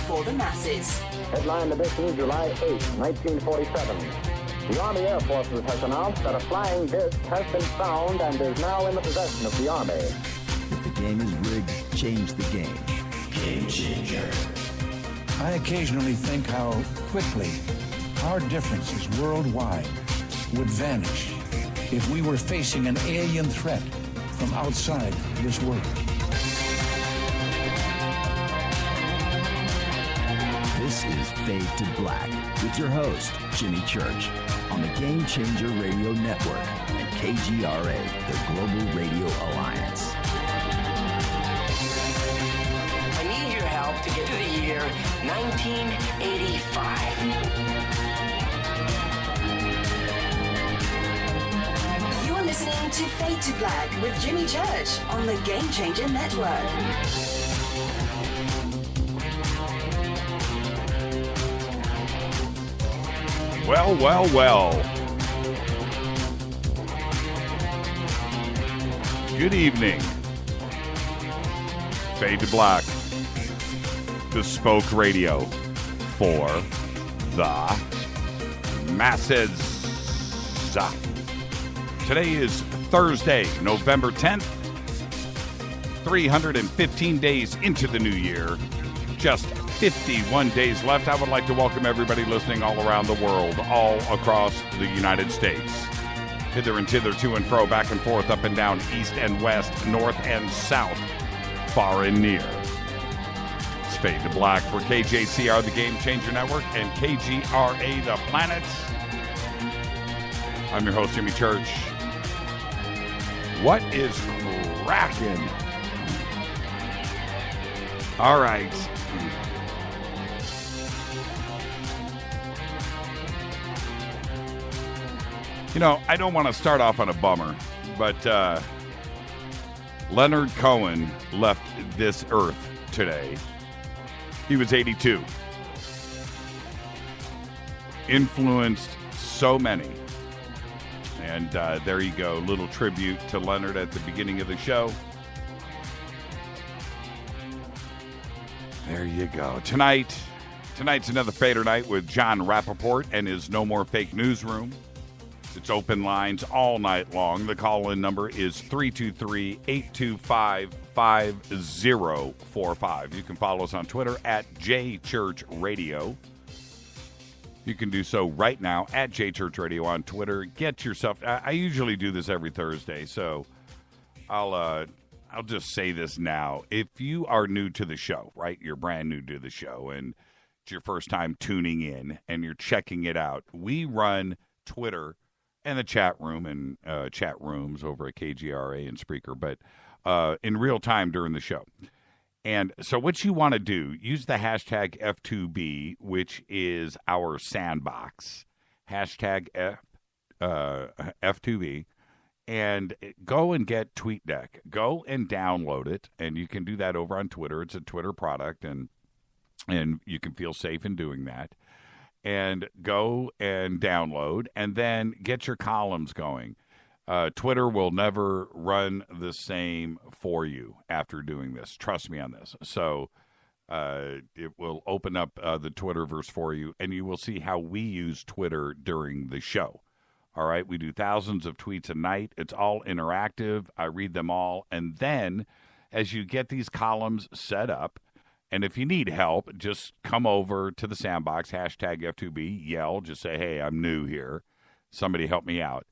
for the masses. Headline edition, July 8, 1947. The Army Air Forces has announced that a flying disc has been found and is now in the possession of the Army. If the game is rigged, change the game. Game changer. I occasionally think how quickly our differences worldwide would vanish if we were facing an alien threat from outside this world. This is Fade to Black with your host, Jimmy Church, on the Game Changer Radio Network and KGRA, the Global Radio Alliance. I need your help to get to the year 1985. You're listening to Fade to Black with Jimmy Church on the Game Changer Network. Well, well, well. Good evening. Fade to Black. Bespoke radio for the masses. Today is Thursday, November 10th. 315 days into the new year. Just 51 days left. I would like to welcome everybody listening all around the world, all across the United States. Hither and thither, to and fro, back and forth, up and down, east and west, north and south, far and near. It's Fade to Black for KJCR, the Game Changer Network, and KGRA, the Planet. I'm your host, Jimmy Church. What is cracking? All right. You know, I don't want to start off on a bummer, but Leonard Cohen left this earth today. He was 82. Influenced so many. And there you go, little tribute to Leonard at the beginning of the show. There you go. Tonight's another Fader Night with Jon Rappoport and his No More Fake Newsroom. It's open lines all night long. The call-in number is 323-825-5045. You can follow us on Twitter at JChurchRadio. You can do so right now at JChurchRadio on Twitter. Get yourself... I usually do this every Thursday, so I'll just say this now. If you are new to the show, right? You're brand new to the show, and it's your first time tuning in, and you're checking it out. We run Twitter and the chat room and chat rooms over at KGRA and Spreaker, but in real time during the show. And so what you want to do, use the hashtag F2B, which is our sandbox, hashtag F2B, and go and get TweetDeck. Go and download it, and you can do that over on Twitter. It's a Twitter product, and you can feel safe in doing that. And go and download, and then get your columns going. Twitter will never run the same for you after doing this. Trust me on this. So it will open up the Twitterverse for you, and you will see how we use Twitter during the show. All right? We do thousands of tweets a night. It's all interactive. I read them all. And then as you get these columns set up, and if you need help, just come over to the sandbox, hashtag F2B, yell, just say, hey, I'm new here. Somebody help me out.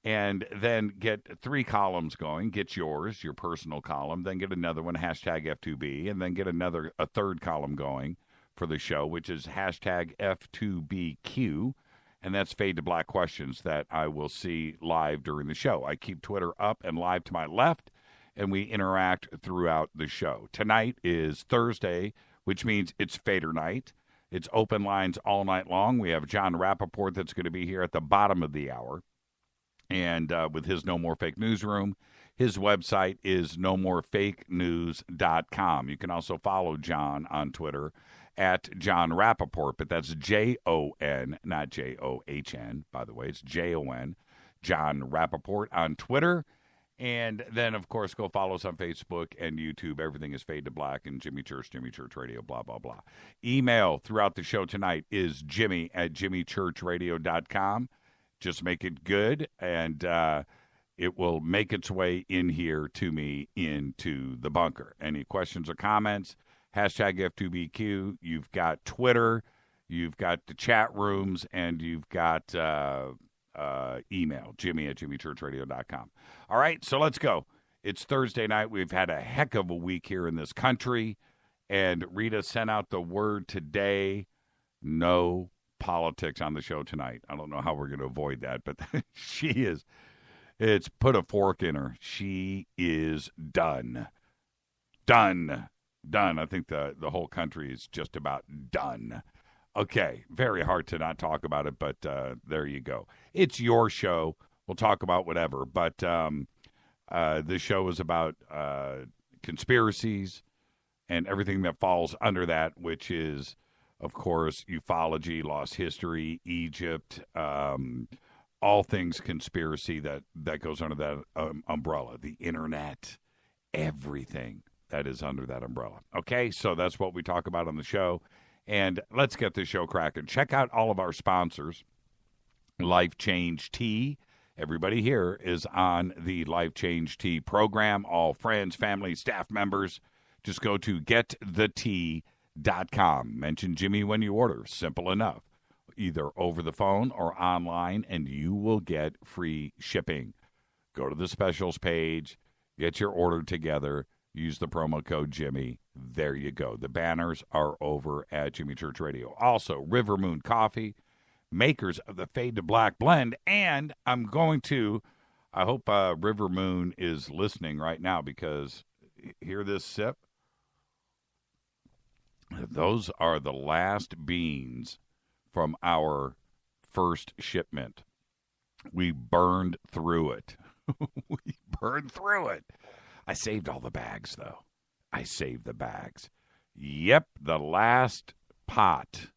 And then get 3 columns going. Get yours, your personal column. Then get another one, hashtag F2B. And then get a third column going for the show, which is hashtag F2BQ. And that's Fade to Black questions that I will see live during the show. I keep Twitter up and live to my left, and we interact throughout the show. Tonight is Thursday, which means it's Fader Night. It's open lines all night long. We have Jon Rappoport that's going to be here at the bottom of the hour, and with his No More Fake Newsroom. His website is nomorefakenews.com. You can also follow Jon on Twitter at Jon Rappoport, but that's Jon, not John, by the way. It's Jon, Jon Rappoport on Twitter. And then, of course, go follow us on Facebook and YouTube. Everything is Fade to Black and Jimmy Church Radio, blah, blah, blah. Email throughout the show tonight is jimmy@jimmychurchradio.com. Just make it good, and it will make its way in here to me into the bunker. Any questions or comments, hashtag F2BQ. You've got Twitter, you've got the chat rooms, and you've got email, jimmy@jimmychurchradio.com. All right, so let's go. It's Thursday night. We've had a heck of a week here in this country, and Rita sent out the word today, no politics on the show tonight. I don't know how we're going to avoid that, but it's put a fork in her. She is done. Done. I think the whole country is just about done. Okay, very hard to not talk about it, but there you go. It's your show. We'll talk about whatever, but this show is about conspiracies and everything that falls under that, which is, of course, ufology, lost history, Egypt, all things conspiracy that goes under that umbrella, the internet, everything that is under that umbrella. Okay, so that's what we talk about on the show. And let's get this show cracking. Check out all of our sponsors. Life Change Tea. Everybody here is on the Life Change Tea program. All friends, family, staff members. Just go to getthetea.com. Mention Jimmy when you order. Simple enough. Either over the phone or online, and you will get free shipping. Go to the specials page. Get your order together. Use the promo code Jimmy. There you go. The banners are over at Jimmy Church Radio. Also, River Moon Coffee, makers of the Fade to Black blend. And I hope River Moon is listening right now, because hear this sip? Those are the last beans from our first shipment. We burned through it. I saved all the bags, though. I saved the bags. Yep, the last pot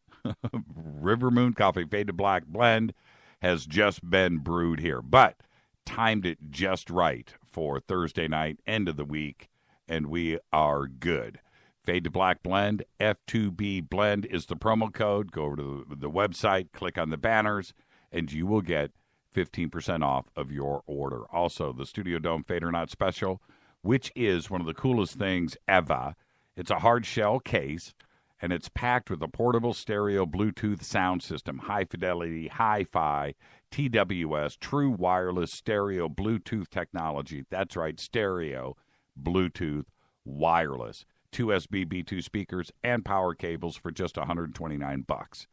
River Moon Coffee Fade to Black blend has just been brewed here, but timed it just right for Thursday night, end of the week, and we are good. Fade to Black blend, F2B blend is the promo code. Go over to the website, click on the banners, and you will get 15% off of your order. Also, the Studio Dome FADERNIGHT special, which is one of the coolest things ever. It's a hard shell case, and it's packed with a portable stereo Bluetooth sound system, high-fidelity, hi-fi, TWS, true wireless stereo Bluetooth technology. That's right, stereo, Bluetooth, wireless. 2 SB-B2 speakers and power cables for just $129.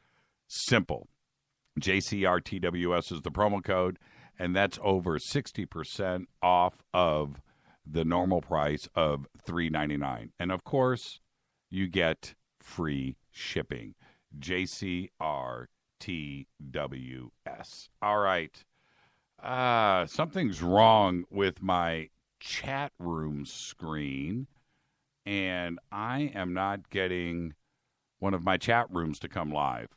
Simple. JCR TWS is the promo code, and that's over 60% off of the normal price of $399. And, of course, you get free shipping. JCR TWS. All right. Something's wrong with my chat room screen, and I am not getting one of my chat rooms to come live.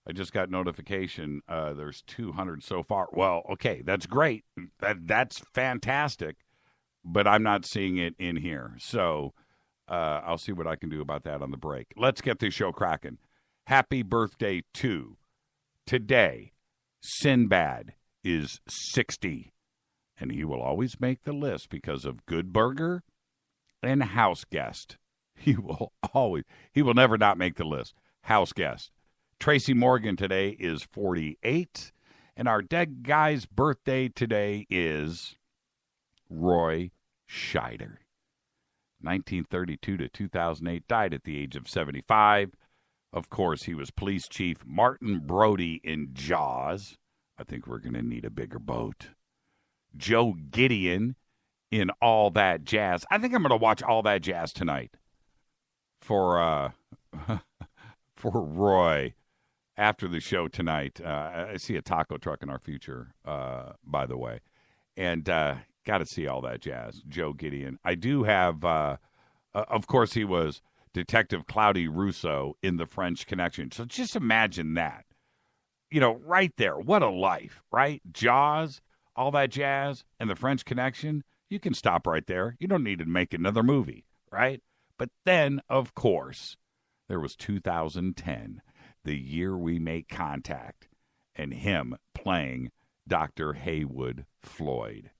I just got notification there's 200 so far. Well, okay, that's great. That's fantastic, but I'm not seeing it in here. So I'll see what I can do about that on the break. Let's get this show cracking. Happy birthday to today. Sinbad is 60, and he will always make the list because of Good Burger and House Guest. He will never not make the list. House Guest. Tracy Morgan today is 48, and our dead guy's birthday today is Roy Scheider. 1932 to 2008, died at the age of 75. Of course, he was police chief Martin Brody in Jaws. I think we're going to need a bigger boat. Joe Gideon in All That Jazz. I think I'm going to watch All That Jazz tonight for Roy after the show tonight. I see a taco truck in our future, by the way. And got to see All That Jazz. Joe Gideon. I do have, of course, he was Detective Cloudy Rousseau in The French Connection. So just imagine that. You know, right there. What a life, right? Jaws, All That Jazz, and The French Connection. you can stop right there. You don't need to make another movie, right? But then, of course, there was 2010, the year we make contact, and him playing Dr. Haywood Floyd,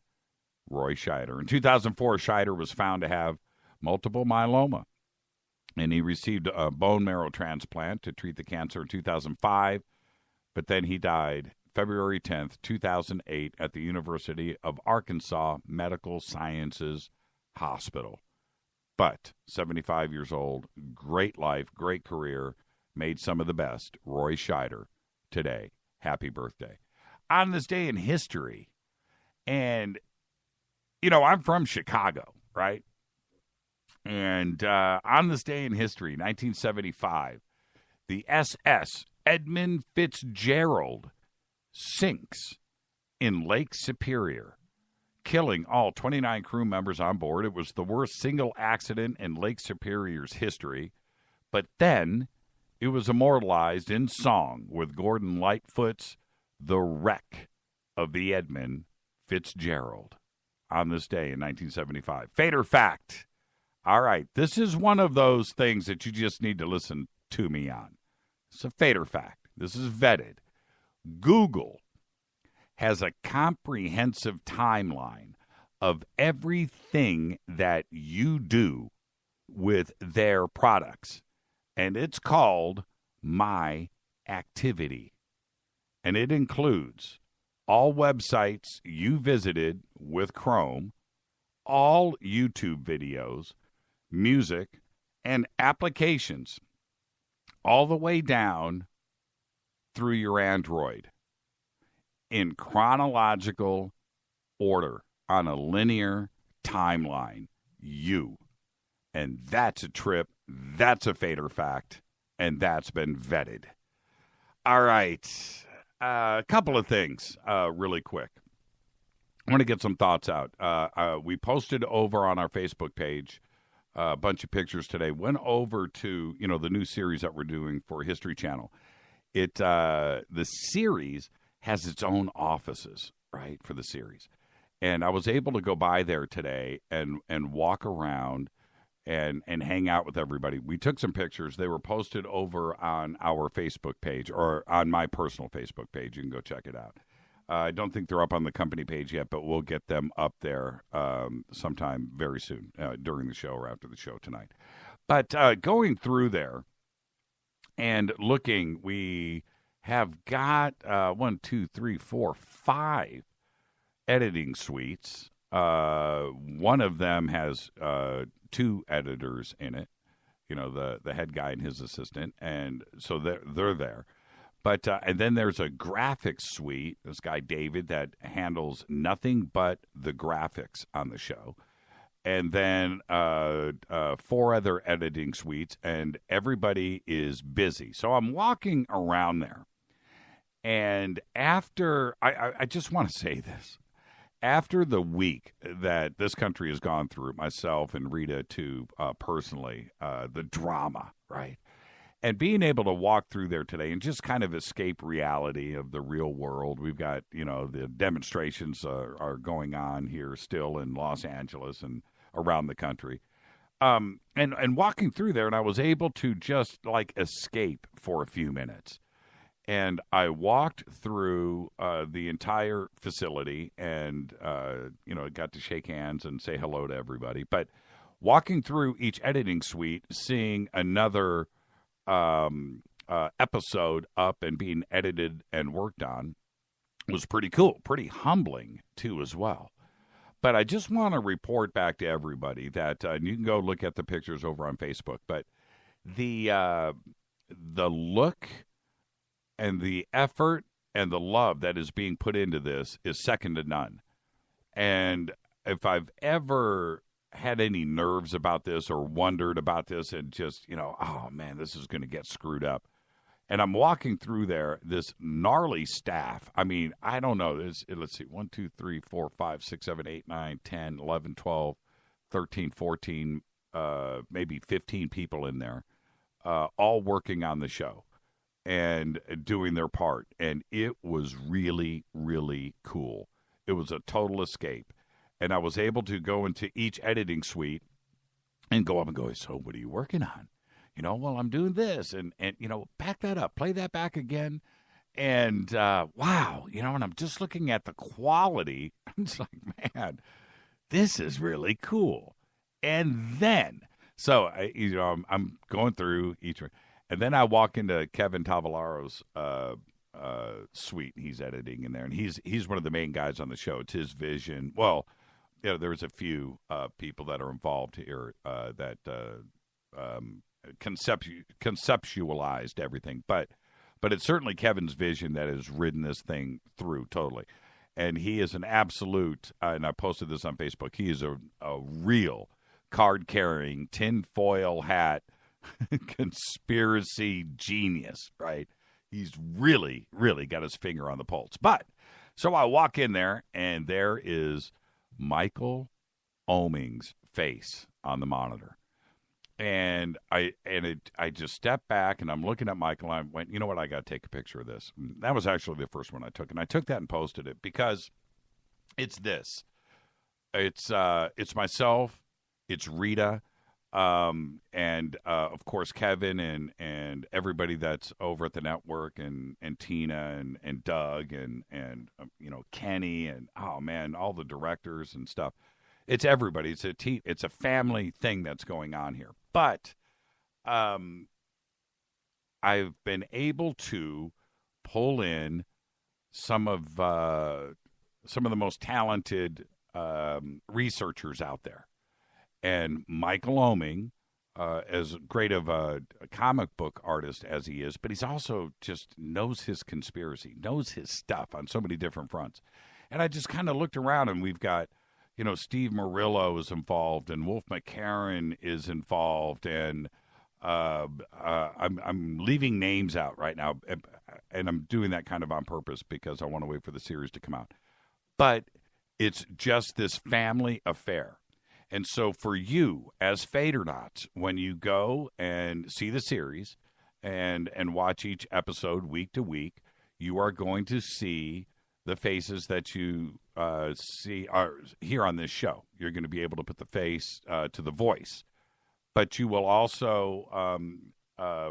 Roy Scheider. In 2004, Scheider was found to have multiple myeloma, and he received a bone marrow transplant to treat the cancer in 2005, but then he died February 10th, 2008, at the University of Arkansas Medical Sciences Hospital. But 75 years old, great life, great career, made some of the best. Roy Scheider today. Happy birthday. On this day in history, and, you know, I'm from Chicago, right? And on this day in history, 1975, the SS Edmund Fitzgerald sinks in Lake Superior, killing all 29 crew members on board. It was the worst single accident in Lake Superior's history, but then it was immortalized in song with Gordon Lightfoot's The Wreck of the Edmund Fitzgerald on this day in 1975. Fader fact. All right, this is one of those things that you just need to listen to me on. It's a fader fact. This is vetted. Google has a comprehensive timeline of everything that you do with their products, and it's called My Activity. And it includes all websites you visited with Chrome, all YouTube videos, music, and applications, all the way down through your Android in chronological order on a linear timeline. And that's a trip, that's a fader fact, and that's been vetted. All right, a couple of things really quick. I want to get some thoughts out. We posted over on our Facebook page a bunch of pictures today. Went over to, you know, the new series that we're doing for History Channel. The series has its own offices, right, for the series. And I was able to go by there today and walk around and hang out with everybody. We took some pictures. They were posted over on our Facebook page, or on my personal Facebook page. You can go check it out. I don't think they're up on the company page yet, but we'll get them up there sometime very soon, during the show or after the show tonight. But going through there and looking, we have got 5 editing suites. One of them has 2 editors in it, you know, the head guy and his assistant, and so they're there. But and then there's a graphics suite, this guy David, that handles nothing but the graphics on the show. And then 4 other editing suites, and everybody is busy. So I'm walking around there. And after, I just want to say this. After the week that this country has gone through, myself and Rita too, personally, the drama, right? And being able to walk through there today and just kind of escape reality of the real world. We've got, you know, the demonstrations are going on here still in Los Angeles and around the country. And walking through there, and I was able to just like escape for a few minutes. And I walked through the entire facility and, you know, got to shake hands and say hello to everybody. But walking through each editing suite, seeing another episode up and being edited and worked on was pretty cool, pretty humbling too as well. But I just want to report back to everybody that you can go look at the pictures over on Facebook, but the look and the effort and the love that is being put into this is second to none. And if I've ever had any nerves about this or wondered about this and just, you know, oh man, this is going to get screwed up. And I'm walking through there, this gnarly staff. I mean, I don't know. Let's see, 1, 2, 3, 4, 5, 6, 7, 8, 9, 10, 11, 12, 13, 14, maybe 15 people in there, all working on the show and doing their part. And it was really, really cool. It was a total escape. And I was able to go into each editing suite and go up and go, so what are you working on? Well, I'm doing this. And back that up. Play that back again. And, wow, and I'm just looking at the quality. I'm just like, man, this is really cool. And then, so, I'm going through each one. And then I walk into Kevin Tavalaro's suite. He's editing in there. And he's one of the main guys on the show. It's his vision. Well, there's a few people that are involved here that conceptualized everything. But it's certainly Kevin's vision that has ridden this thing through totally. And he is an absolute, and I posted this on Facebook, he is a real card-carrying, tinfoil hat conspiracy genius, right? He's really, really got his finger on the pulse. But, so I walk in there, and there is Michael Oeming's face on the monitor. And I just stepped back, and I'm looking at Michael, and I went, you know what, I got to take a picture of this. And that was actually the first one I took, and I took that and posted it because it's this. It's myself, it's Rita, and of course Kevin and everybody that's over at the network, and Tina and Doug and Kenny, and oh man, all the directors and stuff. It's everybody. It's a team. It's a family thing that's going on here. But I've been able to pull in some of the most talented researchers out there. And Michael Oeming, as great of a comic book artist as he is, but he's also just knows his conspiracy, knows his stuff on so many different fronts. And I just kind of looked around, and we've got, Steve Murillo is involved, and Wolf McCarran is involved, and I'm leaving names out right now, and I'm doing that kind of on purpose because I want to wait for the series to come out. But it's just this family affair. And so for you, as Fadernauts, when you go and see the series and watch each episode week to week, you are going to see the faces that you see are here on this show. You're going to be able to put the face to the voice. But you will also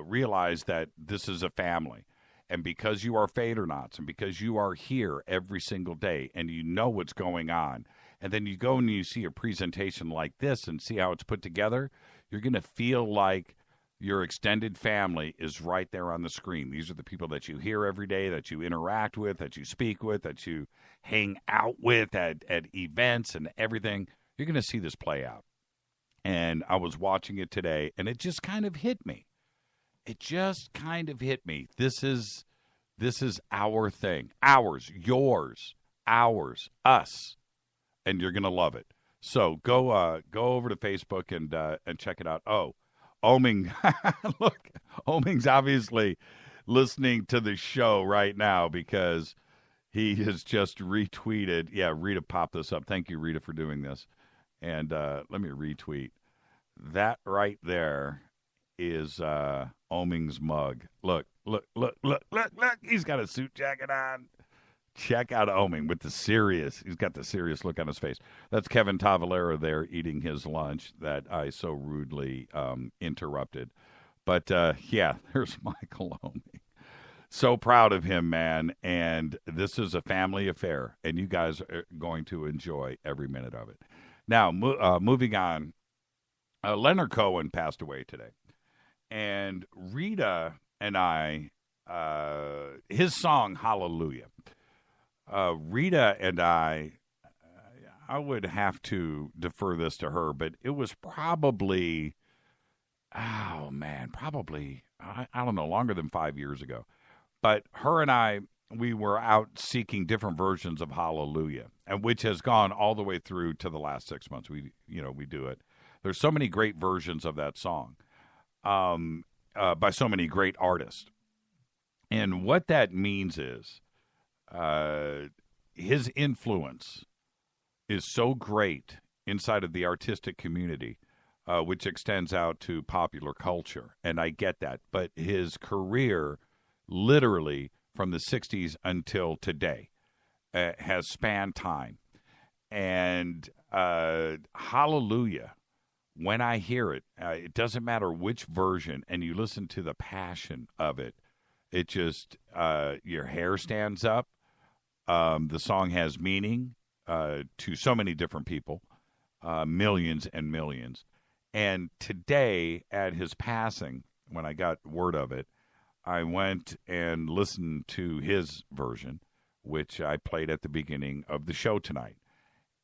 realize that this is a family. And because you are Fadernauts, and because you are here every single day, and you know what's going on, and then you go and you see a presentation like this and see how it's put together, you're going to feel like your extended family is right there on the screen. These are the people that you hear every day, that you interact with, that you speak with, that you hang out with at events and everything. You're going to see this play out. And I was watching it today, and it just kind of hit me. It just kind of hit me. This is our thing. Ours, yours, ours, us. And you're going to love it. So go over to Facebook and check it out. Oh, Oeming, look, Oeming's obviously listening to the show right now because he has just retweeted. Yeah, Rita popped this up. Thank you, Rita, for doing this. And let me retweet. That right there is Oeming's mug. Look. He's got a suit jacket on. Check out Oeming with he's got the serious look on his face. That's Kevin Tavalaro there eating his lunch that I so rudely interrupted. But, yeah, there's Michael Oeming. So proud of him, man. And this is a family affair, and you guys are going to enjoy every minute of it. Now, moving on, Leonard Cohen passed away today. And Rita and I, his song, Hallelujah. Rita and I would have to defer this to her, but it was probably, I don't know, longer than 5 years ago. But her and I, we were out seeking different versions of Hallelujah, and which has gone all the way through to the last 6 months. We do it. There's so many great versions of that song by so many great artists. And what that means is, his influence is so great inside of the artistic community, which extends out to popular culture. And I get that. But his career, literally from the 60s until today, has spanned time. And hallelujah, when I hear it, it doesn't matter which version, and you listen to the passion of it, it just, your hair stands up. The song has meaning to so many different people, millions and millions. And today, at his passing, when I got word of it, I went and listened to his version, which I played at the beginning of the show tonight.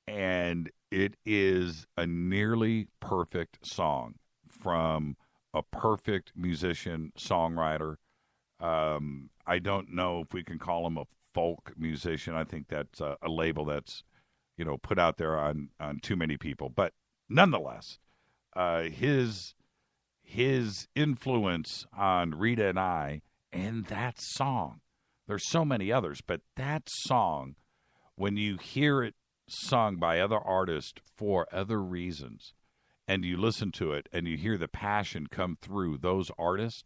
And it is a nearly perfect song from a perfect musician, songwriter. I don't know if we can call him a folk musician. I think that's a label that's, put out there on too many people. But nonetheless, his influence on Rita and I, and that song, there's so many others, but that song, when you hear it sung by other artists for other reasons, and you listen to it and you hear the passion come through those artists,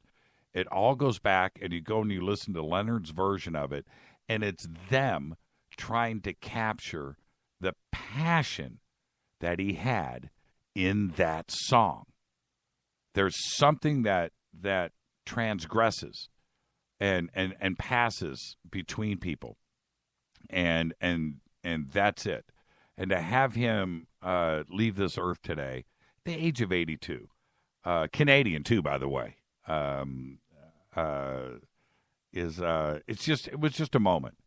it all goes back, and you go and you listen to Leonard's version of it, and it's them trying to capture the passion that he had in that song. There's something that transgresses and passes between people, and that's it. And to have him leave this earth today, the age of 82, Canadian too, by the way, it was just a moment.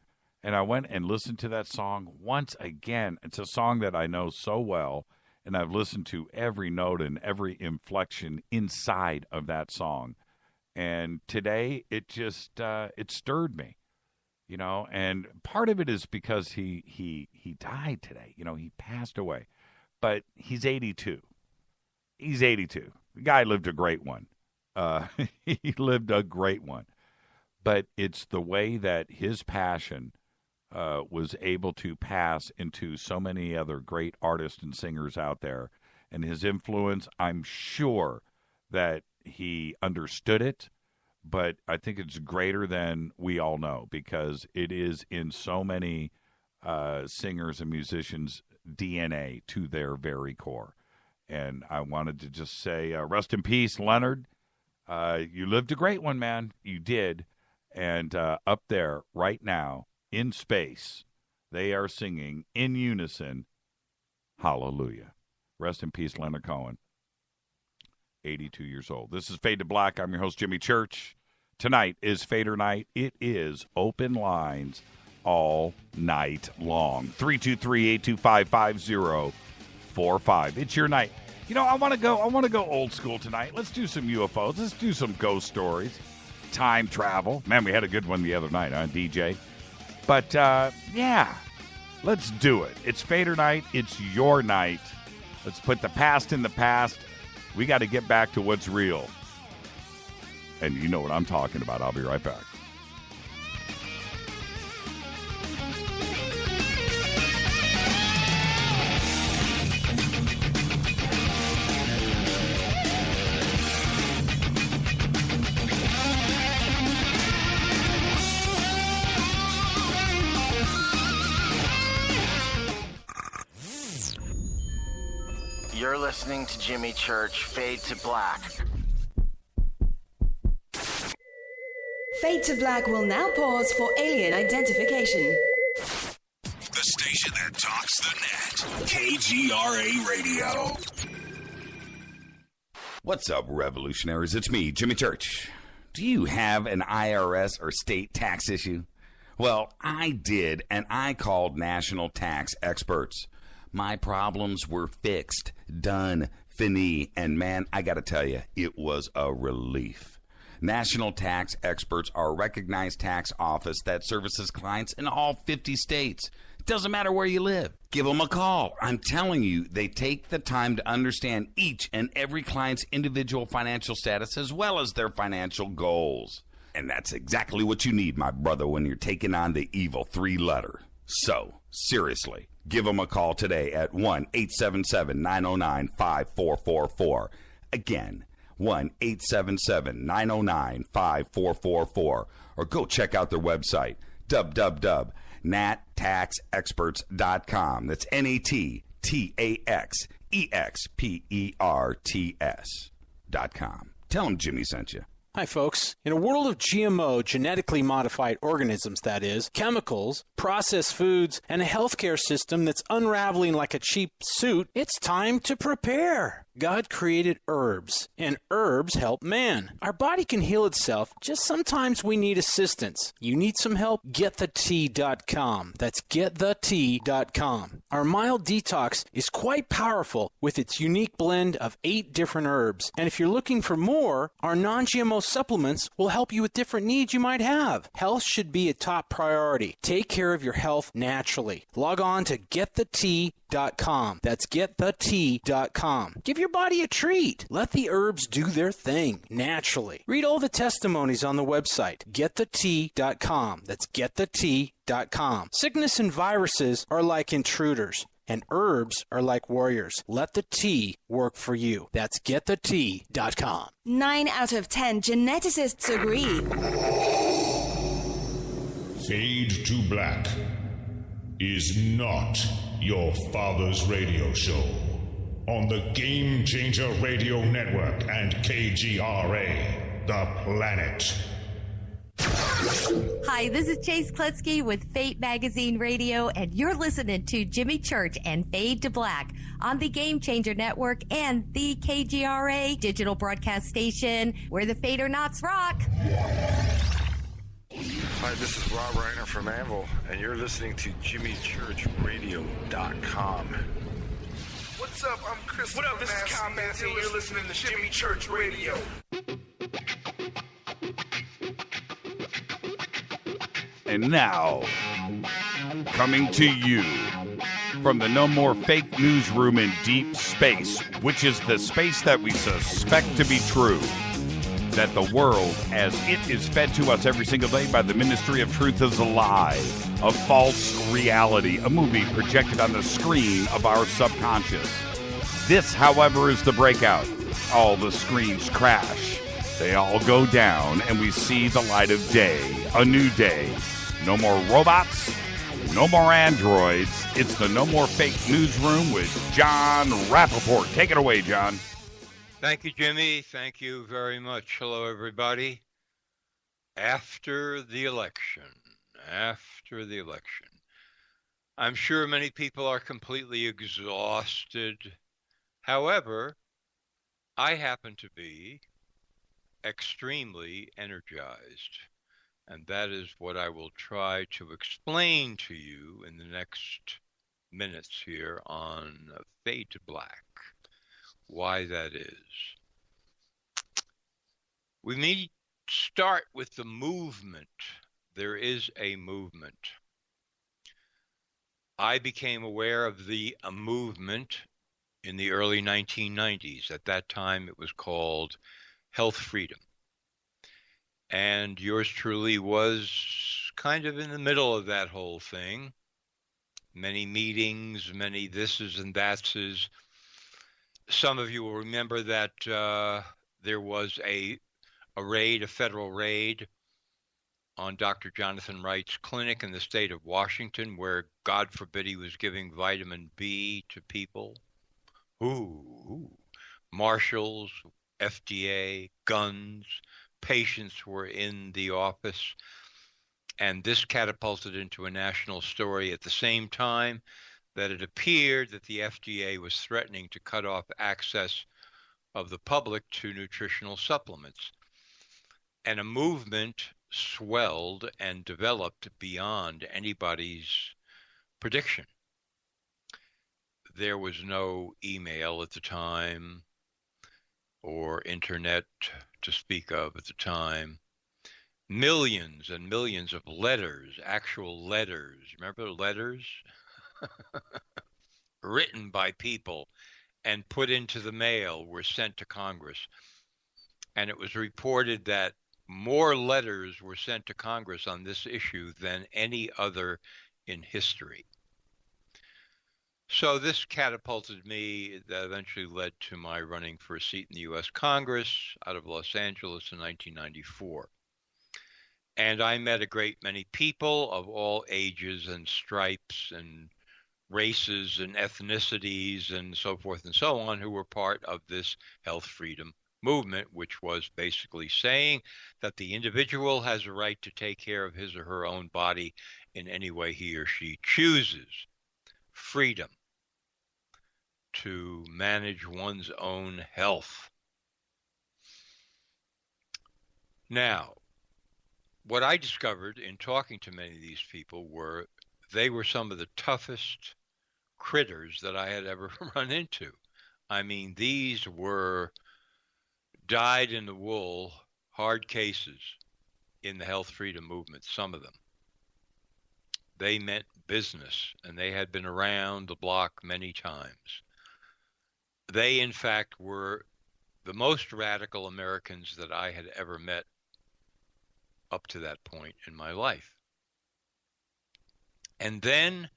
And I went and listened to that song once again. It's a song that I know so well, and I've listened to every note and every inflection inside of that song. And today, it just it stirred me, And part of it is because he died today. He passed away, but he's 82. He's 82. The guy lived a great one. He lived a great one. But it's the way that his passion was able to pass into so many other great artists and singers out there. And his influence, I'm sure that he understood it, but I think it's greater than we all know, because it is in so many singers and musicians' DNA to their very core. And I wanted to just say, rest in peace, Leonard. You lived a great one, man. You did. And up there right now in space, they are singing in unison, Hallelujah. Rest in peace, Leonard Cohen. 82 years old. This is Fade to Black. I'm your host, Jimmy Church. Tonight is Fader Night. It is open lines all night long. 323-825-5045. It's your night. I want to go old school tonight. Let's do some UFOs. Let's do some ghost stories. Time travel. Man, we had a good one the other night, DJ? But, yeah, let's do it. It's Fader Night. It's your night. Let's put the past in the past. We got to get back to what's real. And you know what I'm talking about. I'll be right back. You're listening to Jimmy Church, Fade to Black. Fade to Black will now pause for alien identification. The station that talks the net. KGRA Radio. What's up, revolutionaries? It's me, Jimmy Church. Do you have an IRS or state tax issue? Well, I did, and I called national tax experts. My problems were fixed, done, fini, and man, I gotta tell you, it was a relief. National Tax Experts are a recognized tax office that services clients in all 50 states. It doesn't matter where you live. Give them a call. I'm telling you, they take the time to understand each and every client's individual financial status as well as their financial goals. And that's exactly what you need, my brother, when you're taking on the evil 3-letter. So, seriously, give them a call today at 1-877-909-5444. Again, 1-877-909-5444. Or go check out their website, nattaxexperts.com. That's NATTAXEXPERTS.com. Tell them Jimmy sent you. Hi, folks. In a world of GMO, genetically modified organisms, that is, chemicals, processed foods, and a healthcare system that's unraveling like a cheap suit, it's time to prepare. God created herbs, and herbs help man. Our body can heal itself, just sometimes we need assistance. You need some help? GetTheTea.com. That's GetTheTea.com. Our mild detox is quite powerful with its unique blend of 8 different herbs. And if you're looking for more, our non-GMO supplements will help you with different needs you might have. Health should be a top priority. Take care of your health naturally. Log on to GetTheTea.com. That's GetTheTea.com. Give your body a treat. Let the herbs do their thing naturally. Read all the testimonies on the website, GetTheTea.com. That's GetTheTea.com. Sickness and viruses are like intruders, and herbs are like warriors. Let the tea work for you. That's GetTheTea.com. 9 out of 10 geneticists agree. Fade to Black is not your father's radio show on the Game Changer Radio Network and KGRA, The Planet. Hi, this is Chase Kletsky with Fate Magazine Radio, and you're listening to Jimmy Church and Fade to Black on the Game Changer Network and the KGRA digital broadcast station, where the Fadernauts rock. Hi, this is Rob Reiner from Anvil, and you're listening to JimmyChurchRadio.com. What's up? I'm Chris. What up? This is Kyle Manson. You're listening to Jimmy Church Radio. And now, coming to you from the No More Fake Newsroom in deep space, which is the space that we suspect to be true, that the world, as it is fed to us every single day by the Ministry of Truth, is a lie, a false reality, a movie projected on the screen of our subconscious. This, however, is the breakout. All the screens crash. They all go down, and we see the light of day, a new day. No more robots, no more androids. It's the No More Fake Newsroom with Jon Rappoport. Take it away, John. Thank you, Jimmy. Thank you very much. Hello, everybody. After the election, I'm sure many people are completely exhausted. However, I happen to be extremely energized, and that is what I will try to explain to you in the next minutes here on Fade to Black. Why that is. We need to start with the movement. There is a movement. I became aware of the movement in the early 1990s. At that time, it was called Health Freedom. And yours truly was kind of in the middle of that whole thing. Many meetings, many thises and thatses. Some of you will remember that there was a raid, a federal raid on Dr. Jonathan Wright's clinic in the state of Washington, where, God forbid, he was giving vitamin B to people. Ooh. Marshals, FDA, guns, patients were in the office. And this catapulted into a national story at the same time that it appeared that the FDA was threatening to cut off access of the public to nutritional supplements. And a movement swelled and developed beyond anybody's prediction. There was no email at the time or internet to speak of at the time. Millions and millions of letters, actual letters. Remember letters? Written by people and put into the mail were sent to Congress. And it was reported that more letters were sent to Congress on this issue than any other in history. So this catapulted me. That eventually led to my running for a seat in the U.S. Congress out of Los Angeles in 1994. And I met a great many people of all ages and stripes and races and ethnicities and so forth and so on who were part of this health freedom movement, which was basically saying that the individual has a right to take care of his or her own body in any way he or she chooses. Freedom to manage one's own health. Now, what I discovered in talking to many of these people were they were some of the toughest critters that I had ever run into. I mean, these were dyed in the wool, hard cases in the health freedom movement, some of them. They meant business, and they had been around the block many times. They, in fact, were the most radical Americans that I had ever met up to that point in my life. And then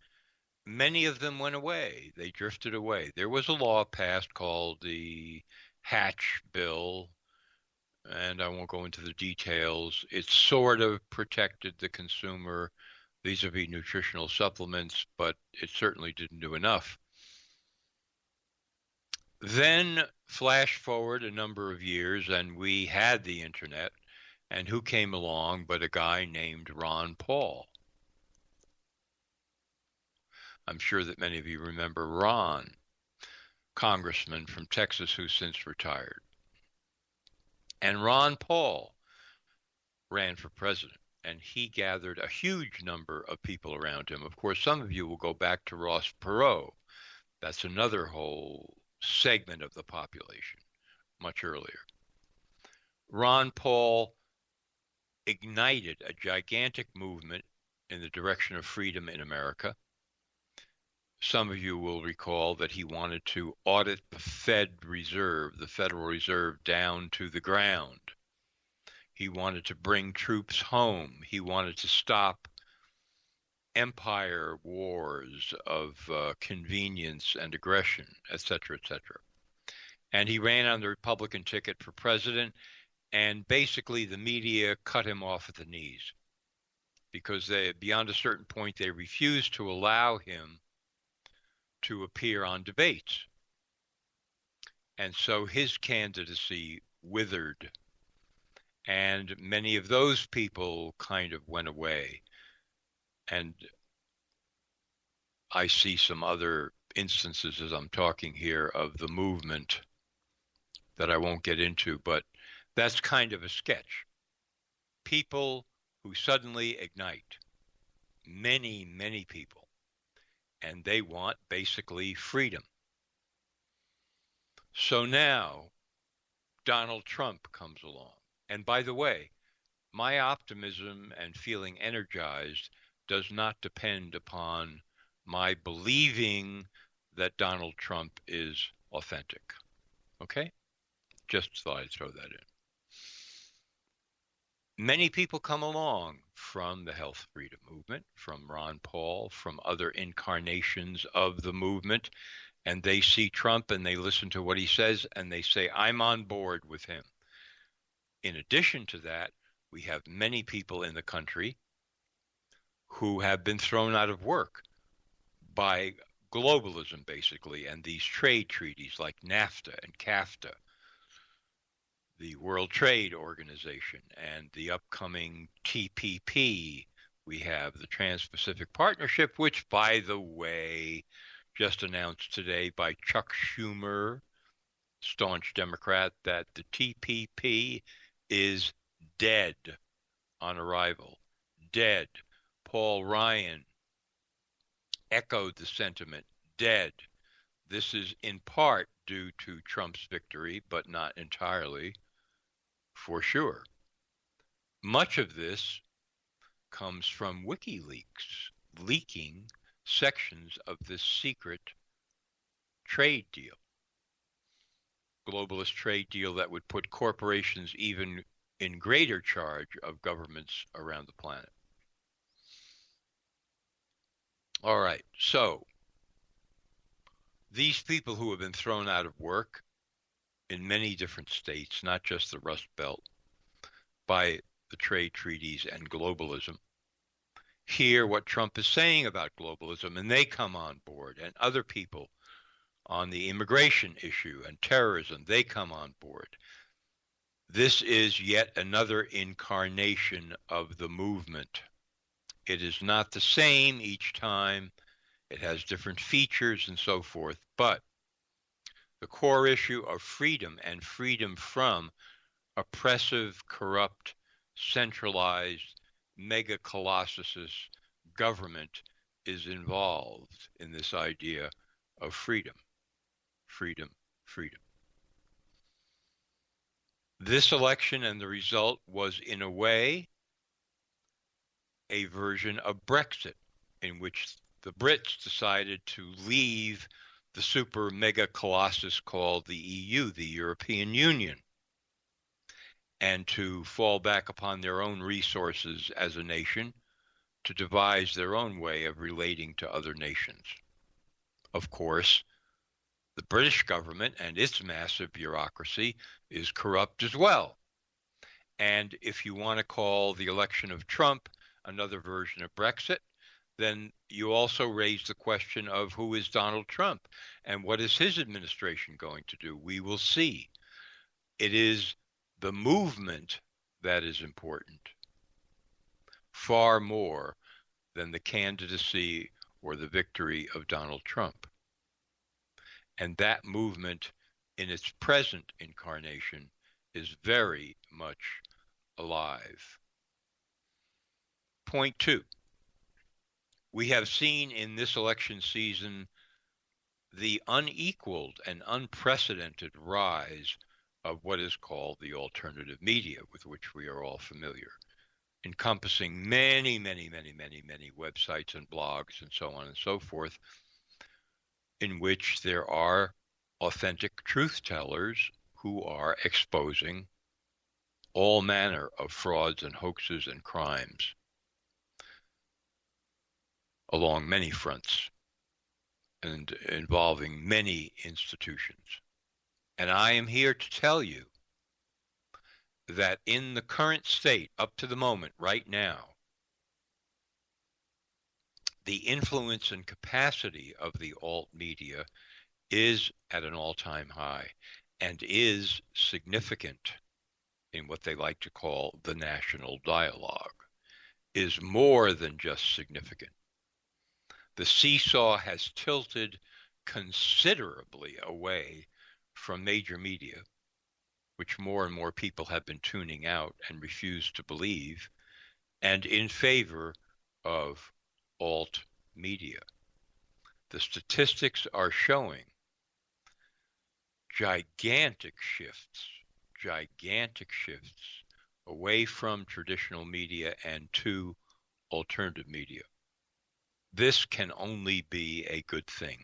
many of them went away. They drifted away. There was a law passed called the Hatch Bill, and I won't go into the details. It sort of protected the consumer vis-a-vis nutritional supplements, but it certainly didn't do enough. Then flash forward a number of years, and we had the internet, and who came along but a guy named Ron Paul. I'm sure that many of you remember Ron, congressman from Texas who's since retired. And Ron Paul ran for president, and he gathered a huge number of people around him. Of course, some of you will go back to Ross Perot. That's another whole segment of the population, much earlier. Ron Paul ignited a gigantic movement in the direction of freedom in America. Some of you will recall that he wanted to audit the Federal Reserve, down to the ground. He wanted to bring troops home. He wanted to stop empire wars of convenience and aggression, etc., etc. And he ran on the Republican ticket for president, and basically the media cut him off at the knees because beyond a certain point, they refused to allow him to appear on debates. And so his candidacy withered, and many of those people kind of went away. And I see some other instances as I'm talking here of the movement that I won't get into, but that's kind of a sketch. People who suddenly ignite, many, many people, and they want basically freedom. So now Donald Trump comes along. And by the way, my optimism and feeling energized does not depend upon my believing that Donald Trump is authentic. Okay? Just thought I'd throw that in. Many people come along from the health freedom movement, from Ron Paul, from other incarnations of the movement, and they see Trump and they listen to what he says and they say, I'm on board with him. In addition to that, we have many people in the country who have been thrown out of work by globalism, basically, and these trade treaties like NAFTA and CAFTA, the World Trade Organization, and the upcoming TPP. We have the Trans-Pacific Partnership, which, by the way, just announced today by Chuck Schumer, staunch Democrat, that the TPP is dead on arrival. Dead. Paul Ryan echoed the sentiment, dead. This is in part due to Trump's victory, but not entirely, for sure. Much of this comes from WikiLeaks leaking sections of this secret trade deal, globalist trade deal that would put corporations even in greater charge of governments around the planet. All right, so these people who have been thrown out of work in many different states, not just the Rust Belt, by the trade treaties and globalism, hear what Trump is saying about globalism, and they come on board, and other people on the immigration issue and terrorism, they come on board. This is yet another incarnation of the movement. It is not the same each time. It has different features and so forth, but the core issue of freedom and freedom from oppressive, corrupt, centralized, mega colossus government is involved in this idea of freedom, freedom, freedom. This election and the result was, in a way, a version of Brexit, in which the Brits decided to leave the super mega colossus called the EU, the European Union, and to fall back upon their own resources as a nation to devise their own way of relating to other nations. Of course, the British government and its massive bureaucracy is corrupt as well. And if you want to call the election of Trump another version of Brexit, then you also raise the question of who is Donald Trump and what is his administration going to do. We will see. It is the movement that is important, far more than the candidacy or the victory of Donald Trump. And that movement in its present incarnation is very much alive. Point two, we have seen in this election season the unequaled and unprecedented rise of what is called the alternative media, with which we are all familiar, encompassing many, many, many, many, many websites and blogs and so on and so forth, in which there are authentic truth tellers who are exposing all manner of frauds and hoaxes and crimes along many fronts and involving many institutions. And I am here to tell you that in the current state, up to the moment, right now, the influence and capacity of the alt media is at an all-time high and is significant in what they like to call the national dialogue, is more than just significant. The seesaw has tilted considerably away from major media, which more and more people have been tuning out and refuse to believe, and in favor of alt media. The statistics are showing gigantic shifts away from traditional media and to alternative media. This can only be a good thing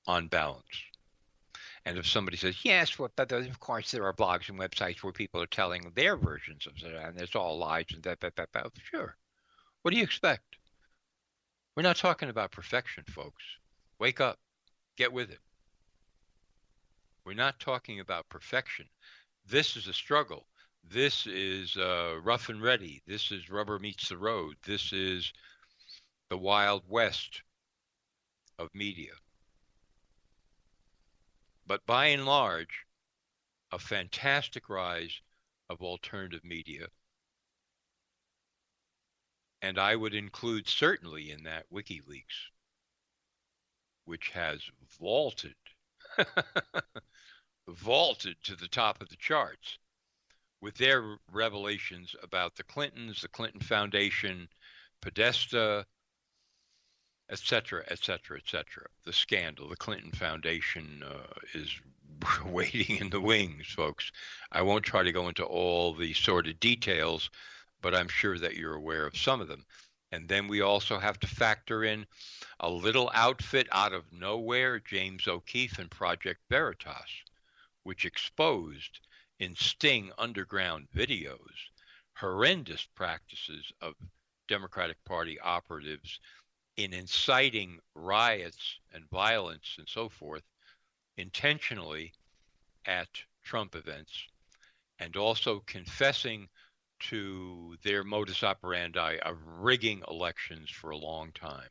on balance. And if somebody says, yes, well, but of course there are blogs and websites where people are telling their versions of it, and it's all lies and that. Sure. What do you expect? We're not talking about perfection, folks. Wake up. Get with it. We're not talking about perfection. This is a struggle. This is rough and ready. This is rubber meets the road. This is the Wild West of media. But by and large, a fantastic rise of alternative media. And I would include certainly in that WikiLeaks, which has vaulted to the top of the charts with their revelations about the Clintons, the Clinton Foundation, Podesta, etc., etc., etc. The scandal, the Clinton Foundation is waiting in the wings, folks. I won't try to go into all the sordid details, but I'm sure that you're aware of some of them. And then we also have to factor in a little outfit out of nowhere, James O'Keefe and Project Veritas, which exposed in Sting underground videos horrendous practices of Democratic Party operatives in inciting riots and violence and so forth intentionally at Trump events, and also confessing to their modus operandi of rigging elections for a long time.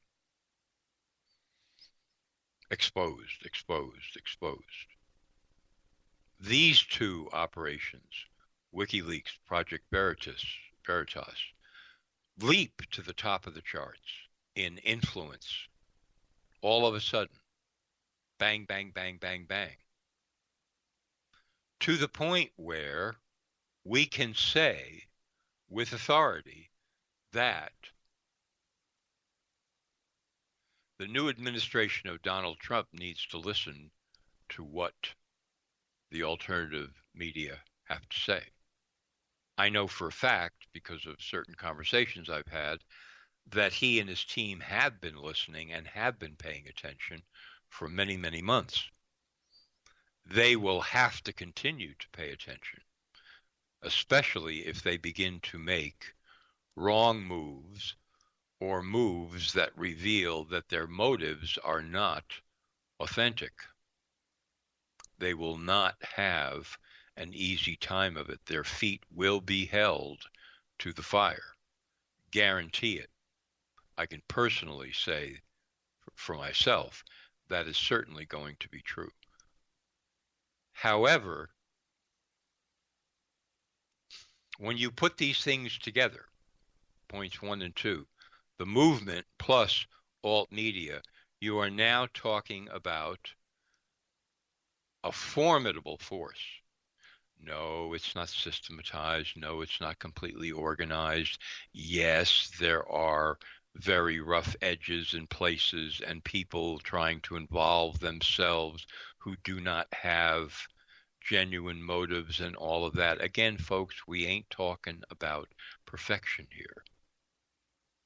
Exposed, exposed, exposed. These two operations, WikiLeaks, Project Veritas, leap to the top of the charts in influence. All of a sudden, bang, bang, bang, bang, bang. To the point where we can say with authority that the new administration of Donald Trump needs to listen to what the alternative media have to say. I know for a fact, because of certain conversations I've had, that he and his team have been listening and have been paying attention for many, many months. They will have to continue to pay attention, especially if they begin to make wrong moves or moves that reveal that their motives are not authentic. They will not have an easy time of it. Their feet will be held to the fire. Guarantee it. I can personally say for myself that is certainly going to be true. However, when you put these things together, points 1 and 2, the movement plus alt media, you are now talking about a formidable force. No, it's not systematized. No, it's not completely organized. Yes, there are very rough edges in places and people trying to involve themselves who do not have genuine motives and all of that. Again, folks, we ain't talking about perfection here.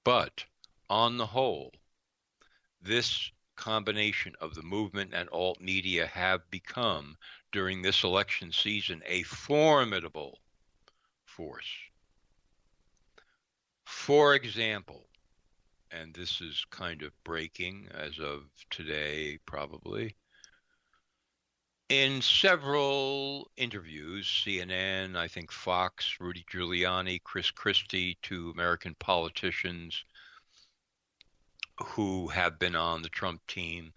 But on the whole, this combination of the movement and alt media have become, during this election season, a formidable force. For example, and this is kind of breaking as of today probably, in several interviews, CNN, I think Fox, Rudy Giuliani, Chris Christie, two American politicians who have been on the Trump team,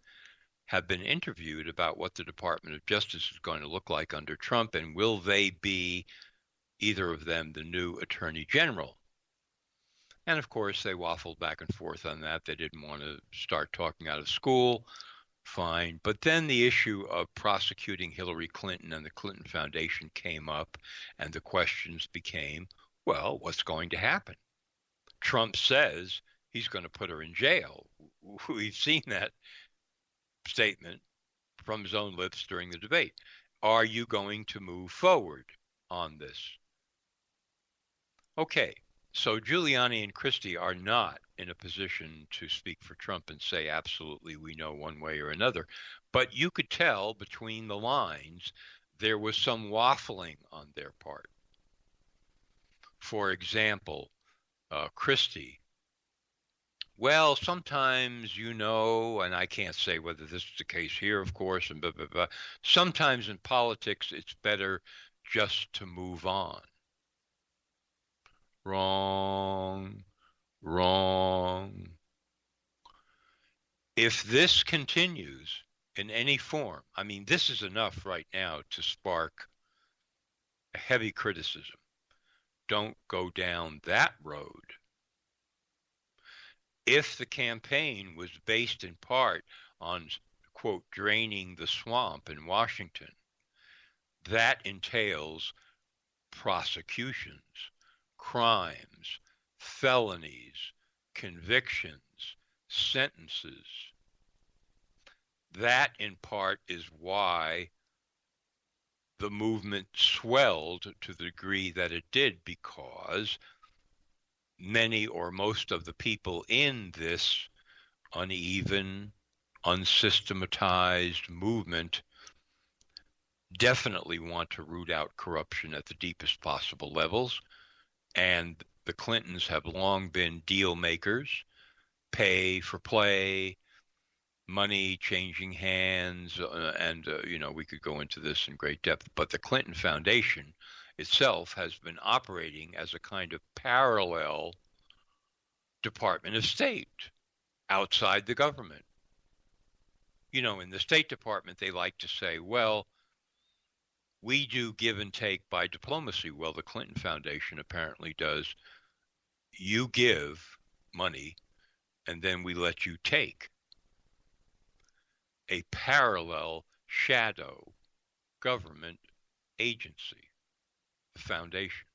have been interviewed about what the Department of Justice is going to look like under Trump, and will they be, either of them, the new Attorney General? And of course, they waffled back and forth on that. They didn't want to start talking out of school. Fine. But then the issue of prosecuting Hillary Clinton and the Clinton Foundation came up, and the questions became, well, what's going to happen? Trump says he's going to put her in jail. We've seen that statement from his own lips during the debate. Are you going to move forward on this? Okay, so Giuliani and Christie are not in a position to speak for Trump and say absolutely we know one way or another. But you could tell between the lines there was some waffling on their part. For example, Christie, well, sometimes, and I can't say whether this is the case here, of course, and blah, blah, blah. Sometimes in politics, it's better just to move on. Wrong. If this continues in any form, I mean, this is enough right now to spark heavy criticism. Don't go down that road. If the campaign was based in part on, quote, draining the swamp in Washington, that entails prosecutions, crimes, felonies, convictions, sentences. That, in part, is why the movement swelled to the degree that it did, because many or most of the people in this uneven, unsystematized movement definitely want to root out corruption at the deepest possible levels. And the Clintons have long been deal makers, pay for play, money changing hands, and we could go into this in great depth. But the Clinton Foundation itself has been operating as a kind of parallel Department of State outside the government. You know, in the State Department, they like to say, well, we do give and take by diplomacy. Well, the Clinton Foundation apparently does. You give money, and then we let you take. A parallel shadow government agency, the foundation.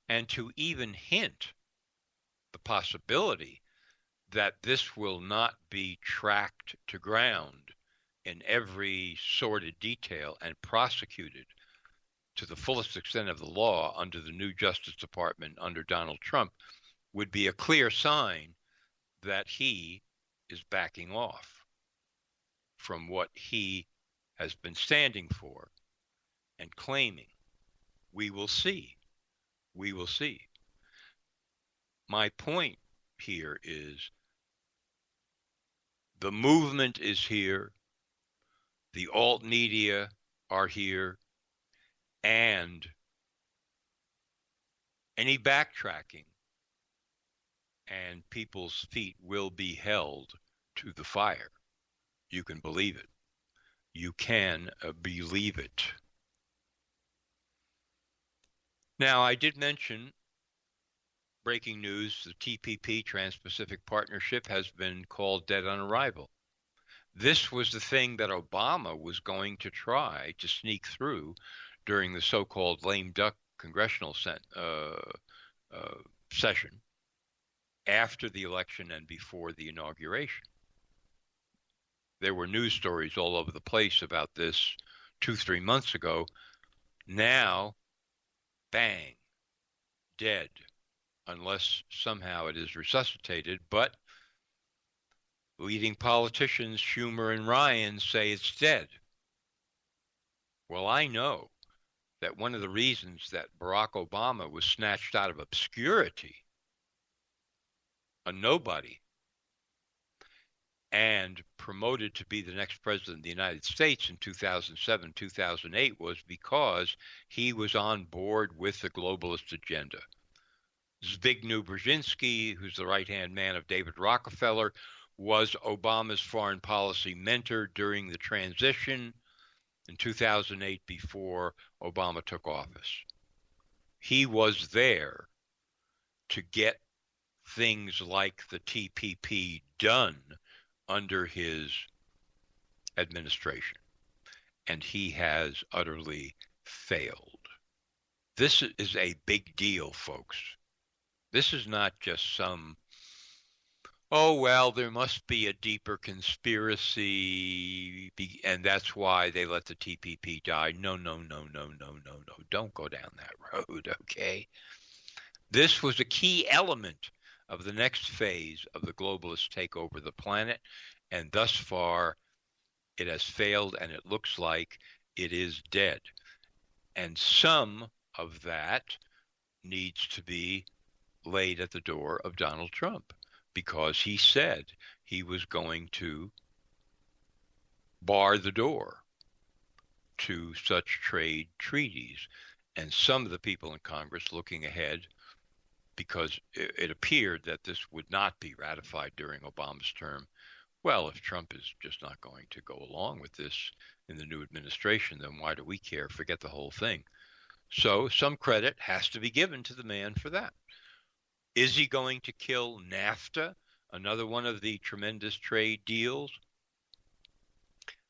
And to even hint the possibility that this will not be tracked to ground in every sordid detail and prosecuted to the fullest extent of the law under the new Justice Department under Donald Trump would be a clear sign that he is backing off from what he has been standing for and claiming. We will see. We will see. My point here is the movement is here. The alt media are here. And any backtracking and people's feet will be held to the fire. You can believe it. You can believe it. Now, I did mention breaking news, the TPP, Trans-Pacific Partnership, has been called dead on arrival. This was the thing that Obama was going to try to sneak through during the so-called lame duck congressional session after the election and before the inauguration. There were news stories all over the place about this 2-3 months ago. Now, bang, dead, unless somehow it is resuscitated. But leading politicians, Schumer and Ryan, say it's dead. Well, I know that one of the reasons that Barack Obama was snatched out of obscurity, a nobody, and promoted to be the next president of the United States in 2007, 2008 was because he was on board with the globalist agenda. Zbigniew Brzezinski, who's the right-hand man of David Rockefeller, was Obama's foreign policy mentor during the transition in 2008 before Obama took office. He was there to get things like the TPP done under his administration, and he has utterly failed. This is a big deal, folks. This is not just some, oh, well, there must be a deeper conspiracy, and that's why they let the TPP die. No. Don't go down that road, okay? This was a key element of the next phase of the globalists take over the planet, and thus far it has failed, and it looks like it is dead. And some of that needs to be laid at the door of Donald Trump, because he said he was going to bar the door to such trade treaties. And some of the people in Congress looking ahead, because it appeared that this would not be ratified during Obama's term. Well, if Trump is just not going to go along with this in the new administration, then why do we care? Forget the whole thing. So some credit has to be given to the man for that. Is he going to kill NAFTA, another one of the tremendous trade deals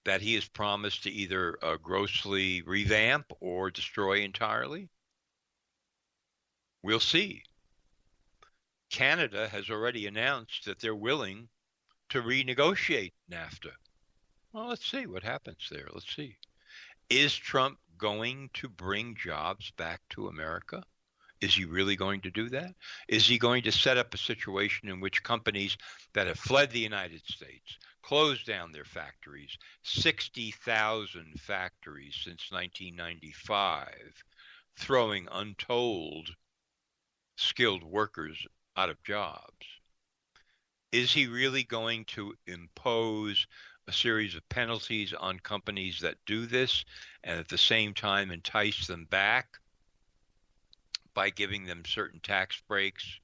that he has promised to either grossly revamp or destroy entirely? We'll see. Canada has already announced that they're willing to renegotiate NAFTA. Well, let's see what happens there. Let's see. Is Trump going to bring jobs back to America? Is he really going to do that? Is he going to set up a situation in which companies that have fled the United States, closed down their factories, 60,000 factories since 1995, throwing untold skilled workers out of jobs? Is he really going to impose a series of penalties on companies that do this, and at the same time entice them back by giving them certain tax breaks,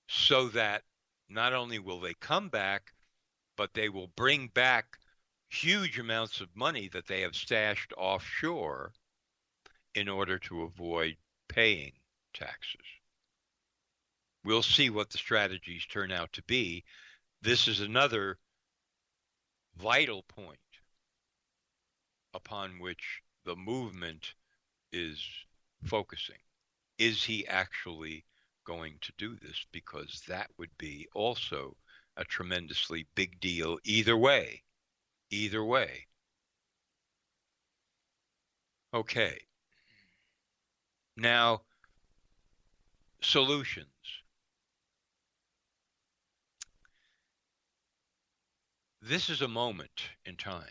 so that not only will they come back, but they will bring back huge amounts of money that they have stashed offshore in order to avoid paying taxes. We'll see what the strategies turn out to be. This is another vital point upon which the movement is focusing. Is he actually going to do this? Because that would be also a tremendously big deal either way. Either way. Okay. Now, solutions. This is a moment in time.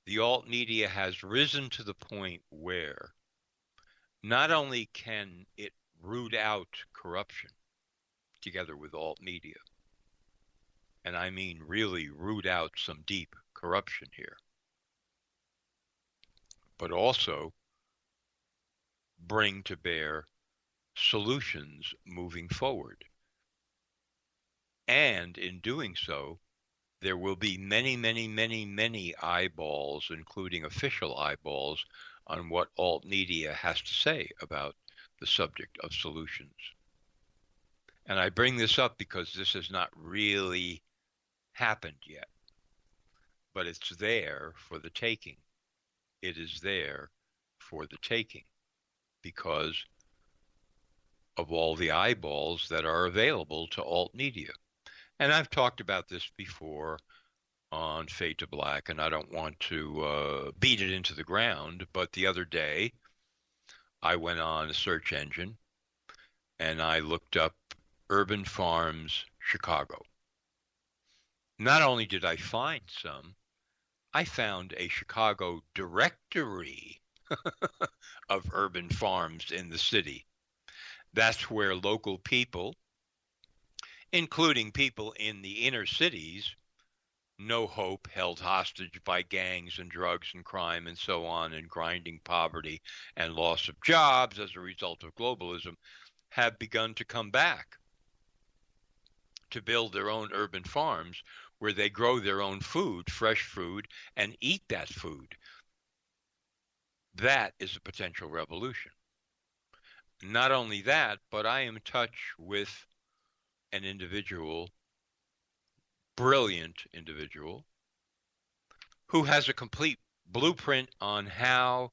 The alt media has risen to the point where not only can it root out corruption together with alt media, and I mean really root out some deep corruption here, but also bring to bear solutions moving forward. And in doing so, there will be many, many, many, many eyeballs, including official eyeballs, on what alt media has to say about the subject of solutions. And I bring this up because this has not really happened yet, but it's there for the taking. It is there for the taking because of all the eyeballs that are available to alt media. And I've talked about this before on Fade to Black, and I don't want to beat it into the ground, but the other day I went on a search engine and I looked up Urban Farms Chicago. Not only did I find some, I found a Chicago directory of urban farms in the city. That's where local people, including people in the inner cities, no hope, held hostage by gangs and drugs and crime and so on, and grinding poverty and loss of jobs as a result of globalism, have begun to come back to build their own urban farms where they grow their own food, fresh food, and eat that food. That is a potential revolution. Not only that, but I am in touch with an individual, brilliant individual, who has a complete blueprint on how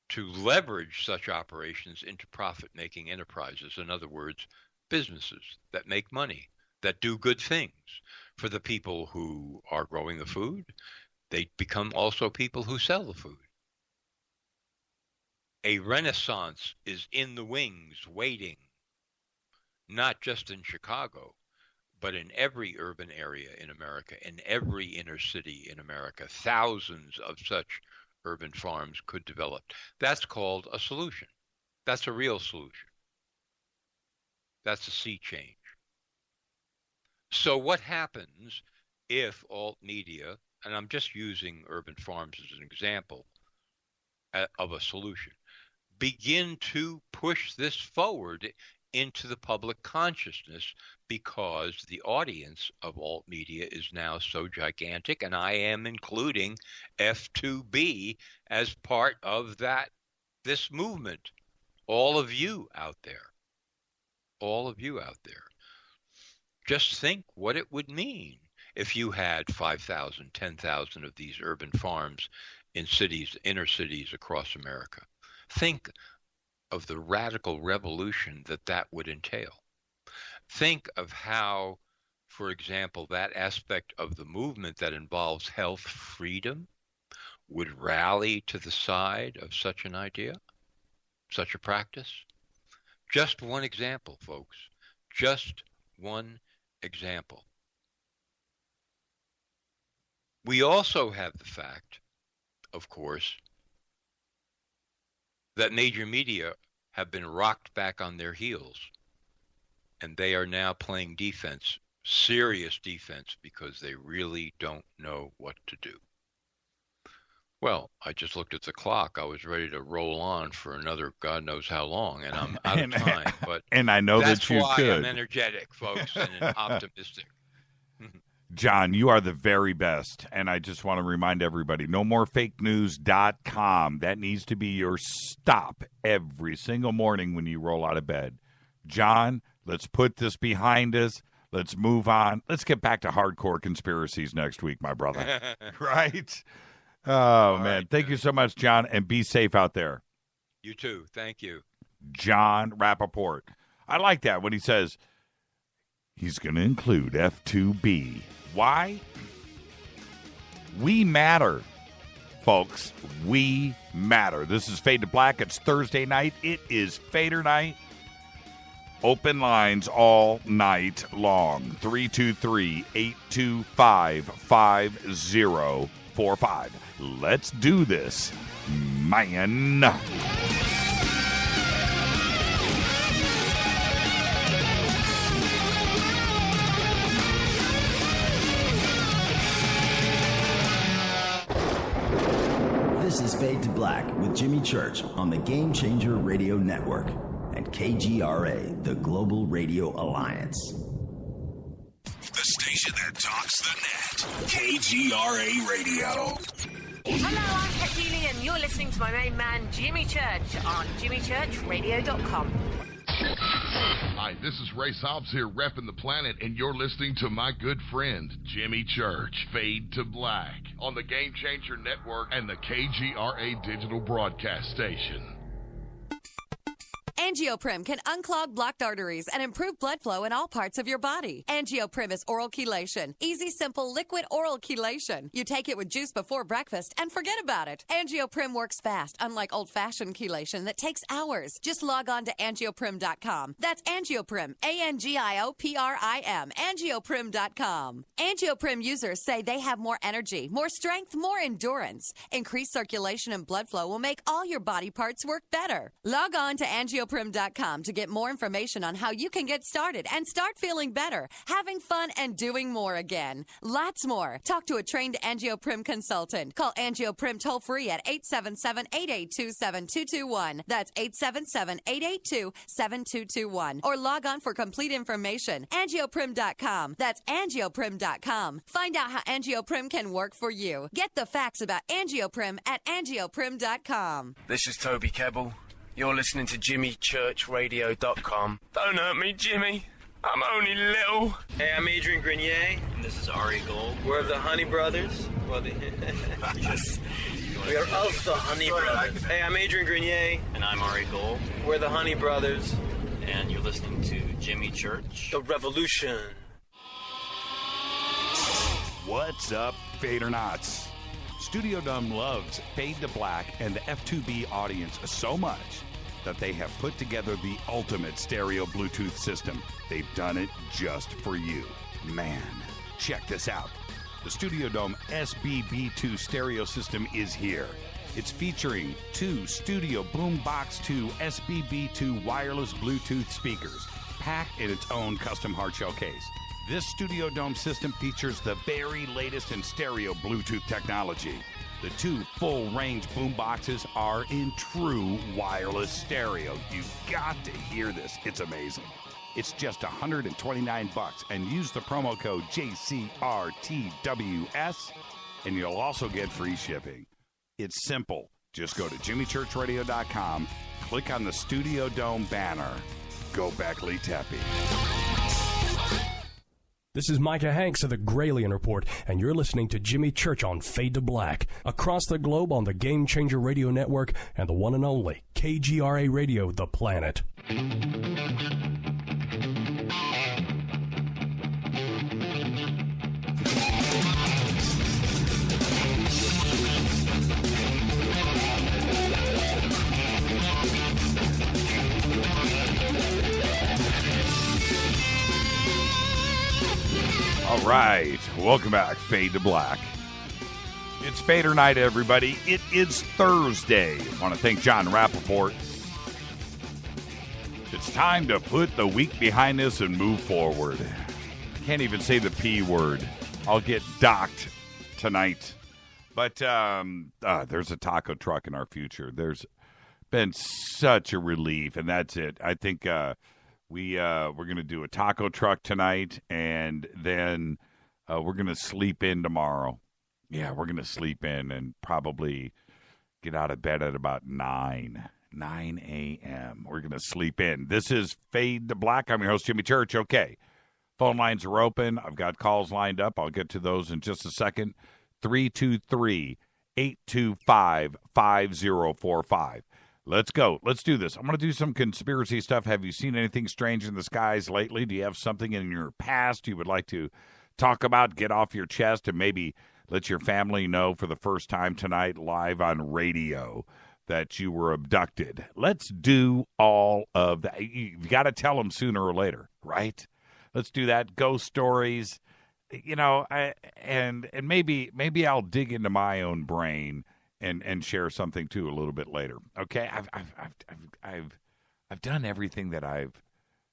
to leverage such operations into profit-making enterprises. In other words, businesses that make money, that do good things for the people who are growing the food. They become also people who sell the food. A renaissance is in the wings, waiting, not just in Chicago, but in every urban area in America, in every inner city in America. Thousands of such urban farms could develop. That's called a solution. That's a real solution. That's a sea change. So what happens if alt media, and I'm just using urban farms as an example of a solution, begin to push this forward into the public consciousness, because the audience of alt media is now so gigantic, and I am including F2B as part of this movement. All of you out there, just think what it would mean if you had 5,000, 10,000 of these urban farms in cities, inner cities across America. Think of the radical revolution that would entail. Think of how, for example, that aspect of the movement that involves health freedom would rally to the side of such an idea, such a practice. Just one example, folks. Just one example. We also have the fact, of course, that major media have been rocked back on their heels, and they are now playing defense serious defense because they really don't know what to do. Well, I just looked at the clock. I was ready to roll on for another God knows how long, and I'm out of time. But and I know that you that's why could. I'm energetic, folks, and optimistic. John, you are the very best. And I just want to remind everybody, nomorefakenews.com. That needs to be your stop every single morning when you roll out of bed. John, let's put this behind us. Let's move on. Let's get back to hardcore conspiracies next week, my brother. Right? Oh, man. Right, Thank you so much, John, and be safe out there. You too. Thank you. Jon Rappoport. I like that when he says he's going to include F2B. Why? We matter, folks. We matter. This is Fade to Black. It's Thursday night. It is Fader night. Open lines all night long. 323-825-5045. Let's do this, man. This is Fade to Black with Jimmy Church on the Game Changer Radio Network and KGRA, the Global Radio Alliance. The station that talks the net. KGRA Radio. Hello, I'm Kat Deely, and you're listening to my main man, Jimmy Church, on jimmychurchradio.com. Hi, this is Ray Hobbs here, repping the planet, and you're listening to my good friend, Jimmy Church, Fade to Black, on the Game Changer Network and the KGRA digital broadcast station. Angioprim can unclog blocked arteries and improve blood flow in all parts of your body. Angioprim is oral chelation. Easy, simple, liquid oral chelation. You take it with juice before breakfast and forget about it. Angioprim works fast, unlike old-fashioned chelation that takes hours. Just log on to angioprim.com. That's Angioprim, A-N-G-I-O-P-R-I-M, angioprim.com. Angioprim users say they have more energy, more strength, more endurance. Increased circulation and blood flow will make all your body parts work better. Log on to angioprim.com to get more information on how you can get started and start feeling better, having fun, and doing more again. Lots more. Talk to a trained Angioprim consultant. Call Angioprim toll-free at 877-882-7221. That's 877-882-7221. Or log on for complete information. Angioprim.com. That's Angioprim.com. Find out how Angioprim can work for you. Get the facts about Angioprim at Angioprim.com. This is Toby Kebbell. You're listening to jimmychurchradio.com. Don't hurt me, Jimmy. I'm only little. Hey, I'm Adrian Grenier. And this is Ari Gold. We're of the Honey Brothers. Well, yes. We are of the Honey Brothers. Hey, I'm Adrian Grenier. And I'm Ari Gold. We're the Honey Brothers. And you're listening to Jimmy Church. The Revolution. What's up, Fadernauts? Studio Dome loves Fade to Black and the F2B audience so much that they have put together the ultimate stereo Bluetooth system. They've done it just for you. Man, check this out. The Studio Dome SBB2 stereo system is here. It's featuring two Studio Boombox 2 SBB2 wireless Bluetooth speakers, packed in its own custom hardshell case. This Studio Dome system features the very latest in stereo Bluetooth technology. The two full-range boomboxes are in true wireless stereo. You've got to hear this. It's amazing. It's just $129, and use the promo code JCRTWS, and you'll also get free shipping. It's simple. Just go to jimmychurchradio.com, click on the Studio Dome banner. Go Beckley Tepe. This is Micah Hanks of the Gralien Report, and you're listening to Jimmy Church on Fade to Black, across the globe on the Game Changer Radio Network and the one and only KGRA Radio, The Planet. All right, welcome back, Fade to Black. It's Fader night, everybody. It is Thursday. I want to thank Jon Rappoport. It's time to put the week behind us and move forward. I can't even say the P word. I'll get docked tonight. But there's a taco truck in our future. There's been such a relief, and that's it. I think we're going to do a taco truck tonight, and then we're going to sleep in tomorrow. Yeah, we're going to sleep in and probably get out of bed at about 9 a.m. We're going to sleep in. This is Fade to Black. I'm your host, Jimmy Church. Okay, phone lines are open. I've got calls lined up. I'll get to those in just a second. 323-825-5045. Let's go. Let's do this. I'm going to do some conspiracy stuff. Have you seen anything strange in the skies lately? Do you have something in your past you would like to talk about, get off your chest, and maybe let your family know for the first time tonight live on radio that you were abducted? Let's do all of that. You've got to tell them sooner or later, right? Let's do that. Ghost stories. You know, and maybe I'll dig into my own brain and share something too a little bit later. Okay, I've done everything that I've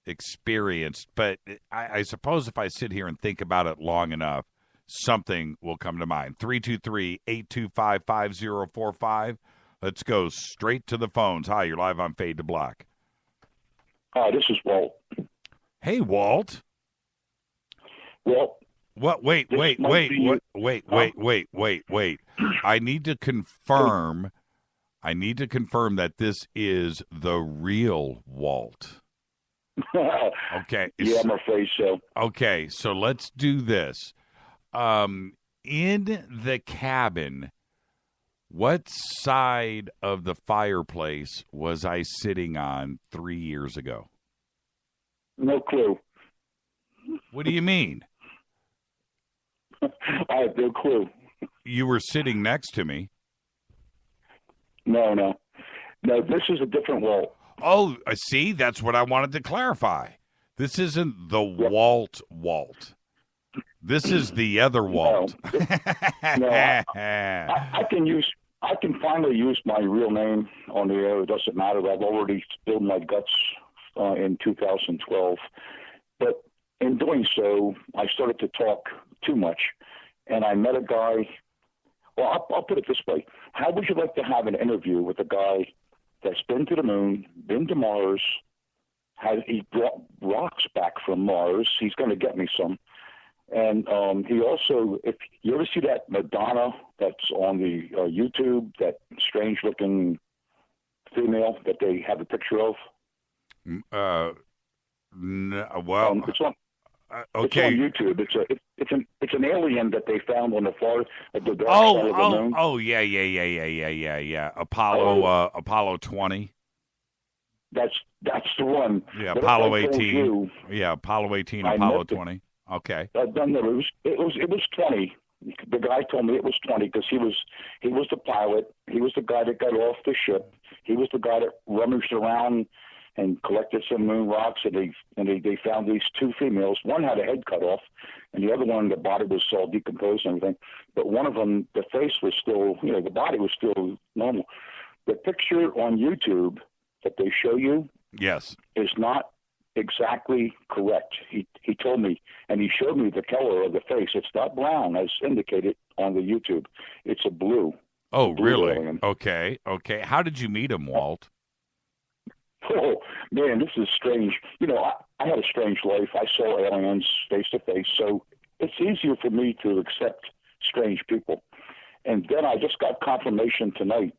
experienced, but I suppose if I sit here and think about it long enough, something will come to mind. 323-825-5045. Let's go straight to the phones. Hi, you're live on Fade to Black. Hi, this is Walt. Hey, Walt. Well. What? Wait. I need to confirm that this is the real Walt. Okay. Yeah, I'm afraid so. Okay, so let's do this. In the cabin, what side of the fireplace was I sitting on 3 years ago? No clue. What do you mean? I have no clue. You were sitting next to me. No, this is a different Walt. Oh, see, that's what I wanted to clarify. This isn't the Walt. This is the other Walt. No, I can finally use my real name on the air. It doesn't matter. I've already spilled my guts in 2012. But in doing so, I started to talk too much. And I met a guy. Well, I'll put it this way. How would you like to have an interview with a guy that's been to the moon, been to Mars, he brought rocks back from Mars. He's going to get me some. And he also, if you ever see that Madonna that's on the YouTube, that strange-looking female that they have a picture of? Well, It's okay. on YouTube. It's an alien that they found on the far at the dark side of the moon. Oh, yeah. Apollo 20. That's the one. Yeah, but Apollo 18. Apollo 18, Apollo 20. Okay. No, it was 20. The guy told me it was 20 because he was the pilot. He was the guy that got off the ship. He was the guy that rummaged around and collected some moon rocks, and they found these two females. One had a head cut off, and the other one, the body was all decomposed and everything. But one of them, the face was still, the body was still normal. The picture on YouTube that they show you, yes, is not exactly correct. He told me, and he showed me the color of the face. It's not brown as indicated on the YouTube. It's a blue. Oh, blue really? alien. Okay. How did you meet him, Walt? Oh, man, this is strange. I had a strange life. I saw aliens face to face, so it's easier for me to accept strange people. And then I just got confirmation tonight.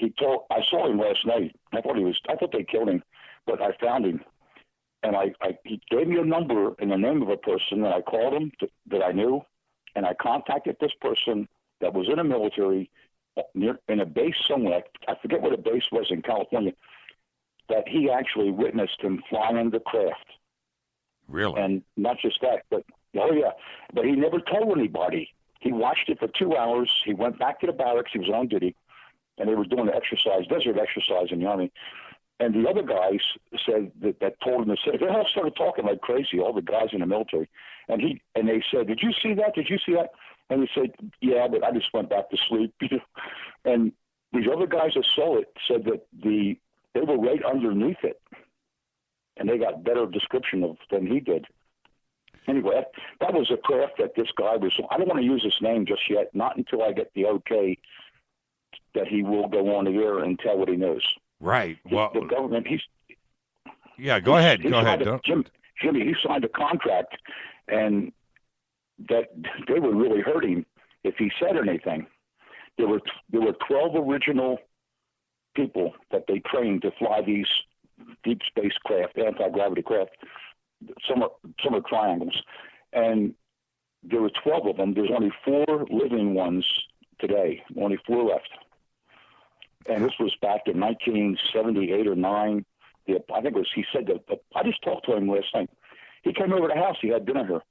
I saw him last night. I thought they killed him, but I found him. And he gave me a number and the name of a person, and I called him that I knew, and I contacted this person that was in the military in a base somewhere. I forget what a base was in California. That he actually witnessed him flying the craft. Really? And not just that, but he never told anybody. He watched it for 2 hours. He went back to the barracks. He was on duty, and they were doing the desert exercise in the Army. And the other guys said that told him to say, they all started talking like crazy, all the guys in the military. And they said, "Did you see that? Did you see that?" And he said, "Yeah, but I just went back to sleep." And these other guys that saw it said that they were right underneath it, and they got better description than he did. Anyway, that was a craft that this guy was. I don't want to use his name just yet, not until I get the okay that he will go on the air and tell what he knows. Right. Well, the government. Go ahead. Jimmy, he signed a contract, and that they would really hurt him if he said anything. There were 12 original people that they trained to fly these deep space craft, anti-gravity craft. Some are triangles, and there were 12 of them. There's only 4 living ones today. Only 4 left. And this was back in 1978 or 9. I think it was. He said that. I just talked to him last night. He came over to the house. He had dinner here.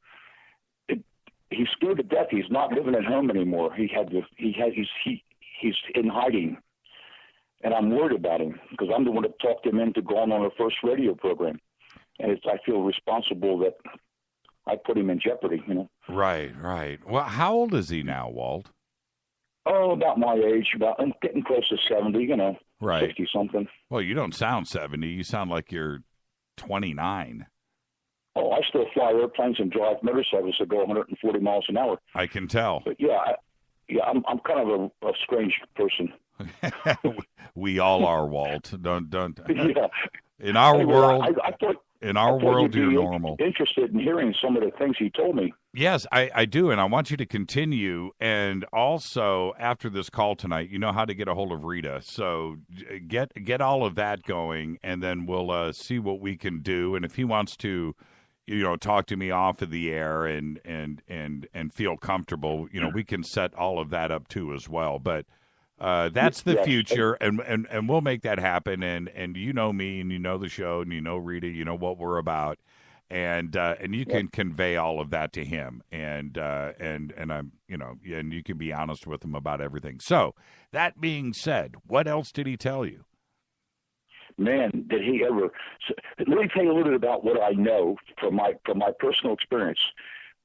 He's scared to death. He's not living at home anymore. He's in hiding, and I'm worried about him because I'm the one that talked him into going on the first radio program, and I feel responsible that I put him in jeopardy. Right. Well, how old is he now, Walt? Oh, about my age. I'm getting close to 70. Right. 60-something. Well, you don't sound 70. You sound like you're 29. Oh, I still fly airplanes and drive motorcycles that go 140 miles an hour. I can tell. But I'm kind of a strange person. We all are, Walt. Don't. Yeah. In our world, I thought you're normal. Interested in hearing some of the things he told me. Yes, I do, and I want you to continue. And also, after this call tonight, you know how to get a hold of Rita. So get all of that going, and then we'll see what we can do. And if he wants to, talk to me off of the air and feel comfortable, we can set all of that up too as well. But that's the future, and we'll make that happen. And you know me, and you know the show, and you know Rita, you know what we're about. And you can convey all of that to him, and I'm, and you can be honest with him about everything. So that being said, what else did he tell you? Man, did he ever? Let me tell you a little bit about what I know from my personal experience.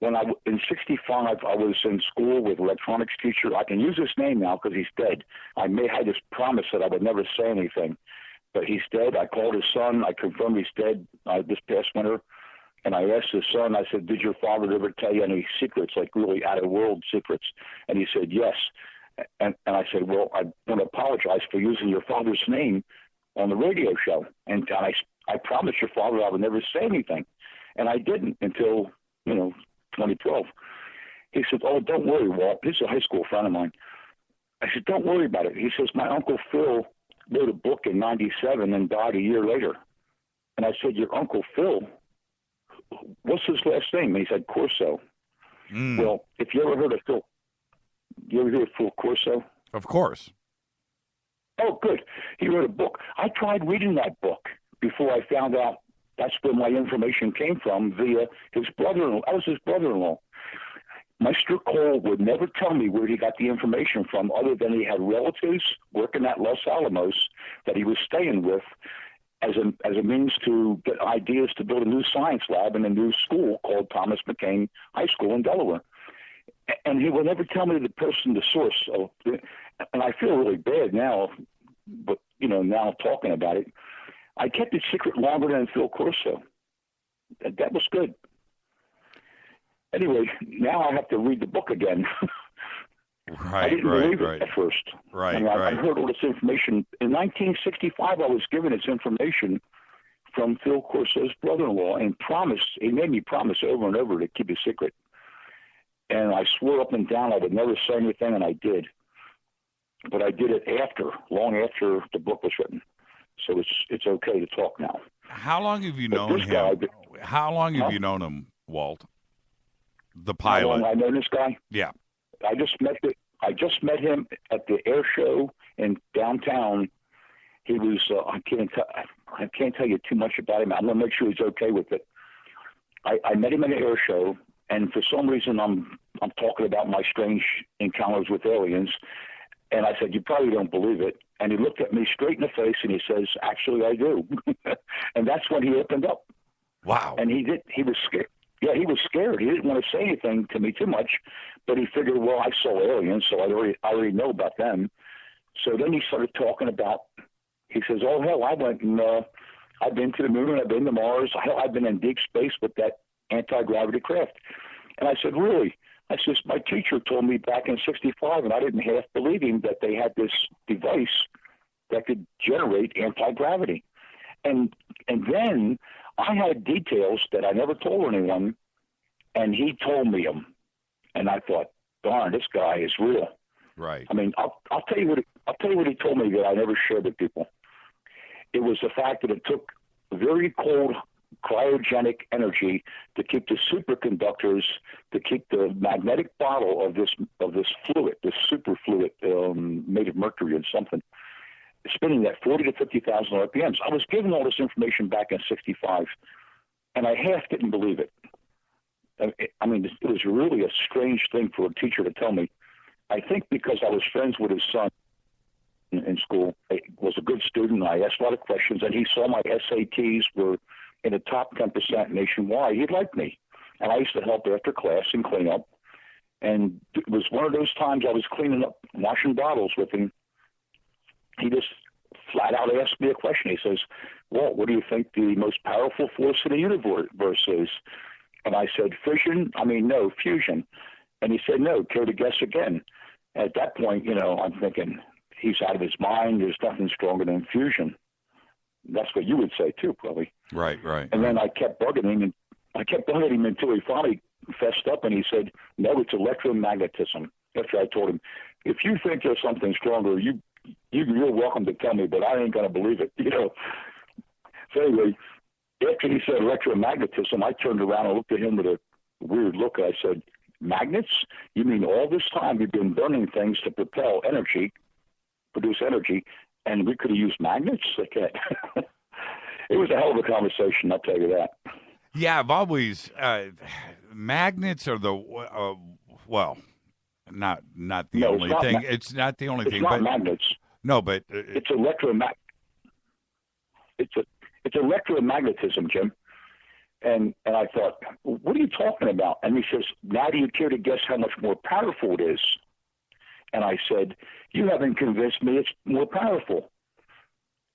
When in '65, I was in school with electronics teacher. I can use his name now because he's dead. I had this promise that I would never say anything, but he's dead. I called his son. I confirmed he's dead this past winter. And I asked his son, I said, did your father ever tell you any secrets, like really out-of-world secrets? And he said, yes. And I said, well, I want to apologize for using your father's name on the radio show. And I promised your father I would never say anything. And I didn't until, 2012. He said, oh, don't worry, Walt. This is a high school friend of mine. I said, don't worry about it. He says, my Uncle Phil wrote a book in 97 and died a year later. And I said, your Uncle Phil? What's his last name? And he said, Corso. Well, if you ever heard of Phil, Phil Corso? Of course. Oh, good. He wrote a book. I tried reading that book before I found out that's where my information came from via his brother-in-law. I was his brother-in-law. Meister Cole would never tell me where he got the information from other than he had relatives working at Los Alamos that he was staying with as a means to get ideas to build a new science lab in a new school called Thomas McCain High School in Delaware. And he would never tell me the source of it. And I feel really bad now, but, now talking about it. I kept it secret longer than Phil Corso. That was good. Anyway, now I have to read the book again. I didn't believe it at first. I heard all this information. In 1965, I was given this information from Phil Corso's brother-in-law and he made me promise over and over to keep it secret. And I swore up and down I would never say anything, and I did. But I did it long after the book was written. So it's okay to talk now. How long have you known him? How long have you known him, Walt? The pilot. How long I know this guy? Yeah. I just met him at the air show in downtown. He was I can't tell you too much about him. I'm gonna make sure he's okay with it. I met him at an air show, and for some reason I'm talking about my strange encounters with aliens, and I said, you probably don't believe it. And he looked at me straight in the face and he says, actually I do. And that's when he opened up. Wow. And he was scared. Yeah, he was scared. He didn't want to say anything to me too much, but he figured, well, I saw aliens, so I already know about them. So then he started talking about, he says, oh, hell, I went and I've been to the moon, I've been to Mars. Hell, I've been in deep space with that anti-gravity craft. And I said, really? I said, my teacher told me back in '65, and I didn't half believe him, that they had this device that could generate anti-gravity. And then I had details that I never told anyone, and he told me them. And I thought, darn, this guy is real. Right. I mean, I'll tell you what he told me that I never shared with people. It was the fact that it took very cold cryogenic energy to keep the superconductors, to keep the magnetic bottle of this fluid, this superfluid made of mercury and something, spinning at 40 to 50,000 RPMs. I was given all this information back in '65, and I half didn't believe it. I mean, it was really a strange thing for a teacher to tell me. I think because I was friends with his son in school, I was a good student. I asked a lot of questions, and he saw my SATs were in the top 10% nationwide. He liked me, and I used to help after class and clean up. And it was one of those times I was cleaning up, washing bottles with him. He just flat out asked me a question. He says, "Walt, what do you think the most powerful force in the universe is?" And I said, fusion. And he said, no, care to guess again? At that point, I'm thinking, he's out of his mind. There's nothing stronger than fusion. That's what you would say too, probably. Right. And then I kept bugging him, until he finally fessed up, and he said, no, it's electromagnetism. After I told him, if you think there's something stronger, you're welcome to tell me, but I ain't going to believe it, So anyway, after he said electromagnetism, I turned around and looked at him with a weird look. I said, magnets? You mean all this time we've been burning things to produce energy, and we could have used magnets? It was a hell of a conversation, I'll tell you that. Yeah, I've always magnets are the not the only thing. It's not the only thing. It's not magnets. No, but it's It's electromagnetism, Jim. And I thought, what are you talking about? And he says, now do you care to guess how much more powerful it is? And I said, you haven't convinced me it's more powerful.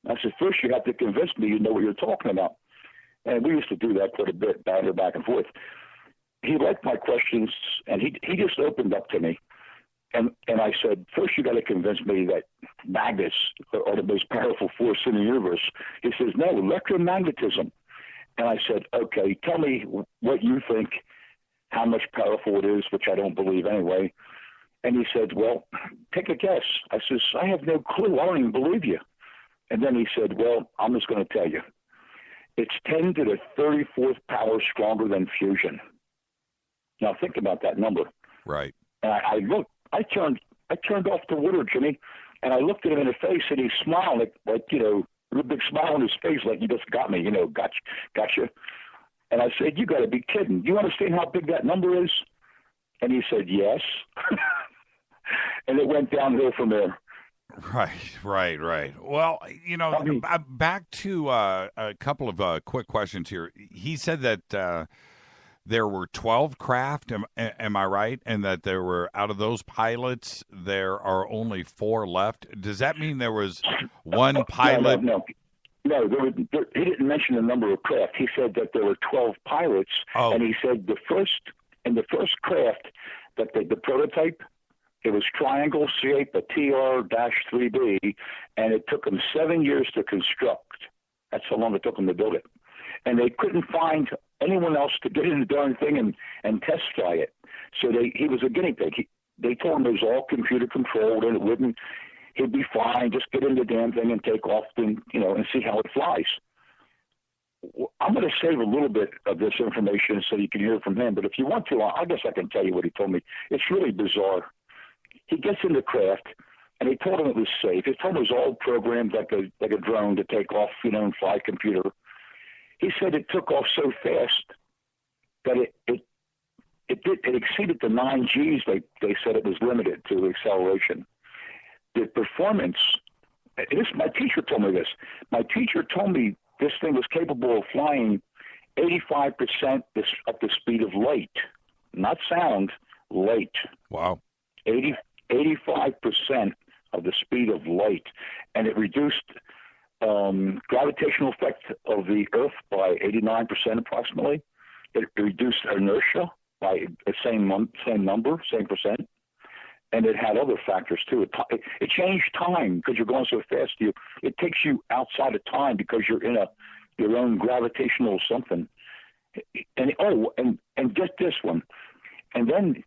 I said, first you have to convince me you know what you're talking about. And we used to do that quite a bit, banter back and forth. He liked my questions, and he just opened up to me. And I said, first you got to convince me that magnets are the most powerful force in the universe. He says, no, electromagnetism. And I said, okay, tell me what you think, how much powerful it is, which I don't believe anyway. And he said, well, take a guess. I says, I have no clue. I don't even believe you. And then he said, well, I'm just going to tell you. It's 10 to the 34th power stronger than fusion. Now think about that number. Right. And I looked. I turned off the water, Jimmy, and I looked at him in the face, and he smiled like a big smile on his face, like you just got me, gotcha. And I said, you got to be kidding. Do you understand how big that number is? And he said, yes. And it went downhill from there. Right. Well, back to a couple of quick questions here. He said that there were 12 craft, am I right? And that there were, out of those pilots, there are only 4 left. Does that mean there was one pilot? No. He didn't mention the number of craft. He said that there were 12 pilots, and he said the first craft, that the prototype, it was triangle shape, a TR-3B, and it took them 7 years to construct. That's how long it took them to build it. And they couldn't find anyone else to get in the darn thing and test fly it. So he was a guinea pig. They told him it was all computer controlled and he'd be fine. Just get in the damn thing and take off and see how it flies. I'm going to save a little bit of this information so you can hear from him. But if you want to, I guess I can tell you what he told me. It's really bizarre. He gets in the craft, and he told him it was safe. He told him it was all programmed like a drone to take off, and fly computer. He said it took off so fast that it exceeded the 9 Gs. They said it was limited to acceleration. The performance. My teacher told me this. My teacher told me this thing was capable of flying 85% at the speed of light, not sound, light. Wow. 85% of the speed of light, and it reduced gravitational effect of the Earth by 89% approximately. it reduced inertia by the same number, same percent. And it had other factors too. It changed time because you're going so fast. It takes you outside of time because you're in your own gravitational something. And get this one. And then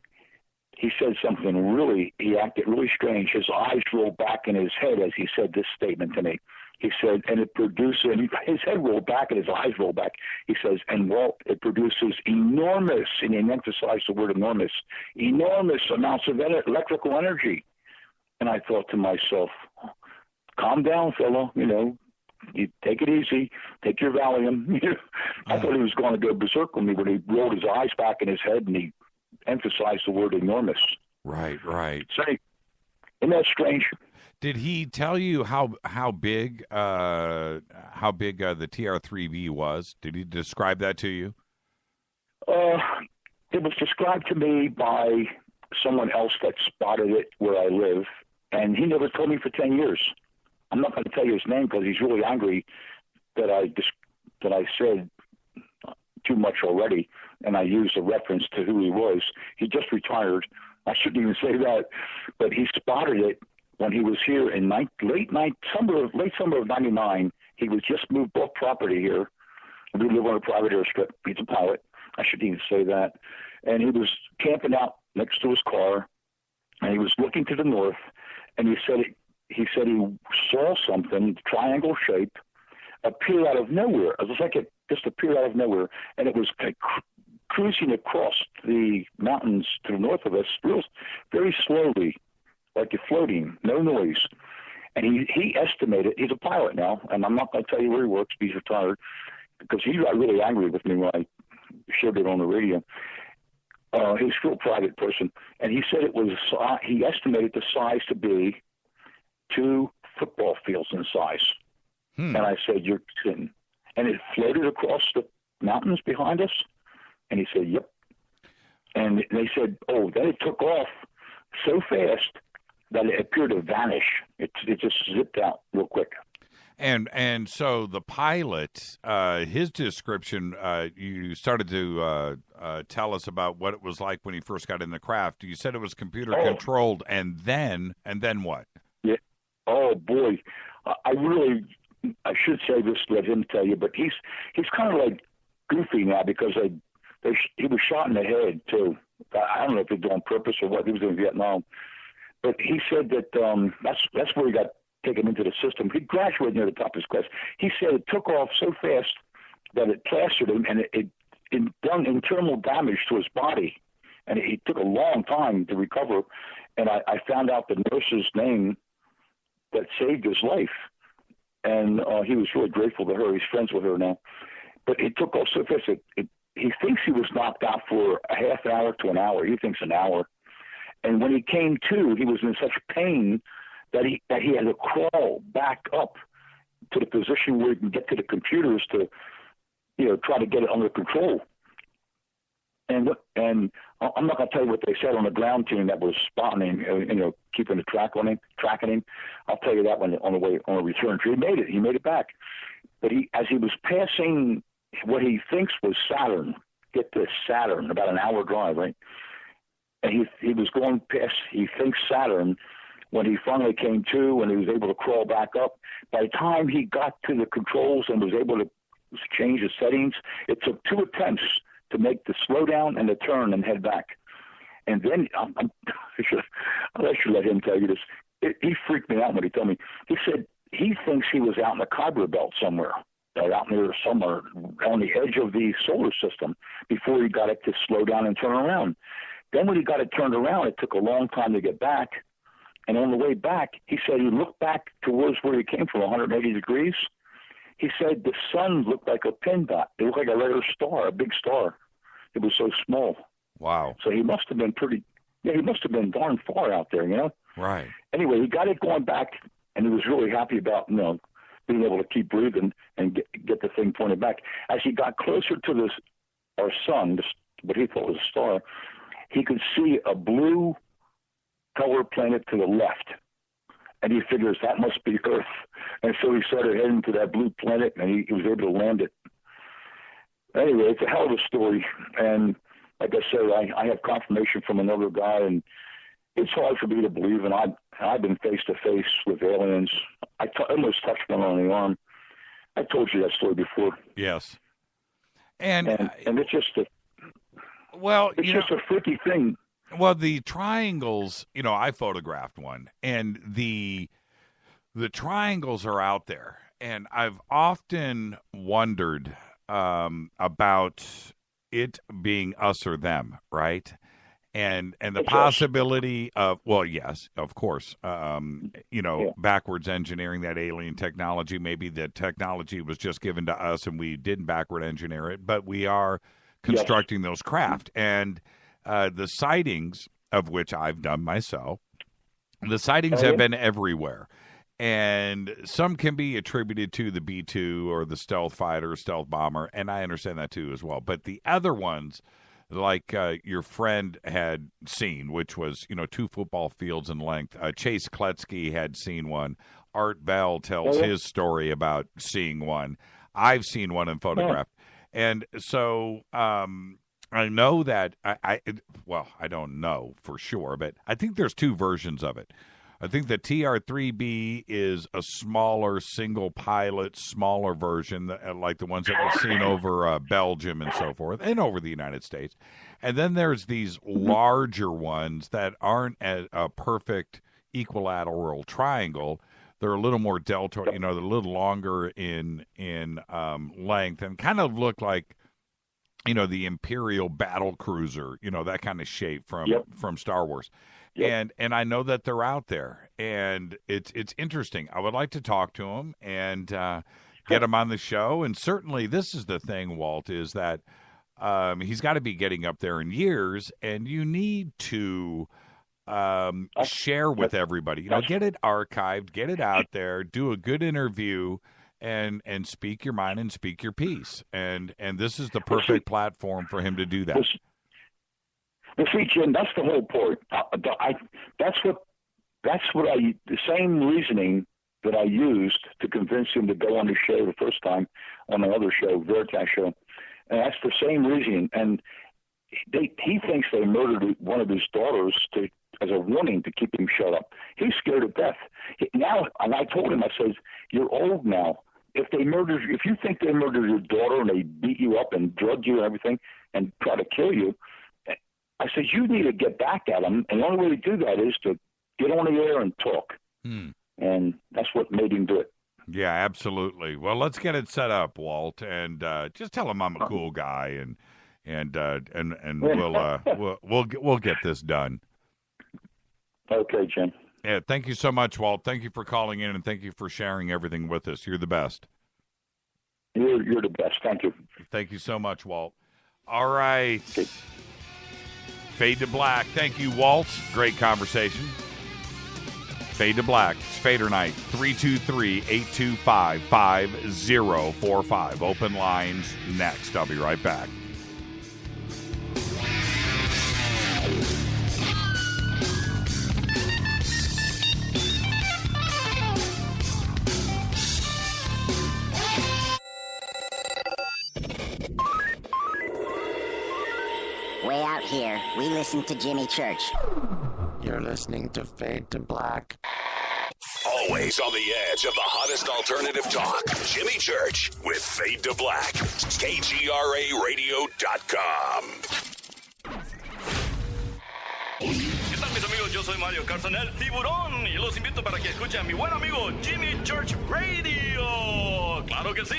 he said something he acted really strange. His eyes rolled back in his head as he said this statement to me. He said, and it produces, and his head rolled back and his eyes rolled back. He says, it produces enormous, and he emphasized the word enormous amounts of electrical energy. And I thought to myself, calm down, fellow, you take it easy, take your Valium. I thought he was going to go berserk on me when he rolled his eyes back in his head and he emphasized the word enormous. Right. So, isn't that strange? Did he tell you how big the TR3B was? Did he describe that to you? It was described to me by someone else that spotted it where I live, and he never told me for 10 years. I'm not going to tell you his name because he's really angry that I said too much already, and I used a reference to who he was. He just retired. I shouldn't even say that, but he spotted it when he was here in late summer of '99. He was just moved off property here. We live on a private airstrip. He's a pilot. I shouldn't even say that. And he was camping out next to his car, and he was looking to the north, and he said he saw something, triangle shape, appear out of nowhere. It was like it just appeared out of nowhere, and it was cruising across the mountains to the north of us, very slowly, like you're floating, no noise. And he estimated, he's a pilot now, and I'm not going to tell you where he works, he's retired, because he got really angry with me when I shared it on the radio. He's still a private person, and he said he estimated the size to be 2 football fields in size. And I said, you're kidding. And it floated across the mountains behind us, and he said, yep. And they said, then it took off so fast that it appeared to vanish. It just zipped out real quick. And so the pilot, his description, you started to tell us about what it was like when he first got in the craft. You said it was computer controlled, and then what? Yeah. Oh boy, I should say this, let him tell you, but he's kind of like goofy now because he was shot in the head too. I don't know if he did it on purpose or what. He was in Vietnam, but he said that that's where he got taken into the system. He graduated near the top of his class. He said it took off so fast that it plastered him, and it done internal damage to his body, and it took a long time to recover. And I found out the nurse's name that saved his life, and he was really grateful to her. He's friends with her now. But it took off so fast. He thinks he was knocked out for a half hour to an hour. He thinks an hour. And when he came to, he was in such pain that he had to crawl back up to the position where he can get to the computers to, try to get it under control. And I'm not going to tell you what they said on the ground team that was spotting him, keeping the tracking him. I'll tell you that one on the return. He made it. He made it back. But as he was passing what he thinks was Saturn, get this, Saturn, about an hour drive, right? And he was going past, he thinks Saturn, when he finally came to and he was able to crawl back up. By the time he got to the controls and was able to change the settings, it took 2 attempts to make the slow down and the turn and head back. And then I should let him tell you this. He freaked me out when he told me. He said he thinks he was out in the Kuiper Belt somewhere, out near somewhere on the edge of the solar system before he got it to slow down and turn around. Then when he got it turned around, it took a long time to get back. And on the way back, he said he looked back towards where he came from, 180 degrees. He said the sun looked like a pin dot. It looked like a regular star, a big star. It was so small. Wow. So he must have been he must have been darn far out there, Right. Anyway, he got it going back, and he was really happy about, being able to keep breathing and get the thing pointed back. As he got closer to our sun, what he thought was a star, he could see a blue color planet to the left. And he figures that must be Earth. And so he started heading to that blue planet, and he was able to land it. Anyway, it's a hell of a story. And like I said, I have confirmation from another guy, and it's hard for me to believe. And I've been face to face with aliens. I almost touched one on the arm. I told you that story before. Yes. And it's just it's just a freaky thing. Well, the triangles, I photographed one, and the triangles are out there, and I've often wondered about it being us or them, right? And the possibility of, well, yes, of course, backwards engineering that alien technology. Maybe the technology was just given to us and we didn't backward engineer it, but we are constructing those craft. And the sightings, of which I've done myself, the sightings have been everywhere. And some can be attributed to the B-2 or the stealth fighter, stealth bomber, and I understand that too as well. But the other ones, like your friend had seen, which was, 2 football fields in length. Chase Kletsky had seen one. Art Bell tells his story about seeing one. I've seen one in photograph. And so I know that, I don't know for sure, but I think there's 2 versions of it. I think the TR-3B is a smaller, single-pilot, smaller version, like the ones that we've seen over Belgium and so forth, and over the United States. And then there's these larger ones that aren't a perfect equilateral triangle. They're a little more deltoid, they're a little longer in length, and kind of look like, the Imperial battle cruiser, that kind of shape from Star Wars. Yep. And I know that they're out there, and it's interesting. I would like to talk to them and get them on the show. And certainly, this is the thing, Walt, is that he's got to be getting up there in years, and you need to share with everybody. Get it archived, get it out there, do a good interview, and speak your mind and speak your piece. And this is the perfect platform for him to do that. Well, see, Jim, that's the whole point. The same reasoning that I used to convince him to go on the show the first time on my other show, Veritas show, and that's the same reasoning. And he thinks they murdered one of his daughters as a warning to keep him shut up. He's scared to death. Now, and I told him, I said, "You're old now. If you think they murdered your daughter and they beat you up and drugged you and everything and try to kill you," I said, "You need to get back at them, and the only way to do that is to get on the air and talk." And that's what made him do it. Yeah, absolutely. Well, let's get it set up, Walt, and just tell him I'm a cool guy, and we'll get this done. Okay, Jim. Yeah, thank you so much, Walt. Thank you for calling in, and thank you for sharing everything with us. You're the best. You're the best. Thank you. Thank you so much, Walt. All right. Okay. Fade to Black. Thank you, Walt. Great conversation. Fade to Black. It's FADERNIGHT. 323-825-5045. Open lines next. I'll be right back. Way out here, we listen to Jimmy Church. You're listening to Fade to Black. Always on the edge of the hottest alternative talk. Jimmy Church with Fade to Black. KGRARadio.com. ¿Qué tal, mis amigos? Yo soy Mario Carson, el tiburón, y los invito para que escuchen a mi buen amigo Jimmy Church Radio. ¡Claro que sí!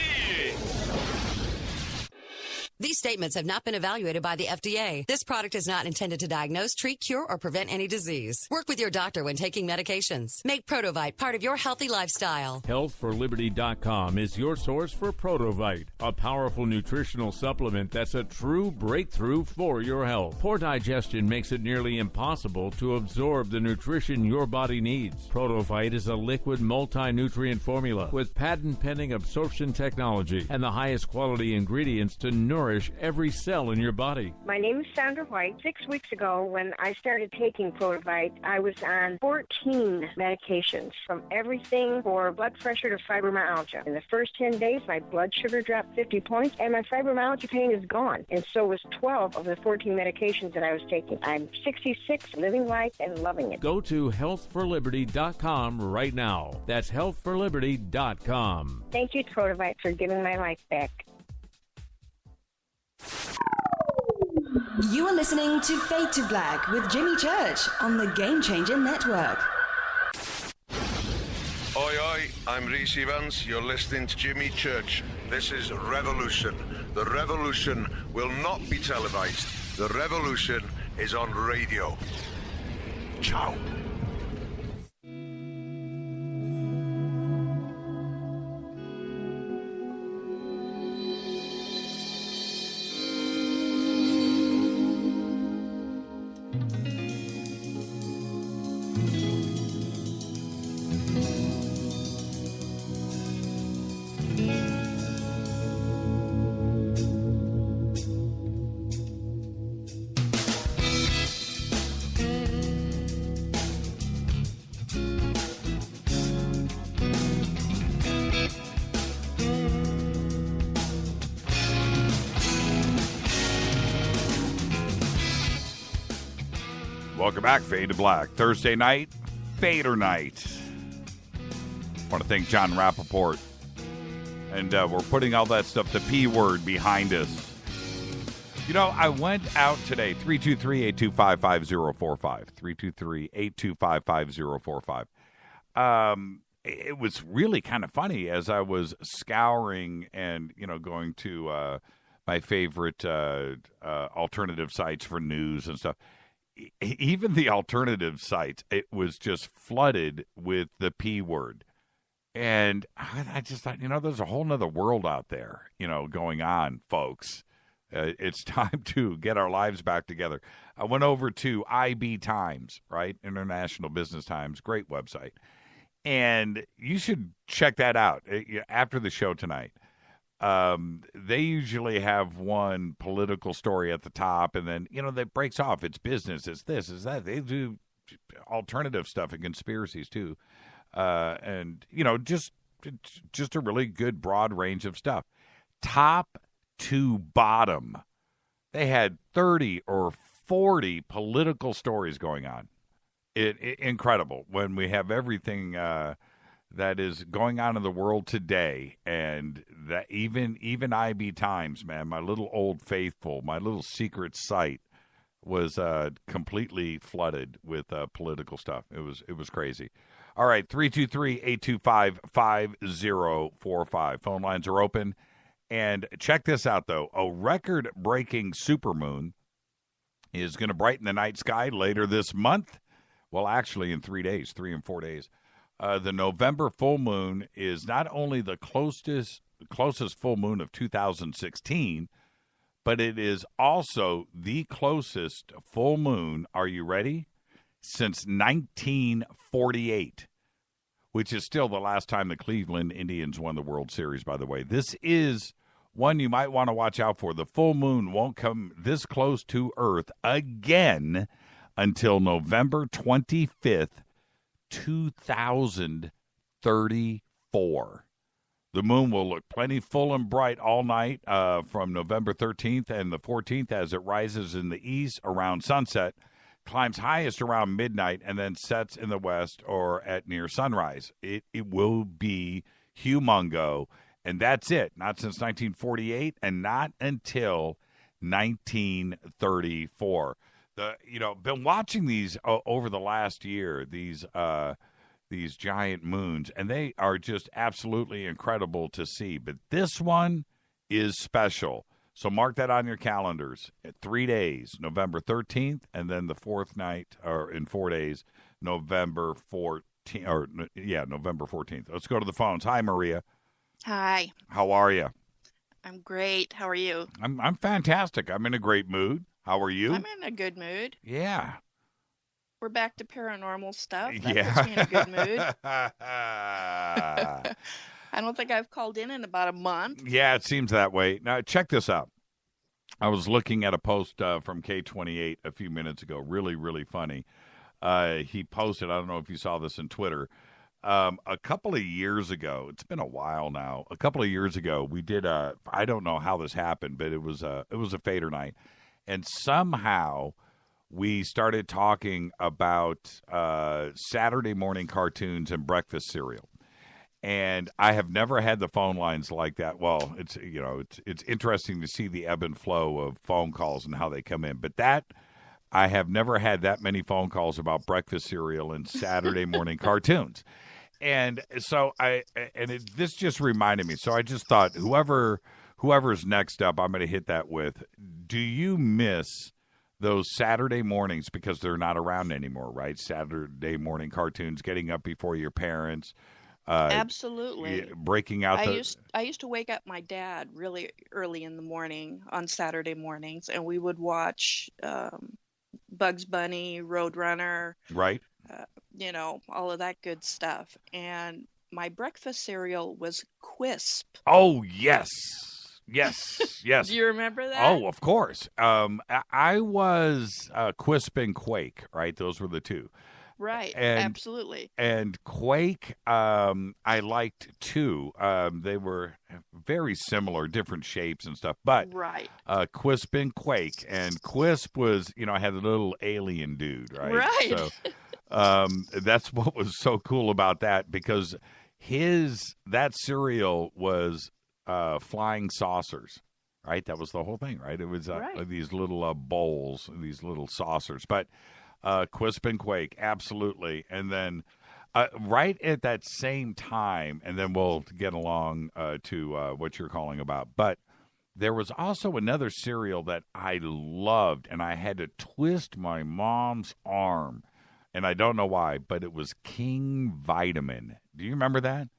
These statements have not been evaluated by the FDA. This product is not intended to diagnose, treat, cure, or prevent any disease. Work with your doctor when taking medications. Make Protovite part of your healthy lifestyle. HealthForLiberty.com is your source for Protovite, a powerful nutritional supplement that's a true breakthrough for your health. Poor digestion makes it nearly impossible to absorb the nutrition your body needs. Protovite is a liquid multi-nutrient formula with patent-pending absorption technology and the highest quality ingredients to nourish nourish every cell in your body. My name is Sandra White. 6 weeks ago, when I started taking Protavite, I was on 14 medications, from everything for blood pressure to fibromyalgia. In the first 10 days, my blood sugar dropped 50 points, and my fibromyalgia pain is gone. And so was 12 of the 14 medications that I was taking. I'm 66, living life and loving it. Go to healthforliberty.com right now. That's healthforliberty.com. Thank you, Protavite, for giving my life back. You are listening to Fade to Black with Jimmy Church on the Game Changer Network. Oi, oi, I'm Reese Evans. You're listening to Jimmy Church. This is Revolution. The revolution will not be televised. The revolution is on radio. Ciao. Welcome back, Fade to Black. Thursday night, Fader Night. I want to thank Jon Rappoport. And we're putting all that stuff, the P word, behind us. You know, I went out today, 323-825-5045. 323-825-5045. It was really kind of funny as I was scouring and, you know, going to my favorite alternative sites for news and stuff. Even the alternative sites, it was just flooded with the P word. And I just thought, you know, there's a whole nother world out there, you know, going on, folks. It's time to get our lives back together. I went over to IB Times, right? International Business Times, great website. And you should check that out after the show tonight. They usually have one political story at the top, and then, you know, that breaks off. It's business, it's this, it's that. They do alternative stuff and conspiracies, too. And, you know, just a really good broad range of stuff. Top to bottom, they had 30 or 40 political stories going on. Incredible when we have everything that is going on in the world today, and that even IB Times, man, my little old faithful, my little secret site was completely flooded with political stuff. It was crazy. All right, 323-825-5045. Phone lines are open. And check this out, though. A record-breaking supermoon is going to brighten the night sky later this month. Well, actually, in 3 days, 3 and 4 days. The November full moon is not only the closest full moon of 2016, but it is also the closest full moon, are you ready, since 1948, which is still the last time the Cleveland Indians won the World Series, by the way. This is one you might want to watch out for. The full moon won't come this close to Earth again until November 25th, 2034. The moon will look plenty full and bright all night from November 13th and the 14th as it rises in the east around sunset, climbs highest around midnight, and then sets in the west or at near sunrise. It will be humongo, and that's it. Not since 1948 and not until 1934. Been watching these over the last year, these giant moons, and they are just absolutely incredible to see. But this one is special. So mark that on your calendars. 3 days, November 13th, and then the fourth night, or in 4 days, November 14th. November 14th. Let's go to the phones. Hi, Maria. Hi. How are you? I'm great. How are you? I'm fantastic. I'm in a great mood. How are you? I'm in a good mood. Yeah. We're back to paranormal stuff. That Yeah. puts me in a good mood. I don't think I've called in about a month. Yeah, it seems that way. Now, check this out. I was looking at a post from K28 a few minutes ago. Really, really funny. He posted, I don't know if you saw this on Twitter, a couple of years ago. It's been a while now. A couple of years ago, we did I don't know how this happened, but it was a Fader night. And somehow we started talking about Saturday morning cartoons and breakfast cereal. And I have never had the phone lines like that. Well, it's interesting to see the ebb and flow of phone calls and how they come in. But I have never had that many phone calls about breakfast cereal and Saturday morning cartoons. And so this just reminded me. So I just thought whoever's next up, I'm going to hit that with. Do you miss those Saturday mornings because they're not around anymore, right? Saturday morning cartoons, getting up before your parents. Absolutely. Breaking out. I used to wake up my dad really early in the morning on Saturday mornings, and we would watch Bugs Bunny, Roadrunner, right? All of that good stuff. And my breakfast cereal was Quisp. Oh yes. Yes. Do you remember that? Oh, of course. I was Quisp and Quake, right? Those were the two. Right, absolutely. And Quake, I liked too. They were very similar, different shapes and stuff. But right. Quisp and Quake, and Quisp was, had a little alien dude, right? Right. So that's what was so cool about that, because that cereal was flying saucers. Right, that was the whole thing. Right, it was these little bowls, these little saucers, but. Quisp and Quake, absolutely. And then right at that same time, and then we'll get along to what you're calling about, but there was also another cereal that I loved, and I had to twist my mom's arm, and I don't know why, but it was King Vitamin. Do you remember that?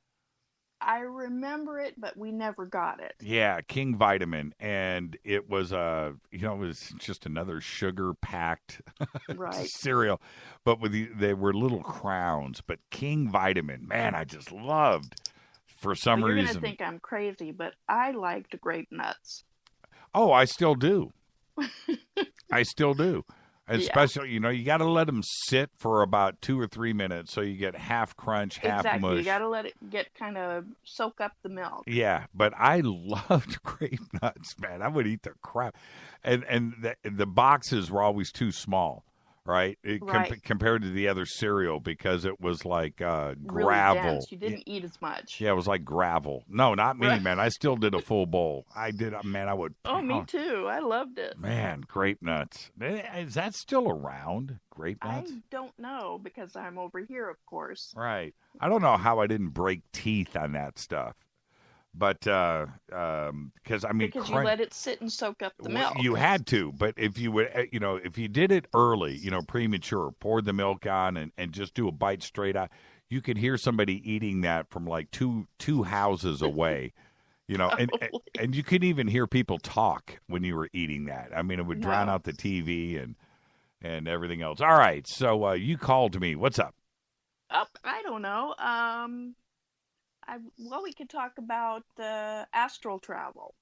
I remember it, but we never got it. Yeah, King Vitamin, and it was it was just another sugar-packed cereal, but they were little crowns. But King Vitamin, man, I just loved for some reason. You're gonna think I'm crazy, but I liked grape nuts. Oh, I still do. I still do. Especially, you got to let them sit for about 2 or 3 minutes so you get half crunch, half mush. Exactly. You got to let it soak up the milk. Yeah, but I loved grape nuts, man. I would eat the crap. And the boxes were always too small, right? Compared to the other cereal, because it was like gravel. Really dense. You didn't eat as much. Yeah, it was like gravel. No, not me, man. I still did a full bowl. I did, man, I would. Oh, me too. I loved it. Man, grape nuts. Is that still around, grape nuts? I don't know, because I'm over here, of course. Right. I don't know how I didn't break teeth on that stuff. But because you let it sit and soak up the milk. You had to, but if you would, if you did it early, premature, poured the milk on and just do a bite straight out, you could hear somebody eating that from like two houses away, and you could even hear people talk when you were eating that. I mean, it would drown out the TV and everything else. All right, so you called me. What's up? I don't know. We could talk about astral travel.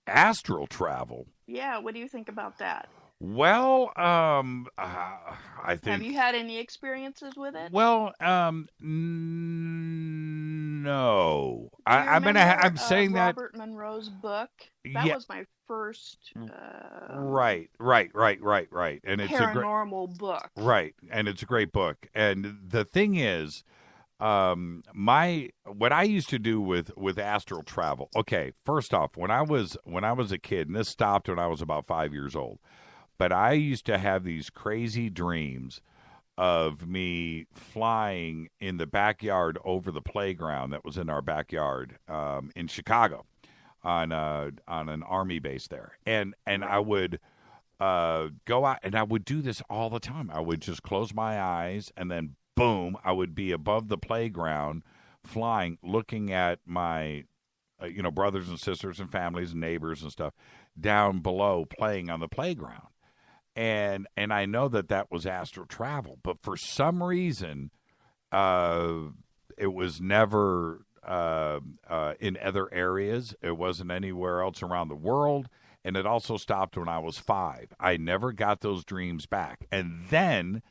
Astral travel? Yeah, what do you think about that? Well, I think... Have you had any experiences with it? Well, no. I'm saying that... Robert Monroe's book? That was my first... Right. And it's paranormal book. Right, and it's a great book. And the thing is... what I used to do with astral travel. Okay, first off, when I was a kid, and this stopped when I was about 5 years old, but I used to have these crazy dreams of me flying in the backyard over the playground that was in our backyard in Chicago on an Army base there, and I would go out, and I would do this all the time. I would just close my eyes, and then boom, I would be above the playground flying, looking at my, brothers and sisters and families and neighbors and stuff down below playing on the playground. And I know that was astral travel, but for some reason, it was never in other areas. It wasn't anywhere else around the world. and it also stopped when I was 5. I never got those dreams back. And then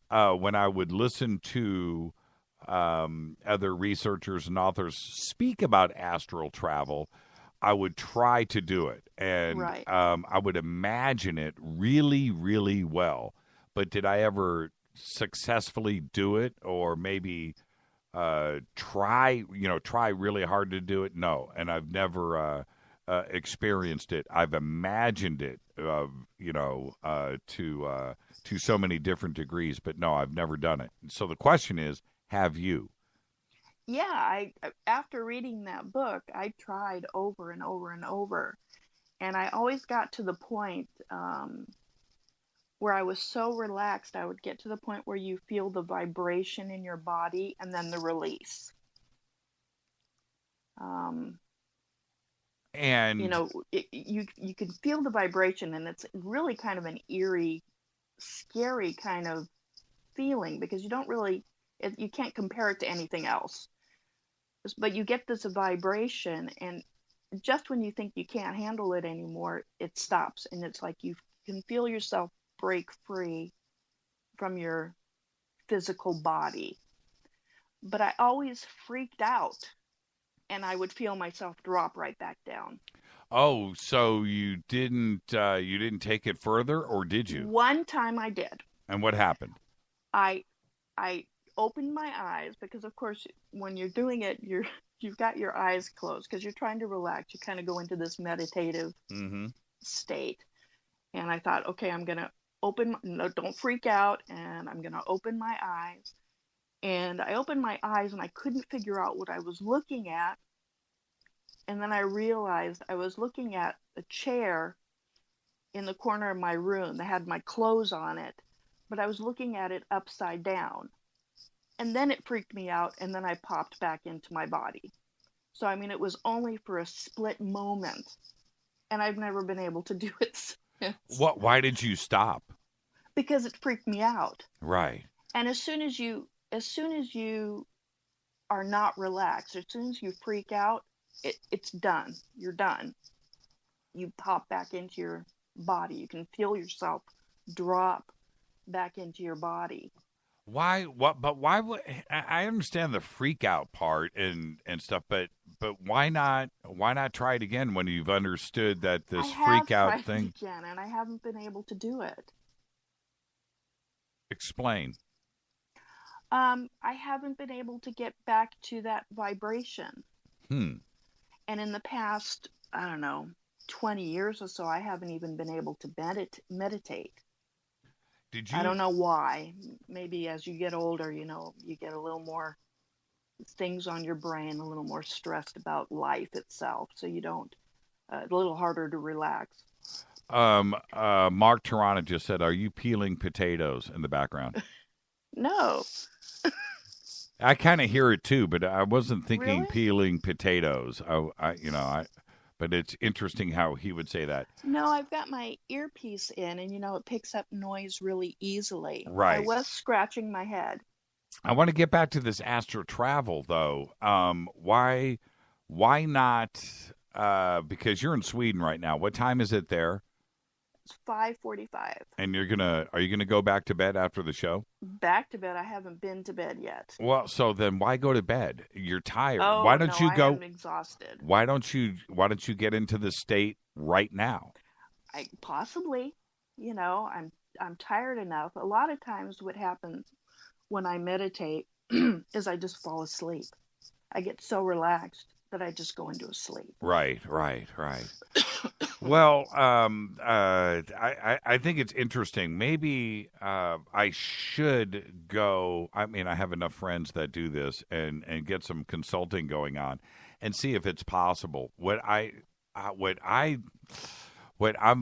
when I would listen to other researchers and authors speak about astral travel, I would try to do it, and I would imagine it really, really well. But did I ever successfully do it, or maybe try really hard to do it? No, and I've never experienced it. I've imagined it, to so many different degrees, but no, I've never done it. So the question is, have you? Yeah, after reading that book, I tried over and over and over, and I always got to the point where I was so relaxed. I would get to the point where you feel the vibration in your body and then the release. And you can feel the vibration, and it's really kind of an eerie, scary kind of feeling, because you don't really, you can't compare it to anything else. But you get this vibration, and just when you think you can't handle it anymore, it stops, and it's like you can feel yourself break free from your physical body. But I always freaked out, and I would feel myself drop right back down. Oh, so you didn't take it further, or did you? One time I did. And what happened? I opened my eyes, because of course when you're doing it, you've got your eyes closed because you're trying to relax. You kind of go into this meditative state. And I thought, okay, I'm going to don't freak out, and I'm going to open my eyes. And I opened my eyes, and I couldn't figure out what I was looking at. And then I realized I was looking at a chair in the corner of my room that had my clothes on it, but I was looking at it upside down. And then it freaked me out, and then I popped back into my body. So, I mean, it was only for a split moment, and I've never been able to do it since. Why did you stop? Because it freaked me out. Right. And as soon as you are not relaxed, as soon as you freak out, it's done. You're done. You pop back into your body. You can feel yourself drop back into your body. Why? What? But why would I understand the freak out part and stuff? But why not? Why not try it again when you've understood that this freak out thing? Again, and I haven't been able to do it. Explain. I haven't been able to get back to that vibration. And in the past, I don't know, 20 years or so, I haven't even been able to meditate. Did you? I don't know why. Maybe as you get older, you get a little more things on your brain, a little more stressed about life itself, so you don't. A little harder to relax. Mark Tirana just said, "Are you peeling potatoes?" in the background. No. I kind of hear it too, but I wasn't thinking Really? peeling potatoes. But it's interesting how he would say that. No, I've got my earpiece in, and it picks up noise really easily. Right. I was scratching my head. I want to get back to this astral travel, though. Why not? Because you're in Sweden right now. What time is it there? It's 5:45. And are you gonna go back to bed after the show? Back to bed. I haven't been to bed yet. Well, so then why go to bed? You're tired. Oh, why don't you go? I'm exhausted. Why don't you get into this state right now? I possibly, I'm tired enough. A lot of times what happens when I meditate is I just fall asleep. I get so relaxed that I just go into a sleep. Right. Well, I think it's interesting. Maybe I should go. I mean, I have enough friends that do this and get some consulting going on and see if it's possible. What I'm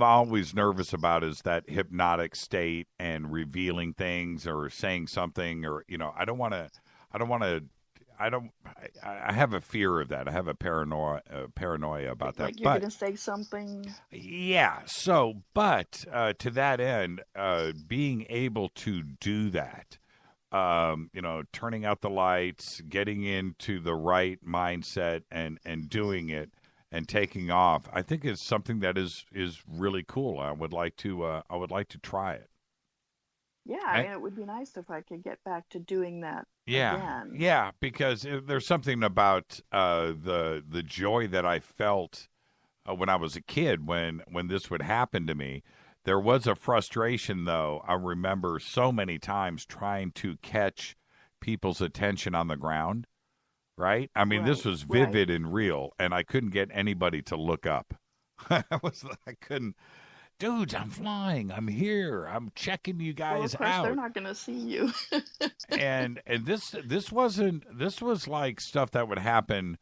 always nervous about is that hypnotic state and revealing things or saying something, or I have a fear of that. I have a paranoia about that. Like you're going to say something? Yeah. So, but to that end, being able to do that, turning out the lights, getting into the right mindset and doing it, and taking off, I think is something that is really cool. I would like to try it. Yeah, I mean, it would be nice if I could get back to doing that again. Yeah, because there's something about the joy that I felt when I was a kid when this would happen to me. There was a frustration, though. I remember so many times trying to catch people's attention on the ground, right? I mean, this was vivid and real, and I couldn't get anybody to look up. I couldn't. Dudes, I'm flying. I'm here. I'm checking you guys well, of course, out. They're not going to see you. and this was like stuff that would happen,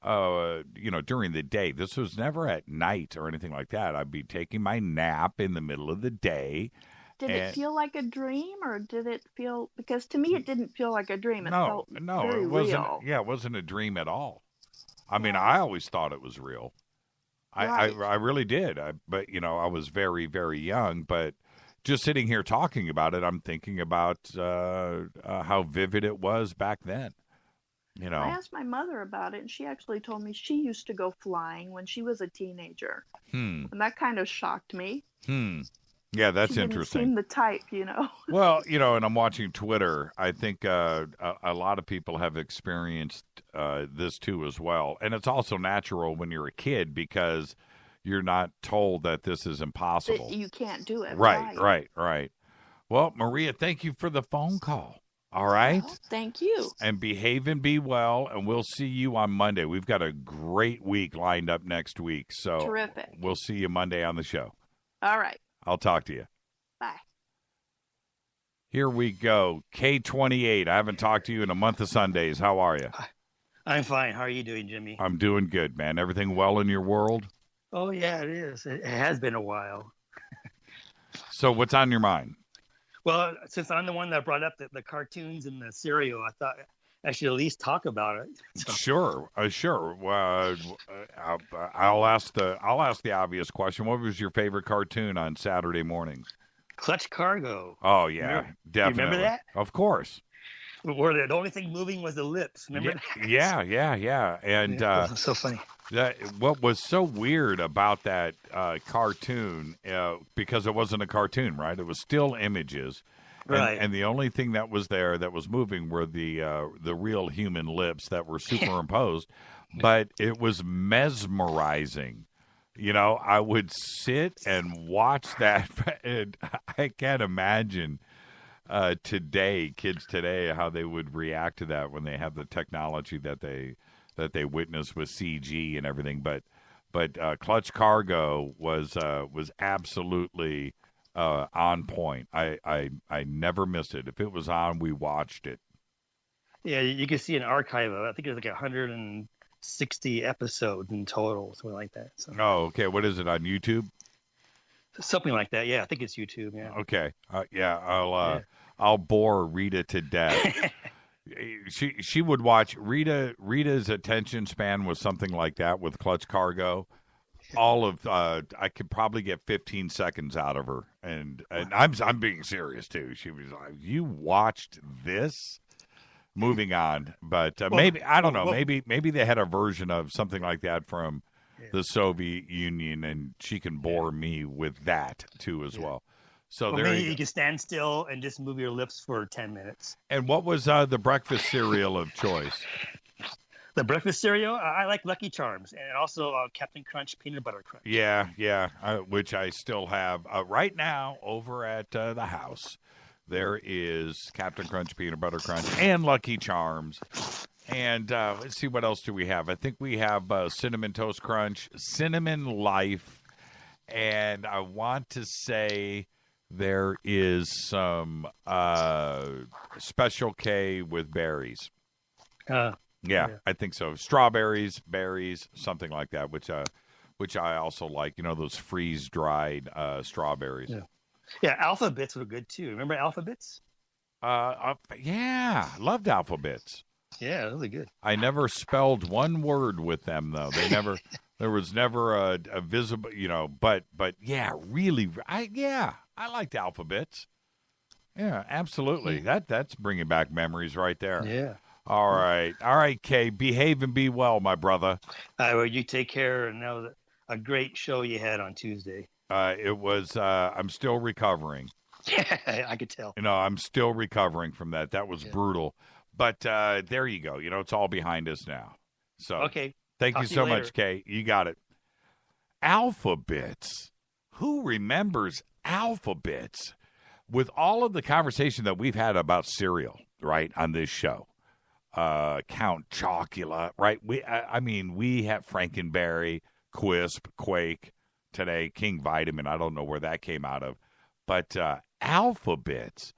during the day. This was never at night or anything like that. I'd be taking my nap in the middle of the day. Did it feel like a dream, or did it feel? Because to me, it didn't feel like a dream. It felt very it wasn't. real. Yeah, it wasn't a dream at all. I mean, I always thought it was real. I really did. But I was very, very young. But just sitting here talking about it, I'm thinking about how vivid it was back then. I asked my mother about it, and she actually told me she used to go flying when she was a teenager. And that kind of shocked me. Yeah, that's she interesting. Didn't seem the type, Well, and I'm watching Twitter. I think a lot of people have experienced this too as well. And it's also natural when you're a kid because you're not told that this is impossible. You can't do it. Right. Well, Maria, thank you for the phone call. All right? Well, thank you. And behave and be well, and we'll see you on Monday. We've got a great week lined up next week. So terrific. We'll see you Monday on the show. All right. I'll talk to you. Bye. Here we go. K28. I haven't talked to you in a month of Sundays. How are you? I'm fine. How are you doing, Jimmy? I'm doing good, man. Everything well in your world? Oh, yeah, it is. It has been a while. So what's on your mind? Well, since I'm the one that brought up the cartoons and the cereal, I thought I should at least talk about it. So. Sure. I'll ask the obvious question. What was your favorite cartoon on Saturday mornings? Clutch Cargo. Oh yeah, definitely. You remember that? Of course. Where the only thing moving was the lips. Remember that? Yeah. And so funny. What was so weird about that cartoon, because it wasn't a cartoon, right? It was still images. Right. And the only thing that was there that was moving were the real human lips that were superimposed. But it was mesmerizing. I would sit and watch that. And I can't imagine kids today, how they would react to that when they have the technology that they witness with CG and everything. But Clutch Cargo was absolutely on point. I never missed it. If it was on, we watched it. Yeah, you can see an archive of it. I think there's like 160 episodes in total, something like that. So. Oh, okay. What is it, on YouTube? Something like that. Yeah, I think it's YouTube. Yeah. Okay. I'll bore Rita to death. She would watch Rita's attention span was something like that with Clutch Cargo. I could probably get 15 seconds out of her, and I'm being serious too. She was like, "You watched this?" Moving on, but maybe I don't know. Maybe they had a version of something like that from the Soviet Union, and she can bore me with that too as well. So there maybe you can stand still and just move your lips for 10 minutes. And what was the breakfast cereal of choice? The breakfast cereal? I like Lucky Charms, and also Captain Crunch Peanut Butter Crunch. Yeah, which I still have right now over at the house. There is Captain Crunch Peanut Butter Crunch and Lucky Charms. And let's see, what else do we have? I think we have Cinnamon Toast Crunch, Cinnamon Life, and I want to say there is some Special K with berries. Yeah, I think so. Strawberries, berries, something like that, which I also like. Those freeze-dried strawberries. Yeah, Alpha-Bits were good too. Remember Alpha-Bits? Yeah, loved Alpha-Bits. Yeah, really good. I never spelled one word with them though. There was never a visible, but yeah, really, I liked Alpha-Bits. Yeah, absolutely. That's bringing back memories right there. Yeah. All right, Kay. Behave and be well, my brother. Well, you take care, and that was a great show you had on Tuesday. It was. I'm still recovering. I could tell. I'm still recovering from that. That was brutal. But there you go. It's all behind us now. So okay. Thank Talk you to so you later. much, Kay. You got it. Alphabets. Who remembers alphabets? With all of the conversation that we've had about cereal, right, on this show, Count Chocula, right? We have Frankenberry, Quisp, Quake today, King Vitamin. I don't know where that came out of, but alphabets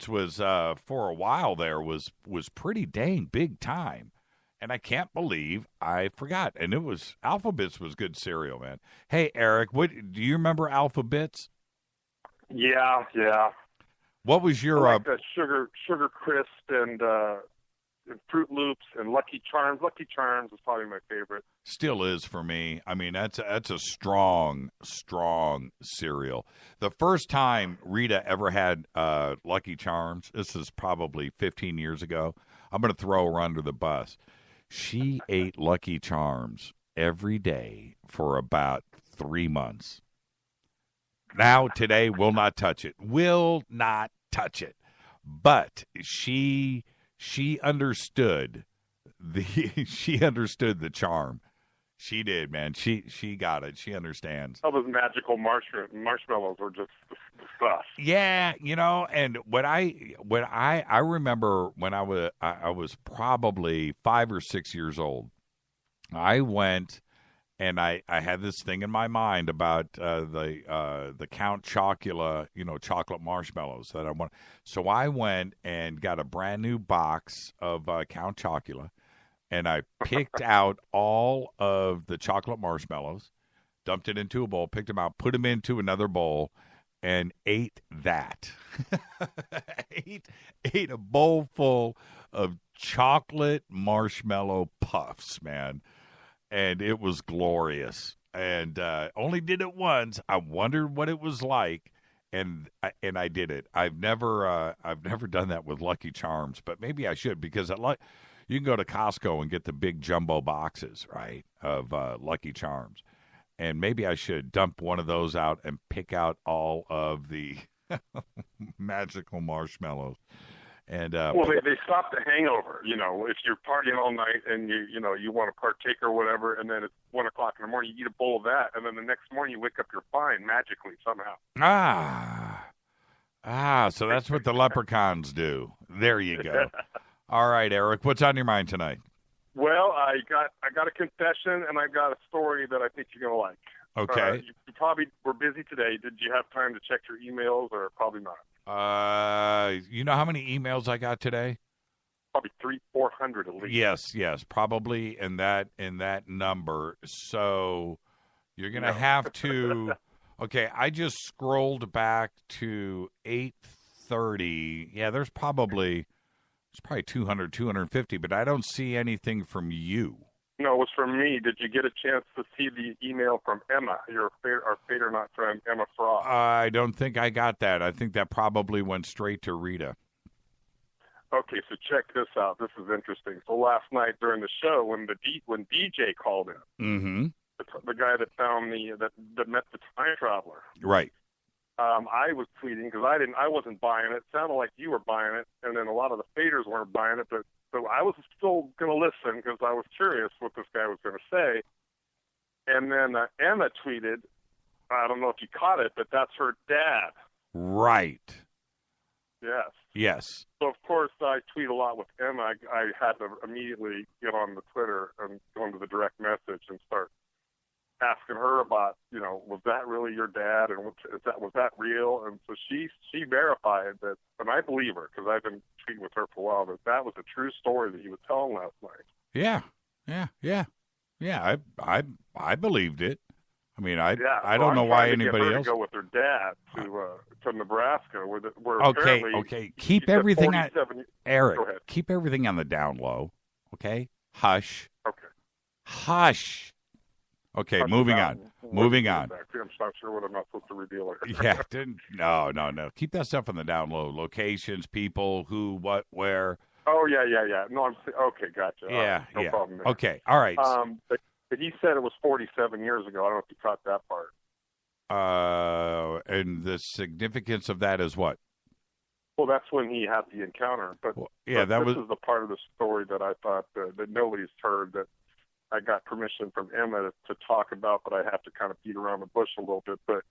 was for a while there was pretty dang big time, and I can't believe I forgot. And alphabets was good cereal, man. Hey, Eric, do you remember alphabets? Yeah. What was your I like the Sugar Crisp and Fruit Loops and Lucky Charms. Lucky Charms is probably my favorite. Still is for me. I mean, that's a strong cereal. The first time Rita ever had Lucky Charms, this is probably 15 years ago. I'm going to throw her under the bus. She ate Lucky Charms every day for about 3 months. Now, today, will not touch it. Will not touch it. But she understood the charm. She did, man. She got it. She understands. All those magical marshmallows were just the stuff. Yeah, and what I remember when I was probably 5 or 6 years old. I went and I had this thing in my mind about the Count Chocula, chocolate marshmallows that I want. So I went and got a brand new box of Count Chocula, and I picked out all of the chocolate marshmallows, dumped it into a bowl, picked them out, put them into another bowl, and ate that. ate a bowl full of chocolate marshmallow puffs, man. And it was glorious. And only did it once. I wondered what it was like, and I did it. I've never done that with Lucky Charms, but maybe I should, because you can go to Costco and get the big jumbo boxes, right, of Lucky Charms, and maybe I should dump one of those out and pick out all of the magical marshmallows. And they stop the hangover. If you're partying all night and you want to partake or whatever, and then it's 1 o'clock in the morning, you eat a bowl of that, and then the next morning you wake up, you're fine magically somehow. So that's what the leprechauns do. There you go. All right, Eric, what's on your mind tonight? Well, I got a confession, and I got a story that I think you're gonna like. Okay. You probably were busy today. Did you have time to check your emails, or probably not? You know how many emails I got today? Probably 300-400 at least. Yes, probably in that number. So you're gonna have to. Okay, I just scrolled back to 8:30. Yeah, there's probably 200, 250, but I don't see anything from you. No, it was from me. Did you get a chance to see the email from Emma, our FADERNIGHT friend, Emma Frost? I don't think I got that. I think that probably went straight to Rita. Okay, so check this out. This is interesting. So last night during the show, when DJ called in, the guy that found that met the time traveler, right? I was tweeting because I wasn't buying it. It sounded like you were buying it, and then a lot of the faders weren't buying it, but. So I was still going to listen because I was curious what this guy was going to say. And then Emma tweeted, I don't know if you caught it, but that's her dad. Right. Yes. So, of course, I tweet a lot with Emma. I had to immediately get on the Twitter and go into the direct message and start asking her about, was that really your dad? And was that real? And so she verified that, and I believe her because I've been tweeting with her for a while, that was a true story that he was telling last night. Yeah. I believed it. I mean, I so don't know why anybody anybody else. To go with her dad to Nebraska, where okay. Keep everything on Eric. Keep everything on the down low. Okay, hush. Hush. Okay, moving on. I'm not sure what I'm not supposed to reveal here. No. Keep that stuff on the down low. Locations, people, who, what, where. Oh, yeah. No, okay, gotcha. Yeah, no problem there. Okay, all right. But he said it was 47 years ago. I don't know if you caught that part. And the significance of that is what? Well, that's when he had the encounter. But this is the part of the story that I thought that nobody's heard, that I got permission from Emma to talk about, but I have to kind of beat around the bush a little bit. But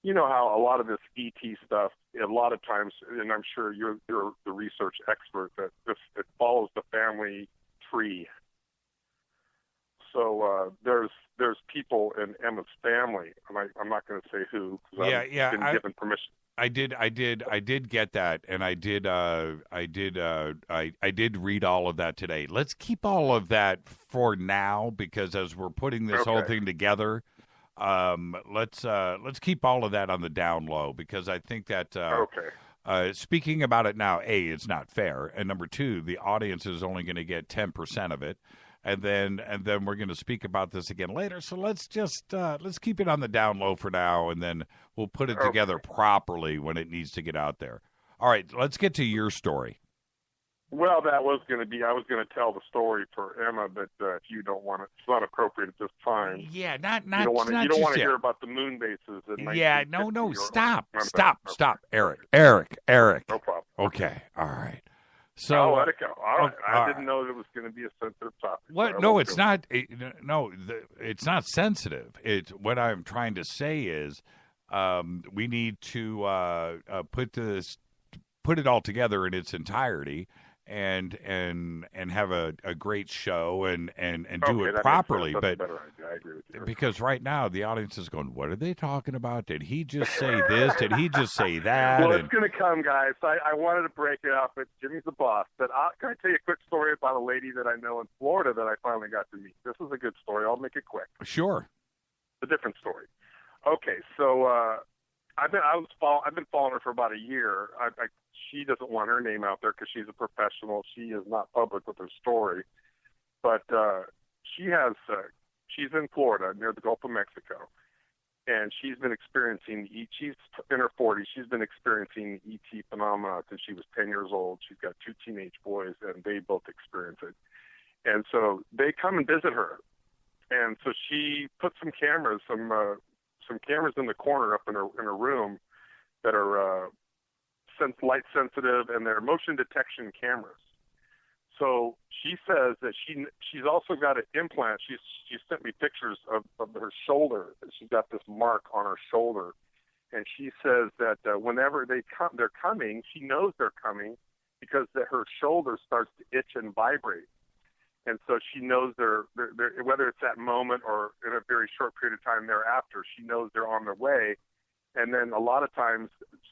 you know how a lot of this ET stuff, a lot of times, and I'm sure you're the research expert, that it follows the family tree. So there's people in Emma's family. I'm not going to say who. I've been given permission. I did get that, and I did read all of that today. Let's keep all of that for now, because as we're putting this whole thing together, let's keep all of that on the down low, because I think that speaking about it now, A, it's not fair, and number two, the audience is only going to get 10% of it. And then we're going to speak about this again later. So let's just let's keep it on the down low for now, and then we'll put it together properly when it needs to get out there. All right, let's get to your story. Well, that was going to be. I was going to tell the story for Emma, but if you don't want it, it's not appropriate at this time. Yeah, not. You don't want to hear about the moon bases. Yeah, no. Stop, Eric. No problem. Okay, all right. So I'll let it go. All right. I didn't know it was going to be a sensitive topic. What? No, it's not. It's not sensitive. What I'm trying to say is, we need to put it all together in its entirety, and have a great show and do it properly. But I agree with you. Because right now the audience is going, what are they talking about? Did he just say this? Did he just say that? Well, it's going to come, guys. I wanted to break it up, but Jimmy's the boss. But can I tell you a quick story about a lady that I know in Florida that I finally got to meet? This is a good story. I'll make it quick. Sure. It's a different story. Okay, so I've been following her for about a year. She doesn't want her name out there because she's a professional. She is not public with her story, but she's in Florida near the Gulf of Mexico, and she's been experiencing she's in her 40s. She's been experiencing ET phenomena since she was 10 years old. She's got 2 teenage boys, and they both experience it. And so they come and visit her, and so she put some cameras in the corner up in her room that are light sensitive, and they're motion detection cameras. So she says that she's also got an implant. She sent me pictures of her shoulder. She's got this mark on her shoulder, and she says that whenever they're coming, she knows they're coming because her shoulder starts to itch and vibrate. And so she knows they're whether it's that moment or in a very short period of time thereafter, she knows they're on their way. And then a lot of times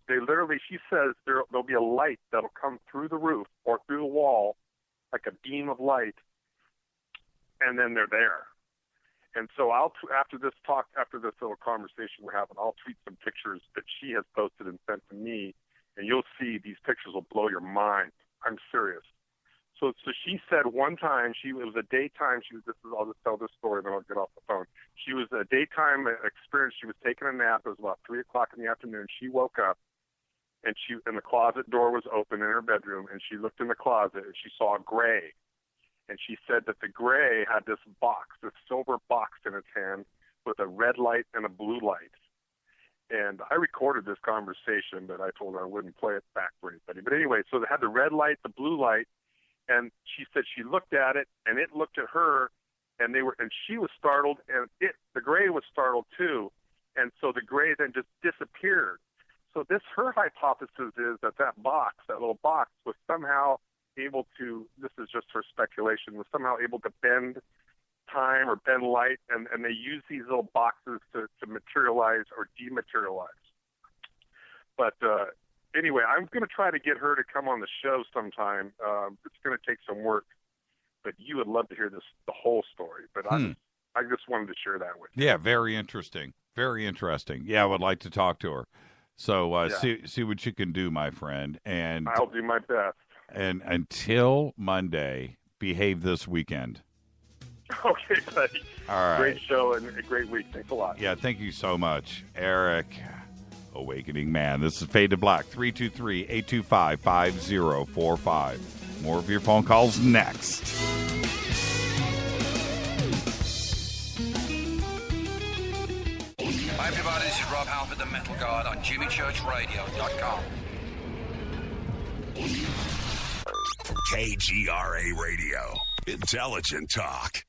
she says there'll be a light that'll come through the roof or through the wall, like a beam of light, and then they're there. And so after this little conversation we're having, I'll tweet some pictures that she has posted and sent to me, and you'll see these pictures will blow your mind. I'm serious. So she said one time it was a daytime. I'll just tell this story, and then I'll get off the phone. She was a daytime experience. She was taking a nap. It was about 3:00 in the afternoon. She woke up, and the closet door was open in her bedroom, and she looked in the closet, and she saw a gray. And she said that the gray had this silver box in its hand with a red light and a blue light. And I recorded this conversation, but I told her I wouldn't play it back for anybody. But anyway, so they had the red light, the blue light, and she said she looked at it, and it looked at her, and she was startled, and the gray was startled too, and so the gray then just disappeared. So her hypothesis is that little box, was somehow able to, this is just her speculation, was somehow able to bend time or bend light, and they use these little boxes to materialize or dematerialize. But anyway, I'm going to try to get her to come on the show sometime. It's going to take some work, but you would love to hear the whole story. But I just wanted to share that with you. Yeah, very interesting. Very interesting. Yeah, I would like to talk to her. So see what you can do, my friend. And I'll do my best. And until Monday, behave this weekend. Okay, buddy. All right. Great show and a great week. Thanks a lot. Yeah, thank you so much, Eric. Awakening Man. This is Fade to Black, 323-825-5045. More of your phone calls next. Hi, everybody. This is Rob Halford, the Metal Guard on JimmyChurchRadio.com. KGRA Radio. Intelligent talk.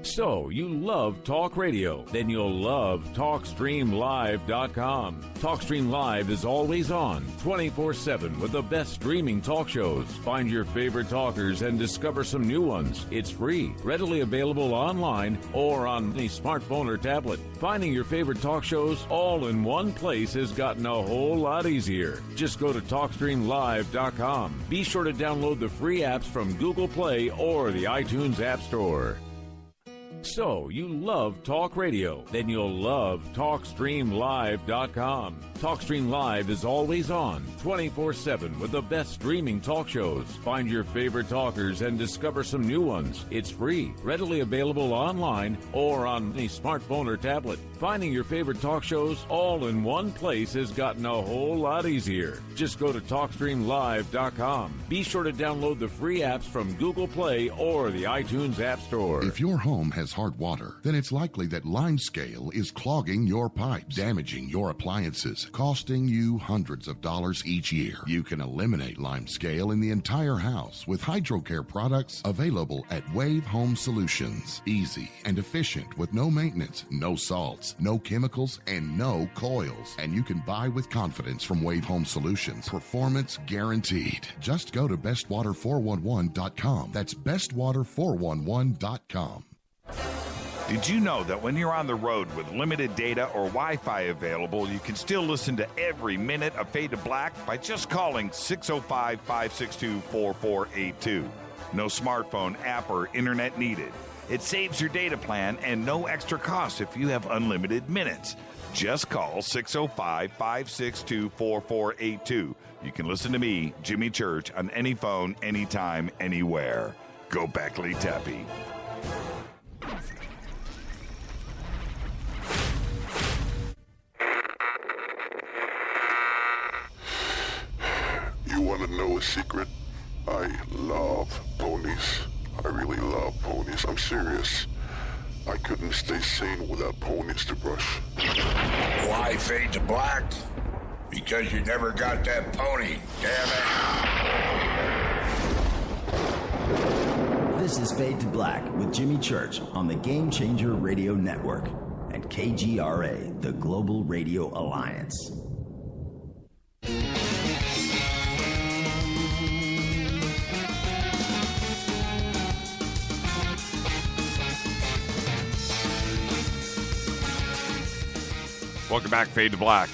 So, you love talk radio? Then you'll love TalkStreamLive.com. TalkStream Live is always on, 24/7 with the best streaming talk shows. Find your favorite talkers and discover some new ones. It's free, readily available online or on any smartphone or tablet. Finding your favorite talk shows all in one place has gotten a whole lot easier. Just go to TalkStreamLive.com. Be sure to download the free apps from Google Play or the iTunes App Store. So, you love talk radio? Then you'll love TalkStreamLive.com. TalkStream Live is always on, 24/7 with the best streaming talk shows. Find your favorite talkers and discover some new ones. It's free, readily available online or on any smartphone or tablet. Finding your favorite talk shows all in one place has gotten a whole lot easier. Just go to TalkStreamLive.com. Be sure to download the free apps from Google Play or the iTunes App Store. If your home has hard water, then it's likely that limescale is clogging your pipes, damaging your appliances, costing you hundreds of dollars each year. You can eliminate limescale in the entire house with HydroCare products available at Wave Home Solutions. Easy and efficient with no maintenance, no salts, no chemicals, and no coils. And you can buy with confidence from Wave Home Solutions. Performance guaranteed. Just go to bestwater411.com. That's bestwater411.com. Did you know that when you're on the road with limited data or Wi-Fi available, you can still listen to every minute of Fade to Black by just calling 605-562-4482. No smartphone, app, or internet needed. It saves your data plan and no extra cost if you have unlimited minutes. Just call 605-562-4482. You can listen to me, Jimmy Church, on any phone, anytime, anywhere. Go Beckley Tappy. You want to know a secret? I love ponies. I really love ponies. I'm serious. I couldn't stay sane without ponies to brush. Why Fade to Black? Because you never got that pony, damn it. This is Fade to Black with Jimmy Church on the Game Changer Radio Network and KGRA, the Global Radio Alliance. Welcome back, Fade to Black.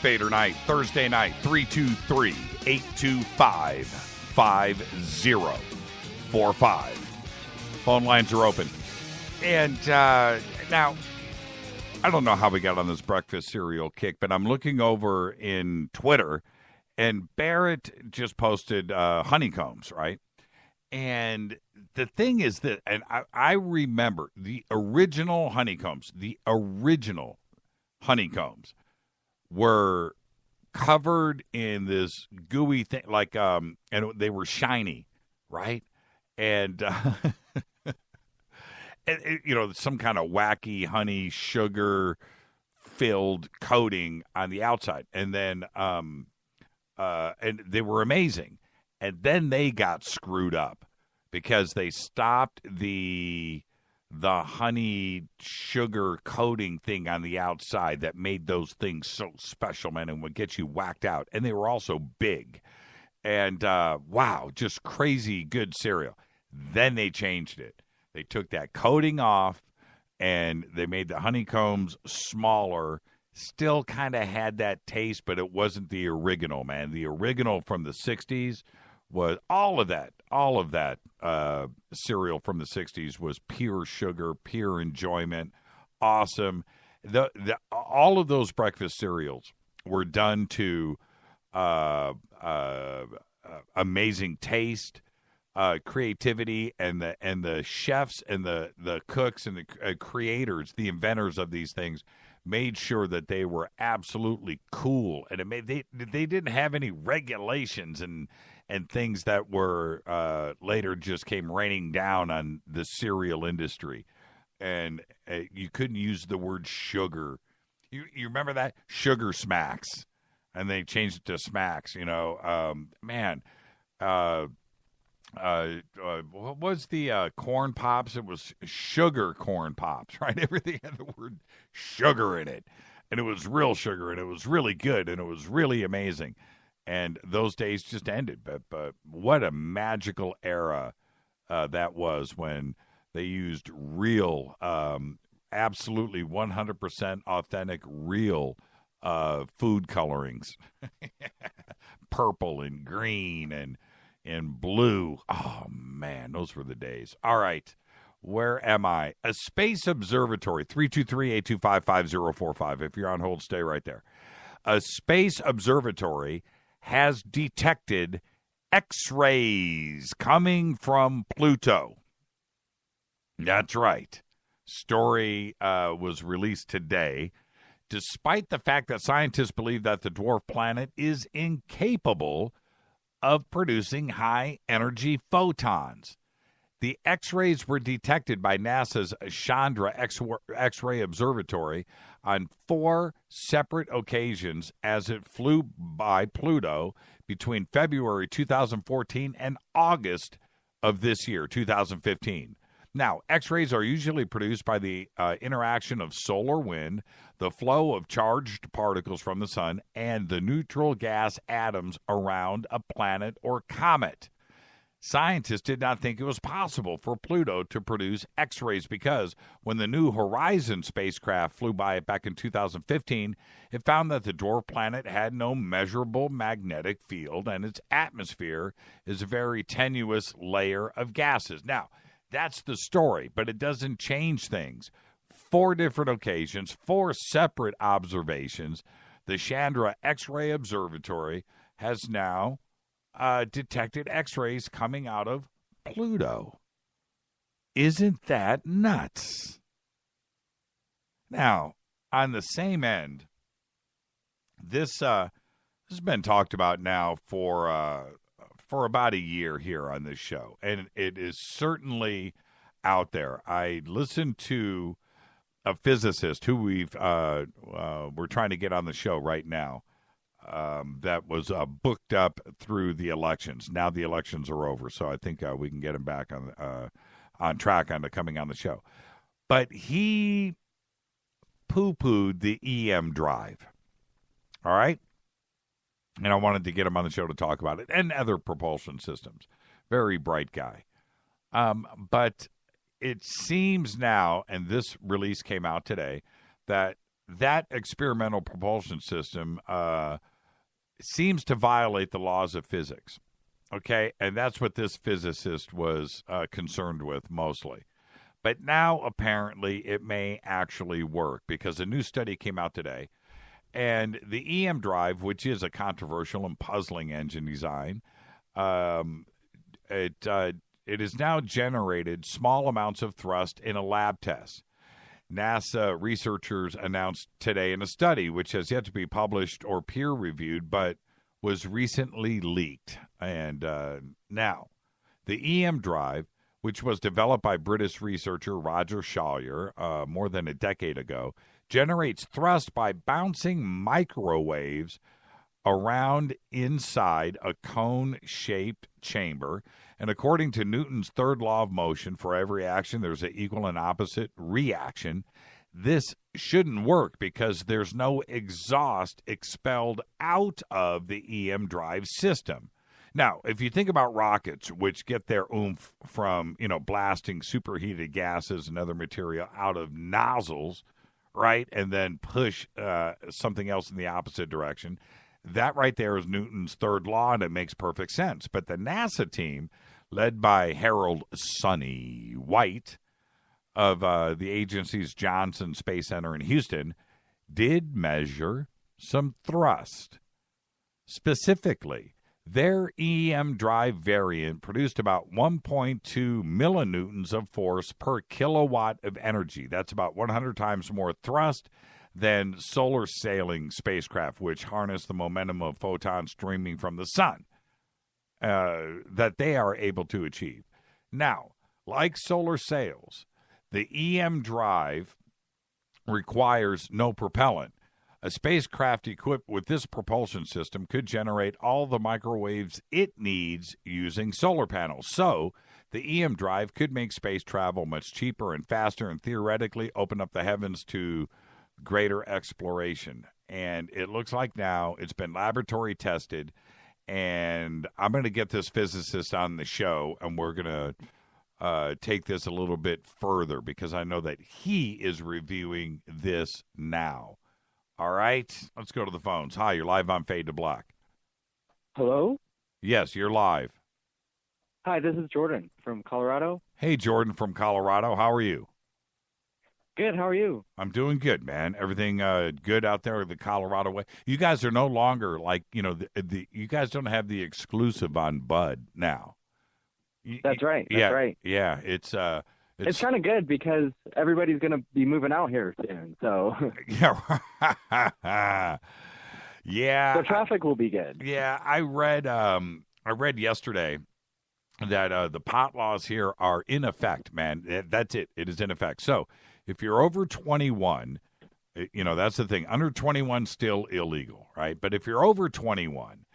FADERNIGHT, Thursday night, 323-825-5045. Phone lines are open. And now, I don't know how we got on this breakfast cereal kick, but I'm looking over in Twitter, and Barrett just posted honeycombs, right? And the thing is that, and I remember the original honeycombs were covered in this gooey thing, like, and they were shiny, right? And, and you know, some kind of wacky honey sugar filled coating on the outside. And then, and they were amazing. And then they got screwed up because they stopped the honey sugar coating thing on the outside that made those things so special, man, and would get you whacked out. And they were also big. And, wow, just crazy good cereal. Then they changed it. They took that coating off, and they made the honeycombs smaller. Still kind of had that taste, but it wasn't the original, man. The original from the 60s was all of that cereal from the 60s was pure sugar, pure enjoyment, awesome. All of those breakfast cereals were done to amazing taste, creativity, and the chefs and the cooks and the creators, the inventors of these things made sure that they were absolutely cool, and they didn't have any regulations and things that were later just came raining down on the cereal industry. And you couldn't use the word sugar. You remember that? Sugar Smacks. And they changed it to Smacks, what was the corn pops? It was sugar corn pops, right? Everything had the word sugar in it. And it was real sugar, and it was really good, and it was really amazing. And those days just ended. But what a magical era that was when they used real, absolutely 100% authentic, real food colorings. Purple and green and blue. Oh, man, those were the days. All right, where am I? A space observatory, 323-825-5045. If you're on hold, stay right there. A space observatory has detected X-rays coming from Pluto. That's right. Story was released today. Despite the fact that scientists believe that the dwarf planet is incapable of producing high-energy photons. The X-rays were detected by NASA's Chandra X-ray Observatory on 4 separate occasions as it flew by Pluto between February 2014 and August of this year, 2015. Now, X-rays are usually produced by the interaction of solar wind, the flow of charged particles from the sun, and the neutral gas atoms around a planet or comet. Scientists did not think it was possible for Pluto to produce X-rays because when the New Horizon spacecraft flew by it back in 2015, it found that the dwarf planet had no measurable magnetic field, and its atmosphere is a very tenuous layer of gases. Now, that's the story, but it doesn't change things. 4 different occasions, 4 separate observations. The Chandra X-ray Observatory has now detected X-rays coming out of Pluto. Isn't that nuts? Now, on the same end, this has been talked about now for about a year here on this show, and it is certainly out there. I listened to a physicist who we're trying to get on the show right now, that was booked up through the elections. Now the elections are over, so I think we can get him back on track on coming on the show. But he poo-pooed the EM drive. All right? And I wanted to get him on the show to talk about it and other propulsion systems. Very bright guy. But it seems now, and this release came out today, that experimental propulsion system seems to violate the laws of physics. Okay? And that's what this physicist was concerned with mostly. But now, apparently, it may actually work because a new study came out today. And the EM drive, which is a controversial and puzzling engine design, it has now generated small amounts of thrust in a lab test. NASA researchers announced today in a study, which has yet to be published or peer-reviewed, but was recently leaked. And now, the EM drive, which was developed by British researcher Roger Shawyer more than a decade ago, generates thrust by bouncing microwaves around inside a cone-shaped chamber. And according to Newton's third law of motion, for every action, there's an equal and opposite reaction. This shouldn't work because there's no exhaust expelled out of the EM drive system. Now, if you think about rockets, which get their oomph from, blasting superheated gases and other material out of nozzles, right, and then push something else in the opposite direction, that right there is Newton's third law, and it makes perfect sense. But the NASA team, led by Harold Sonny White of the agency's Johnson Space Center in Houston, did measure some thrust. Specifically, their EM drive variant produced about 1.2 millinewtons of force per kilowatt of energy. That's about 100 times more thrust than solar sailing spacecraft, which harness the momentum of photons streaming from the sun, that they are able to achieve. Now, like solar sails, the EM drive requires no propellant. A spacecraft equipped with this propulsion system could generate all the microwaves it needs using solar panels. So, the EM drive could make space travel much cheaper and faster and theoretically open up the heavens to greater exploration. And it looks like now it's been laboratory tested, and I'm going to get this physicist on the show, and we're going to take this a little bit further because I know that he is reviewing this now. All right, let's go to the phones. Hi, you're live on Fade to Black. Hello? Yes, you're live. Hi, this is Jordan from Colorado. Hey, Jordan from Colorado. How are you? Good, how are you? I'm doing good, man. Everything good out there the Colorado way? You guys are no longer like, you guys don't have the exclusive on Bud now. That's right. That's right. Yeah, it's kind of good because everybody's going to be moving out here soon. So yeah, the traffic will be good. Yeah, I read yesterday that the pot laws here are in effect, man. That's it. It is in effect. So if you're over 21, that's the thing. Under 21 still illegal, right? But if you're over 21,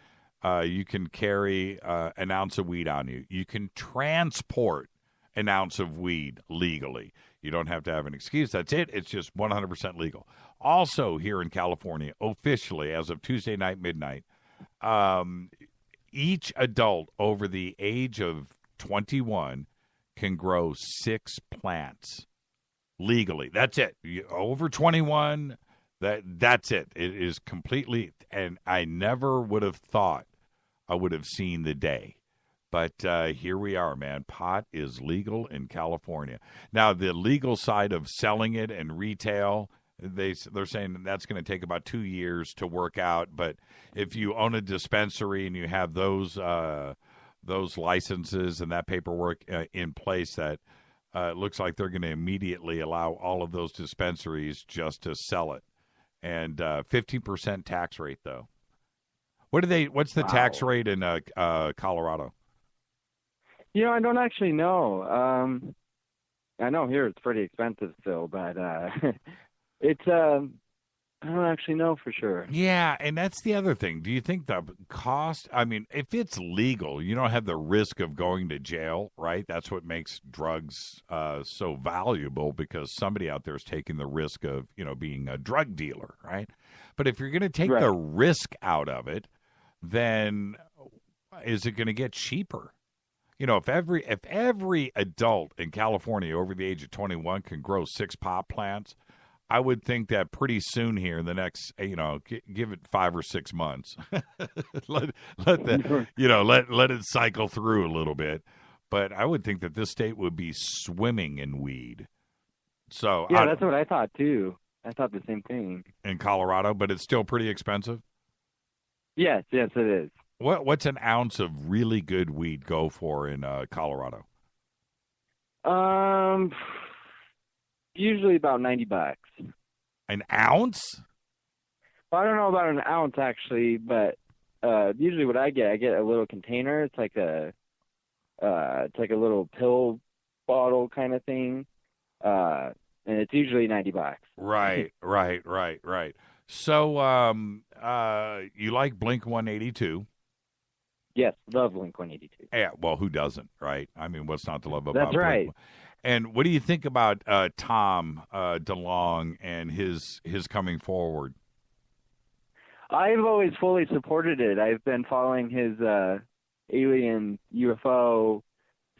you can carry an ounce of weed on you. You can transport an ounce of weed legally. You don't have to have an excuse. That's it. It's just 100% legal. Also here in California, officially, as of Tuesday night, midnight, each adult over the age of 21 can grow 6 plants legally. That's it. Over 21, that's it. It is completely, and I never would have thought I would have seen the day. But here we are, man. Pot is legal in California. Now, the legal side of selling it and retail, they're saying that's going to take about 2 years to work out. But if you own a dispensary and you have those licenses and that paperwork in place, that looks like they're going to immediately allow all of those dispensaries just to sell it. And 15% tax rate, though. What's the tax rate in Colorado? I don't actually know. I know here it's pretty expensive still, but it's I don't actually know for sure. Yeah, and that's the other thing. Do you think the cost, I mean, if it's legal, you don't have the risk of going to jail, right? That's what makes drugs so valuable, because somebody out there is taking the risk of, being a drug dealer, right? But if you're going to take the risk out of it, then is it going to get cheaper? If every adult in California over the age of 21 can grow 6 pot plants, I would think that pretty soon here in the next, give it 5 or 6 months, let it cycle through a little bit. But I would think that this state would be swimming in weed. So yeah, that's what I thought too. I thought the same thing. In Colorado, but it's still pretty expensive. Yes, it is. What's an ounce of really good weed go for in Colorado? Usually about $90. An ounce? Well, I don't know about an ounce actually, but usually what I get a little container. It's like a little pill bottle kind of thing, and it's usually $90. Right. So, you like Blink 182? Yes, love Blink 182. Yeah, well, who doesn't, right? I mean, what's not to love about That's right. Blink? And what do you think about Tom DeLonge and his coming forward? I've always fully supported it. I've been following his alien UFO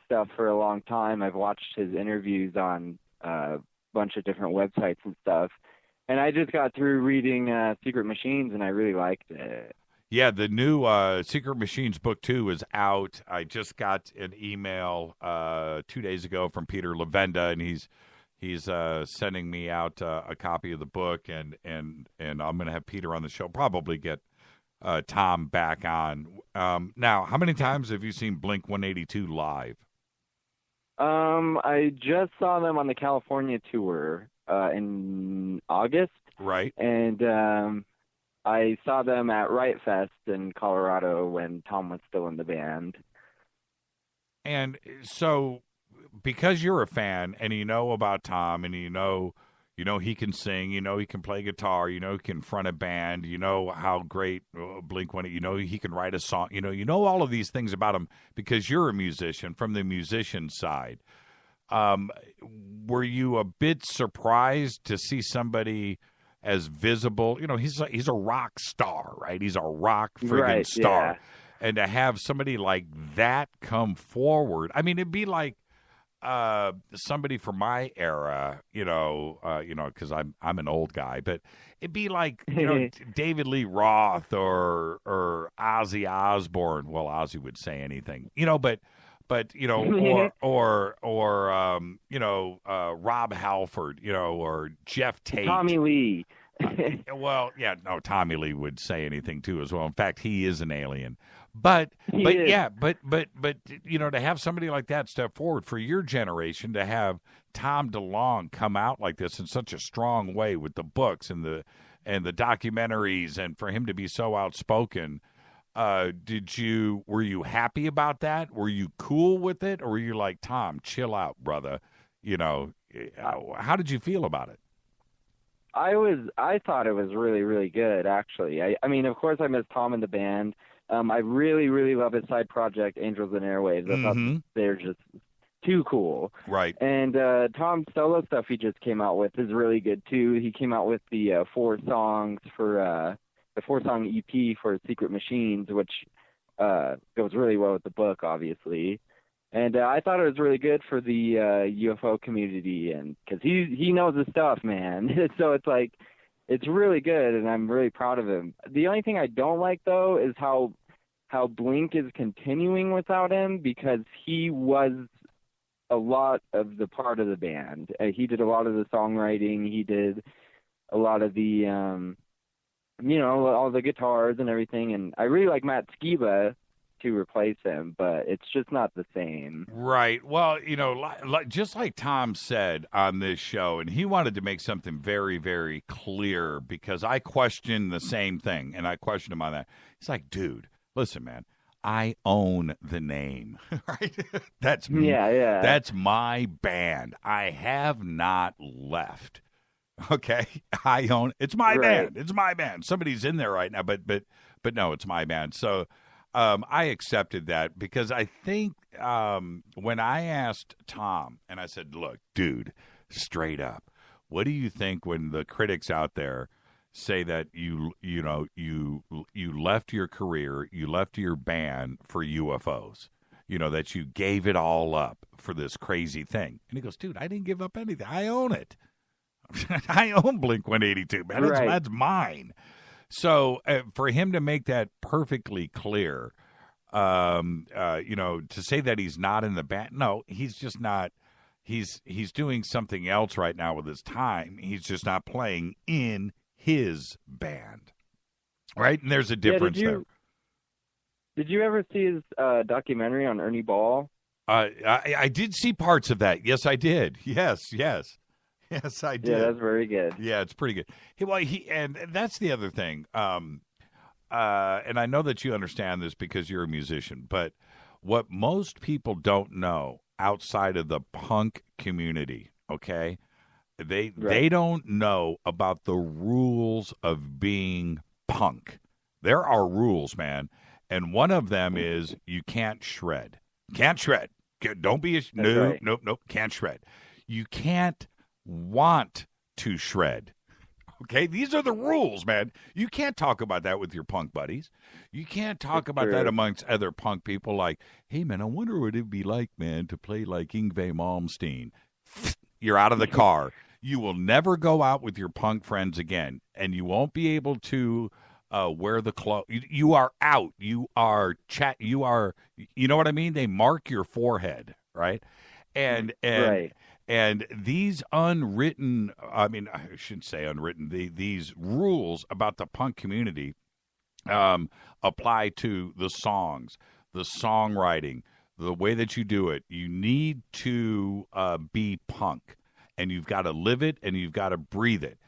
stuff for a long time. I've watched his interviews on a bunch of different websites and stuff. And I just got through reading Secret Machines, and I really liked it. Yeah, the new Secret Machines book 2 is out. I just got an email 2 days ago from Peter Levenda, and he's sending me out a copy of the book, and I'm going to have Peter on the show. Probably get Tom back on. Now, how many times have you seen Blink 182 live? I just saw them on the California tour in August. Right. And I saw them at Riot Fest in Colorado when Tom was still in the band. And so, because you're a fan and you know about Tom and you know he can sing, you know he can play guitar, you know he can front a band, you know how great Blink-182, you know he can write a song, you know all of these things about him because you're a musician from the musician side. Were you a bit surprised to see somebody as visible? You know, he's a rock star, right? He's a rock friggin' star. Yeah. And to have somebody like that come forward, I mean, it'd be like somebody from my era, because I'm an old guy, but it'd be like David Lee Roth or Ozzy Osbourne. Well, Ozzy would say anything, but or Rob Halford, or Jeff Tate, Tommy Lee. Tommy Lee would say anything too as well. In fact, he is an alien. But to have somebody like that step forward for your generation, to have Tom DeLonge come out like this in such a strong way with the books and the documentaries, and for him to be so outspoken, were you happy about that? Were you cool with it, or were you like, Tom, chill out, brother? How did you feel about it? I thought it was really, really good, actually. I mean, of course, I miss Tom in the band. I really, really love his side project, Angels and Airwaves. I thought they're just too cool. Right. And Tom's solo stuff he just came out with is really good, too. He came out with the 4 songs for the 4-song EP for Secret Machines, which goes really well with the book, obviously. And I thought it was really good for the UFO community, and because he knows his stuff, man. So it's like, it's really good, and I'm really proud of him. The only thing I don't like, though, is how Blink is continuing without him, because he was a lot of the part of the band. He did a lot of the songwriting. He did a lot of the, all the guitars and everything. And I really like Matt Skiba to replace him, but it's just not the same. Right. Well, just like Tom said on this show, and he wanted to make something very, very clear, because I questioned the same thing, and I questioned him on that. He's like, dude, listen, man, I own the name, right? That's me. Yeah. That's my band. I have not left. Okay, I own. It's my band. It's my band. Somebody's in there right now, but no, it's my band. So. I accepted that, because I think when I asked Tom, and I said, look, dude, straight up, what do you think when the critics out there say that you left your career, you left your band for UFOs, that you gave it all up for this crazy thing? And he goes, dude, I didn't give up anything. I own it. I own Blink-182, man. That's mine. So for him to make that perfectly clear, to say that he's not in the band, no, he's just not. He's doing something else right now with his time. He's just not playing in his band, right? And there's a difference there. Did you ever see his documentary on Ernie Ball? I did see parts of that. Yes, I did. Yes, I did. Yeah, that's very good. Yeah, it's pretty good. And that's the other thing. And I know that you understand this because you're a musician, but what most people don't know outside of the punk community, okay, they don't know about the rules of being punk. There are rules, man, and one of them is you can't shred. Can't shred. Don't be nope. Can't shred. You can't want to shred. Okay, these are the rules, man. You can't talk about that with your punk buddies. You can't talk about that amongst other punk people, like, hey, man, I wonder what it'd be like, man, to play like Yngwie Malmsteen. You're out of the car. You will never go out with your punk friends again, and you won't be able to wear the clothes. You are out. You are you are, you know what I mean? They mark your forehead, right? And these unwritten, I shouldn't say unwritten, these rules about the punk community apply to the songs, the songwriting, the way that you do it. You need to be punk, and you've got to live it, and you've got to breathe it.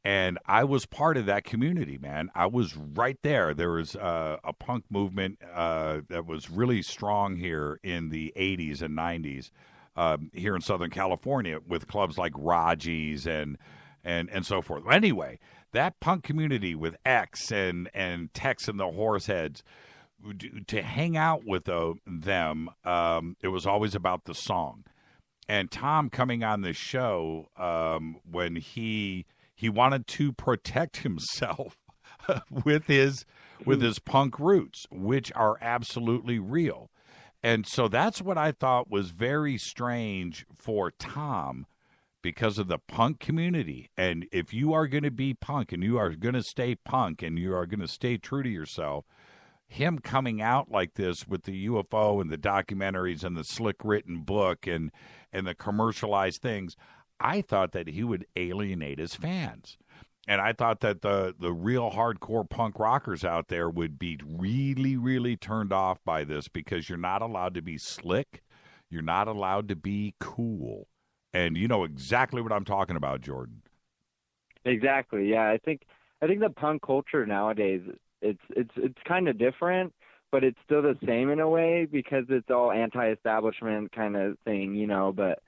And I was part of that community, man. I was right there. There was a punk movement that was really strong here in the 80s and 90s here in Southern California with clubs like Raji's and so forth. Anyway, that punk community with X and Tex and the Horseheads, to hang out with them, it was always about the song. And Tom coming on the show when he wanted to protect himself with his punk roots, which are absolutely real. And so that's what I thought was very strange for Tom, because of the punk community. And if you are going to be punk and you are going to stay punk and you are going to stay true to yourself, him coming out like this with the UFO and the documentaries and the slick written book and the commercialized things, I thought that he would alienate his fans. And I thought that the real hardcore punk rockers out there would be really, really turned off by this, because you're not allowed to be slick. You're not allowed to be cool. And you know exactly what I'm talking about, Jordan. Exactly. Yeah, I think the punk culture nowadays, it's kind of different, but it's still the same in a way, because it's all anti-establishment kind of thing, you know. But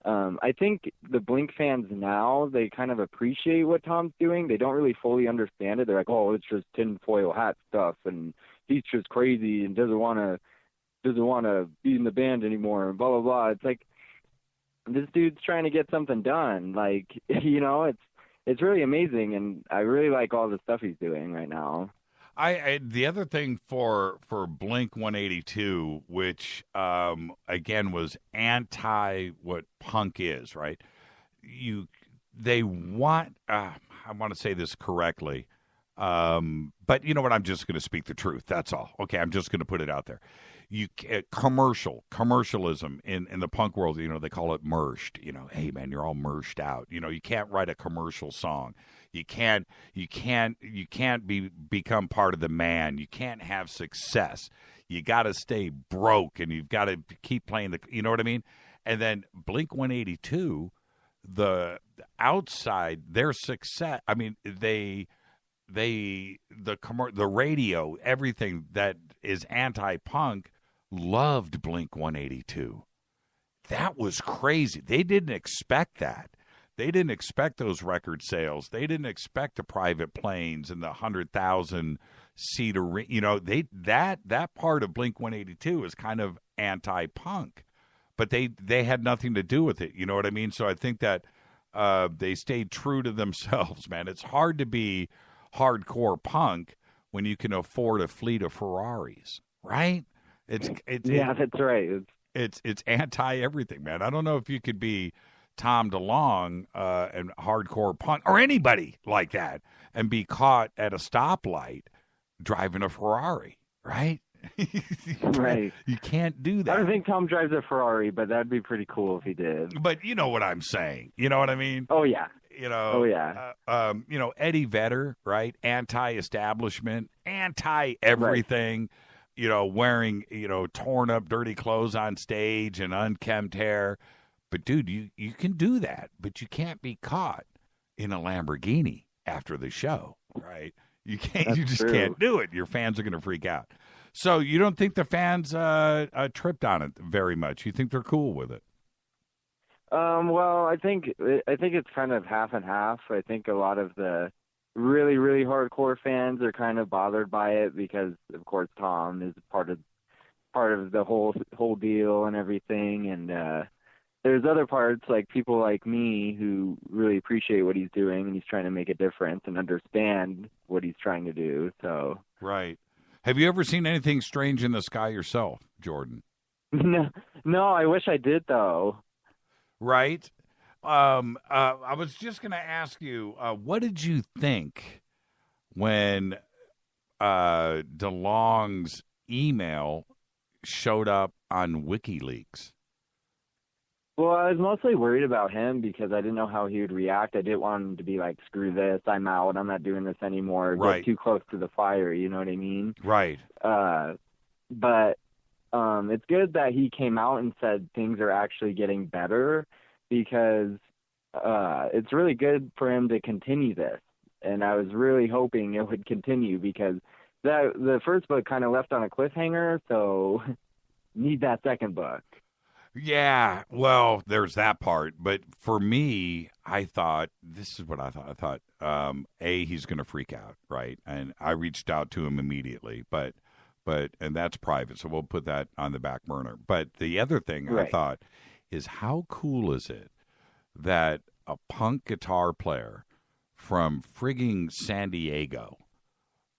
I think the Blink fans now, they kind of appreciate what Tom's doing. They don't really fully understand it. They're like, oh, it's just tinfoil hat stuff, and he's just crazy and doesn't want to be in the band anymore, and blah blah blah. It's like, this dude's trying to get something done. Like, you know, it's really amazing, and I really like all the stuff he's doing right now. The other thing for Blink 182, which again was anti what punk is, right? They want I want to say this correctly, but you know what? I'm just going to speak the truth. That's all. Okay, I'm just going to put it out there. Commercialism in the punk world, you know, they call it merged. You know, hey man, you're all merged out. You know, you can't write a commercial song. You can't become part of the man. You can't have success. You got to stay broke, and you've got to keep playing you know what I mean? And then Blink 182, the outside, their success, I mean, the radio, everything that is anti-punk loved Blink 182. That was crazy. They didn't expect that. They didn't expect those record sales. They didn't expect the private planes and the 100,000 seat arena. You know, that part of Blink 182 is kind of anti-punk, but they had nothing to do with it. You know what I mean? So I think that they stayed true to themselves, man. It's hard to be hardcore punk when you can afford a fleet of Ferraris, right? That's right. It's anti everything, man. I don't know if you could be Tom DeLonge and hardcore punk or anybody like that and be caught at a stoplight driving a Ferrari, right? Right. You can't do that. I don't think Tom drives a Ferrari, but that'd be pretty cool if he did. But you know what I'm saying. You know what I mean? Oh, yeah. You know, you know, Eddie Vedder, right? Anti-establishment, anti-everything. Right. You know, wearing, you know, torn up, dirty clothes on stage and unkempt hair. But dude, you can do that, but you can't be caught in a Lamborghini after the show, right? You can't. That's you just true. Can't do it. Your fans are going to freak out. So you don't think the fans tripped on it very much? You think they're cool with it? Well, I think it's kind of half and half. I think a lot of the really, really hardcore fans are kind of bothered by it because, of course, Tom is part of the whole deal and everything. And there's other parts, like people like me, who really appreciate what he's doing, and he's trying to make a difference and understand what he's trying to do. So right. Have you ever seen anything strange in the sky yourself, Jordan? No, I wish I did, though. Right. I was just going to ask you, what did you think when DeLonge's email showed up on WikiLeaks? Well, I was mostly worried about him because I didn't know how he would react. I didn't want him to be like, screw this, I'm out, I'm not doing this anymore, right. Get too close to the fire, you know what I mean? Right. But it's good that he came out and said things are actually getting better, because it's really good for him to continue this. and I was really hoping it would continue because the first book kind of left on a cliffhanger, so need that second book. Yeah, well, there's that part. But for me, I thought, this is what I thought. I thought, he's going to freak out, right? And I reached out to him immediately, and that's private, so we'll put that on the back burner. But the other thing I thought is, how cool is it that a punk guitar player from frigging San Diego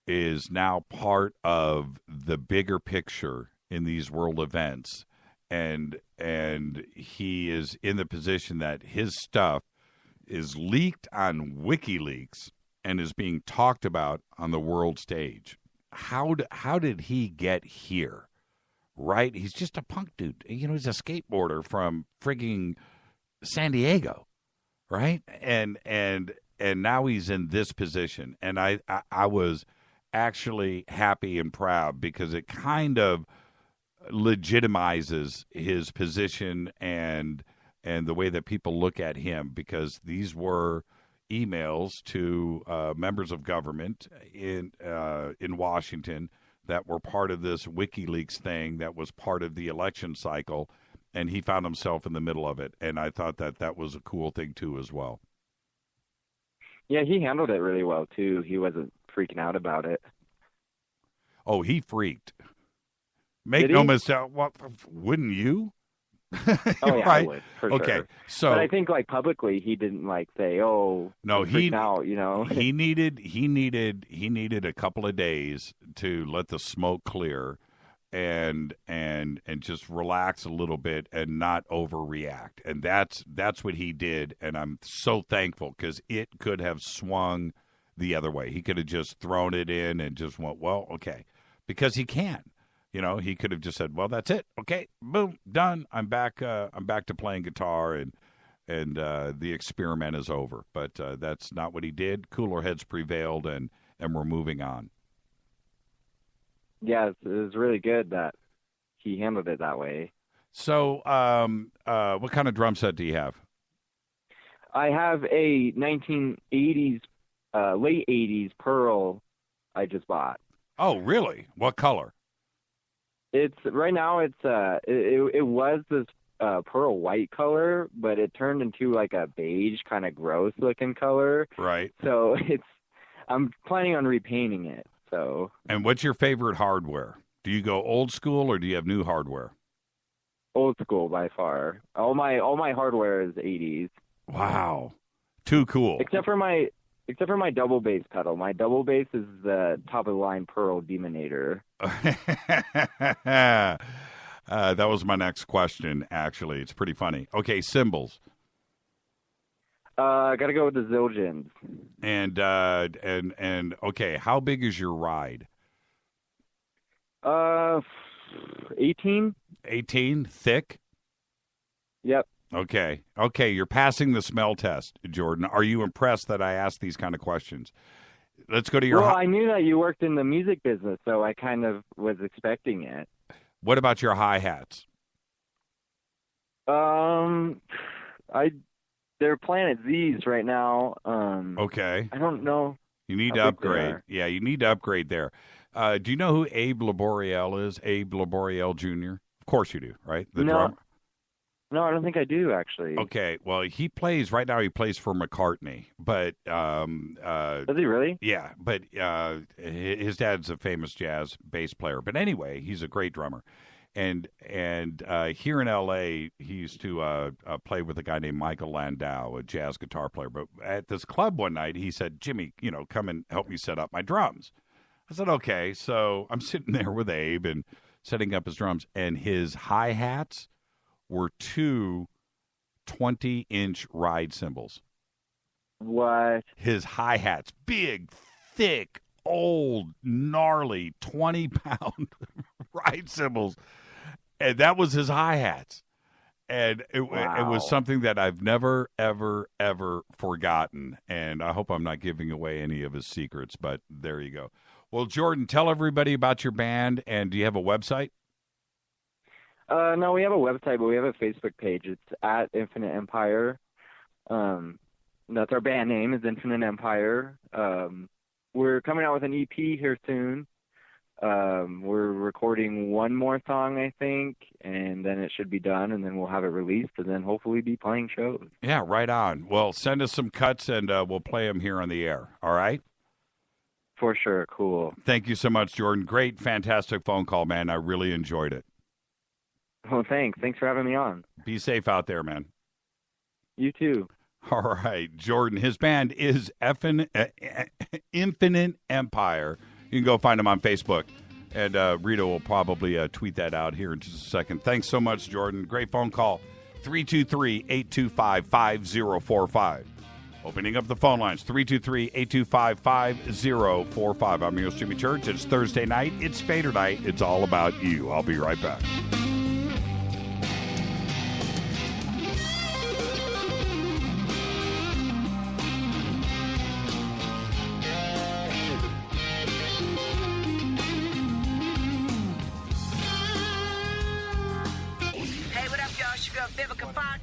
is now part of the bigger picture in these world events, and he is in the position that his stuff is leaked on WikiLeaks and is being talked about on the world stage. How did he get here? Right? He's just a punk dude. He's a skateboarder from frigging San Diego, right? And now he's in this position. And I was actually happy and proud because it kind of legitimizes his position and the way that people look at him, because these were emails to members of government in Washington that were part of this WikiLeaks thing that was part of the election cycle, and he found himself in the middle of it. And I thought that was a cool thing too as well. Yeah, he handled it really well too. He wasn't freaking out about it. Oh, he freaked. Make no mistake. What, wouldn't you? Oh yeah, right? I would, for sure. Okay, so but I think publicly he didn't say, "Oh, no, he out," he needed a couple of days to let the smoke clear and just relax a little bit and not overreact. And that's what he did, and I'm so thankful, because it could have swung the other way. He could have just thrown it in and just went, well, okay, because he can. He could have just said, well, that's it. Okay, boom, done. I'm back to playing guitar, and the experiment is over. But that's not what he did. Cooler heads prevailed, and we're moving on. Yeah, it was really good that he handled it that way. So what kind of drum set do you have? I have a 1980s, late 80s Pearl I just bought. Oh, really? What color? It was this pearl white color, but it turned into a beige kind of gross looking color. Right. So I'm planning on repainting it. So. And what's your favorite hardware? Do you go old school or do you have new hardware? Old school by far. All my hardware is 80s. Wow. Too cool. Except for my double bass pedal. My double bass is the top of the line Pearl Demonator. That was my next question, actually. It's pretty funny. Okay, cymbals. I gotta go with the Zildjians. And okay, how big is your ride? 18. 18? Thick? Yep. Okay, you're passing the smell test, Jordan. Are you impressed that I asked these kind of questions? Let's go to your... Well, I knew that you worked in the music business, so I kind of was expecting it. What about your hi-hats? They're Planet Z's right now. Okay. I don't know. You need to upgrade. Yeah, you need to upgrade there. Do you know who Abe Laboriel is? Abe Laboriel Jr.? Of course you do, right? The drummer. No, I don't think I do, actually. Okay, well, he plays for McCartney, but... Does he really? Yeah, but his dad's a famous jazz bass player. But anyway, he's a great drummer. And here in L.A., he used to play with a guy named Michael Landau, a jazz guitar player. But at this club one night, he said, Jimmy, come and help me set up my drums. I said, okay. So I'm sitting there with Abe and setting up his drums, and his hi-hats were two 20-inch ride cymbals. What? His hi-hats, big, thick, old, gnarly, 20-pound ride cymbals. And that was his hi-hats. And it was something that I've never, ever, ever forgotten. And I hope I'm not giving away any of his secrets, but there you go. Well, Jordan, tell everybody about your band, and do you have a website? No, we have a website, but we have a Facebook page. It's at Infinite Empire. That's our band name, is Infinite Empire. We're coming out with an EP here soon. We're recording one more song, I think, and then it should be done, and then we'll have it released, and then hopefully be playing shows. Yeah, right on. Well, send us some cuts, and we'll play them here on the air, all right? For sure. Cool. Thank you so much, Jordan. Great, fantastic phone call, man. I really enjoyed it. Oh, thanks. Thanks for having me on. Be safe out there, man. You too. All right, Jordan. His band is Infinite Empire. You can go find him on Facebook. And Rita will probably tweet that out here in just a second. Thanks so much, Jordan. Great phone call. 323-825-5045. Opening up the phone lines, 323-825-5045. I'm your host, Jimmy Church. It's Thursday night. It's Fader night. It's all about you. I'll be right back.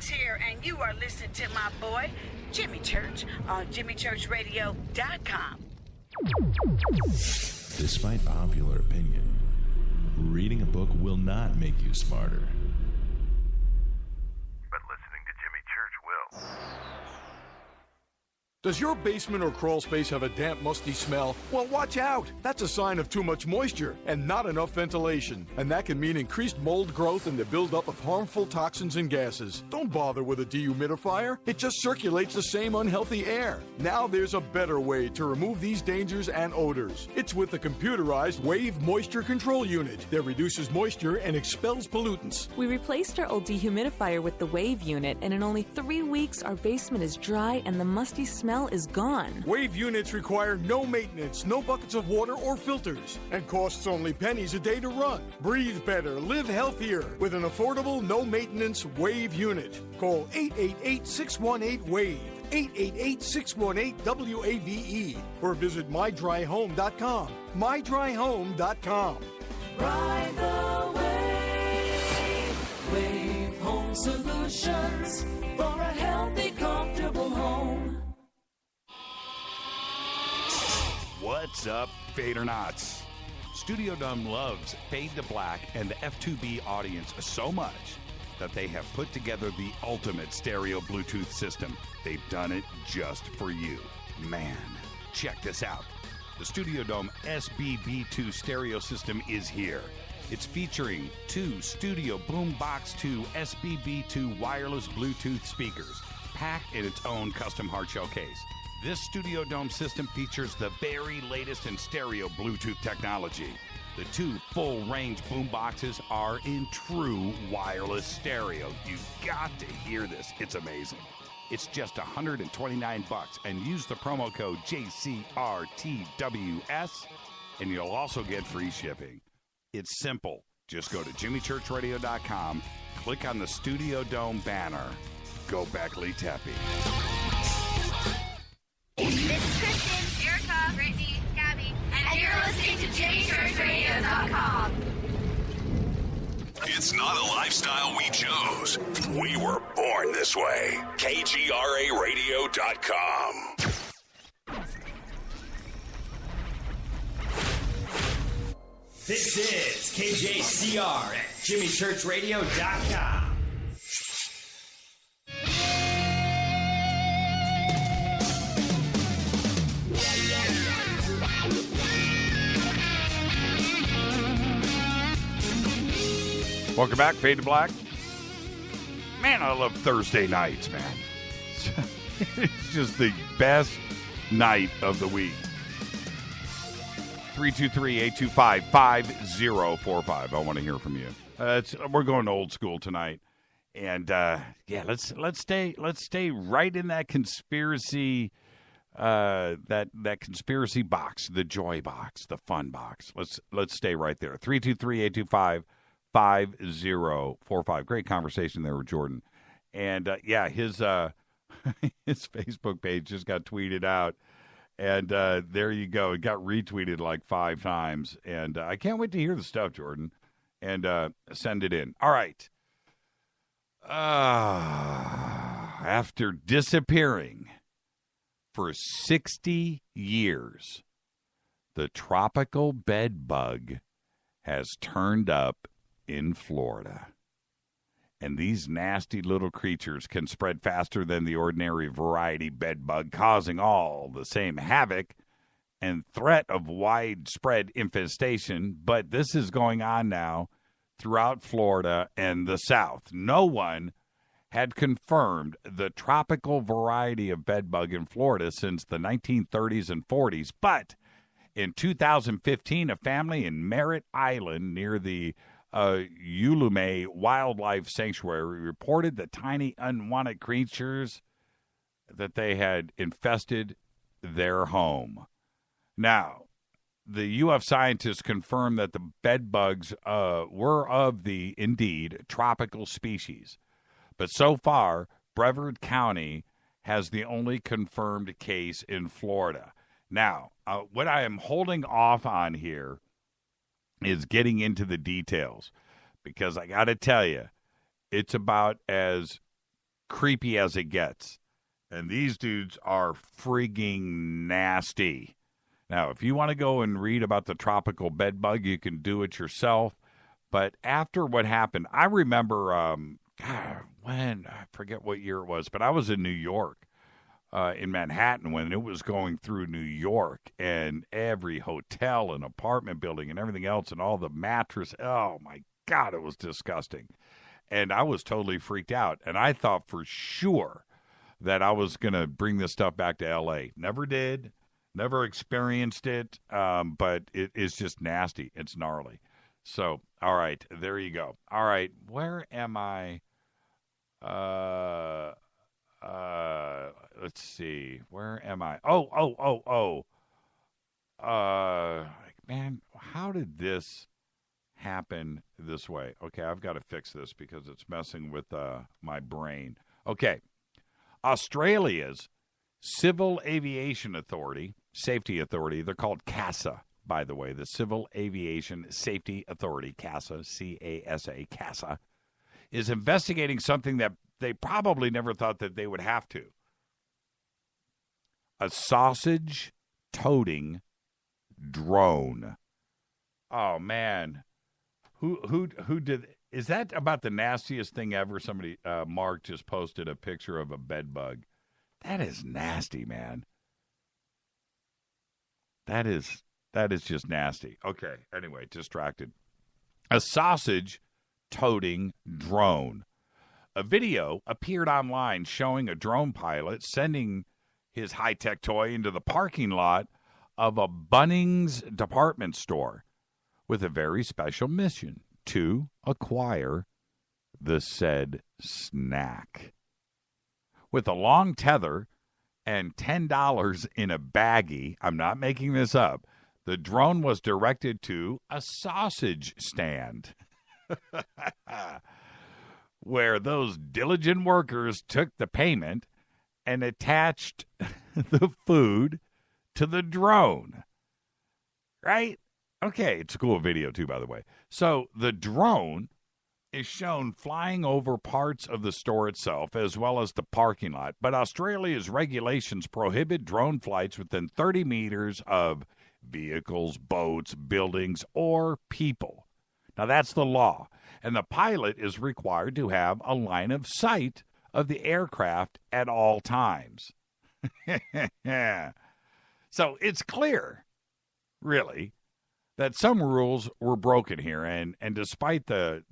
Here, and you are listening to my boy Jimmy Church on JimmyChurchRadio.com. Despite popular opinion, reading a book will not make you smarter, but listening to Jimmy Church will. Does your basement or crawl space have a damp, musty smell? Well, watch out. That's a sign of too much moisture and not enough ventilation. And that can mean increased mold growth and the buildup of harmful toxins and gases. Don't bother with a dehumidifier. It just circulates the same unhealthy air. Now there's a better way to remove these dangers and odors. It's with the computerized Wave Moisture Control Unit that reduces moisture and expels pollutants. We replaced our old dehumidifier with the Wave unit, and in only 3 weeks, our basement is dry and the musty smell is gone. Wave units require no maintenance, no buckets of water or filters, and costs only pennies a day to run. Breathe better, live healthier with an affordable, no-maintenance Wave unit. Call 888-618-WAVE, 888-618-WAVE, or visit mydryhome.com. mydryhome.com. Ride the wave. Wave Home Solutions for a healthy, comfortable home. What's up, Fadernauts? Studio Dome loves Fade to Black and the F2B audience so much that they have put together the ultimate stereo Bluetooth system. They've done it just for you. Man, check this out. The Studio Dome SBB2 stereo system is here. It's featuring 2 Studio Boombox 2 SBB2 wireless Bluetooth speakers, packed in its own custom hard shell case. This Studio Dome system features the very latest in stereo Bluetooth technology. The 2 full-range boomboxes are in true wireless stereo. You've got to hear this. It's amazing. It's just $129, and use the promo code JCRTWS, and you'll also get free shipping. It's simple. Just go to JimmyChurchRadio.com, click on the Studio Dome banner. Go Beckley Tepe. This is Kristen, Erica, Brittany, Gabby, and you're listening to JimmyChurchRadio.com. It's not a lifestyle we chose. We were born this way. KGRARadio.com. This is KJCR at JimmyChurchRadio.com. Welcome back, Fade to Black. Man, I love Thursday nights, man. It's just the best night of the week. 323-825-5045. I want to hear from you. We're going old school tonight, and let's stay right in that conspiracy, that conspiracy box, the joy box, the fun box. Let's stay right there. 323-825-5045. Great conversation there with Jordan, and his Facebook page just got tweeted out. And there you go. It got retweeted like 5 times. And I can't wait to hear the stuff, Jordan. And send it in. All right. After disappearing For 60 years, the tropical bed bug has turned up in Florida. And these nasty little creatures can spread faster than the ordinary variety bed bug, causing all the same havoc and threat of widespread infestation. But this is going on now throughout Florida and the South. No one had confirmed the tropical variety of bedbug in Florida since the 1930s and 40s. But in 2015, a family in Merritt Island near the Ulume Wildlife Sanctuary reported the tiny unwanted creatures that they had infested their home. Now, the UF scientists confirmed that the bedbugs were of the, indeed, tropical species. But so far, Brevard County has the only confirmed case in Florida. Now, what I am holding off on here is getting into the details, because I got to tell you, it's about as creepy as it gets. And these dudes are frigging nasty. Now, if you want to go and read about the tropical bedbug, you can do it yourself. But after what happened, I remember when, I forget what year it was, but I was in New York, in Manhattan, when it was going through New York, and every hotel and apartment building and everything else and all the mattress. Oh, my God, it was disgusting. And I was totally freaked out. And I thought for sure that I was going to bring this stuff back to L.A. Never did. Never experienced it, but it is just nasty. It's gnarly. So, all right, there you go. All right, where am I? Let's see. Where am I? Man, how did this happen this way? Okay, I've got to fix this because it's messing with my brain. Okay, Australia's Civil Aviation Safety Authority, they're called CASA, by the way, the Civil Aviation Safety Authority, CASA, C-A-S-A, CASA, is investigating something that they probably never thought that they would have to. A sausage-toting drone. Oh, man. Who did... Is that about the nastiest thing ever? Somebody, Mark, just posted a picture of a bed bug. That is nasty, man. That is just nasty. Okay, anyway, distracted. A sausage-toting drone. A video appeared online showing a drone pilot sending his high-tech toy into the parking lot of a Bunnings department store with a very special mission to acquire the said snack. With a long tether and $10 in a baggie, I'm not making this up, the drone was directed to a sausage stand where those diligent workers took the payment and attached the food to the drone. Right? Okay, it's a cool video too, by the way. So the drone is shown flying over parts of the store itself as well as the parking lot. But Australia's regulations prohibit drone flights within 30 meters of vehicles, boats, buildings, or people. Now, that's the law. And the pilot is required to have a line of sight of the aircraft at all times. So it's clear, really, that some rules were broken here. And despite the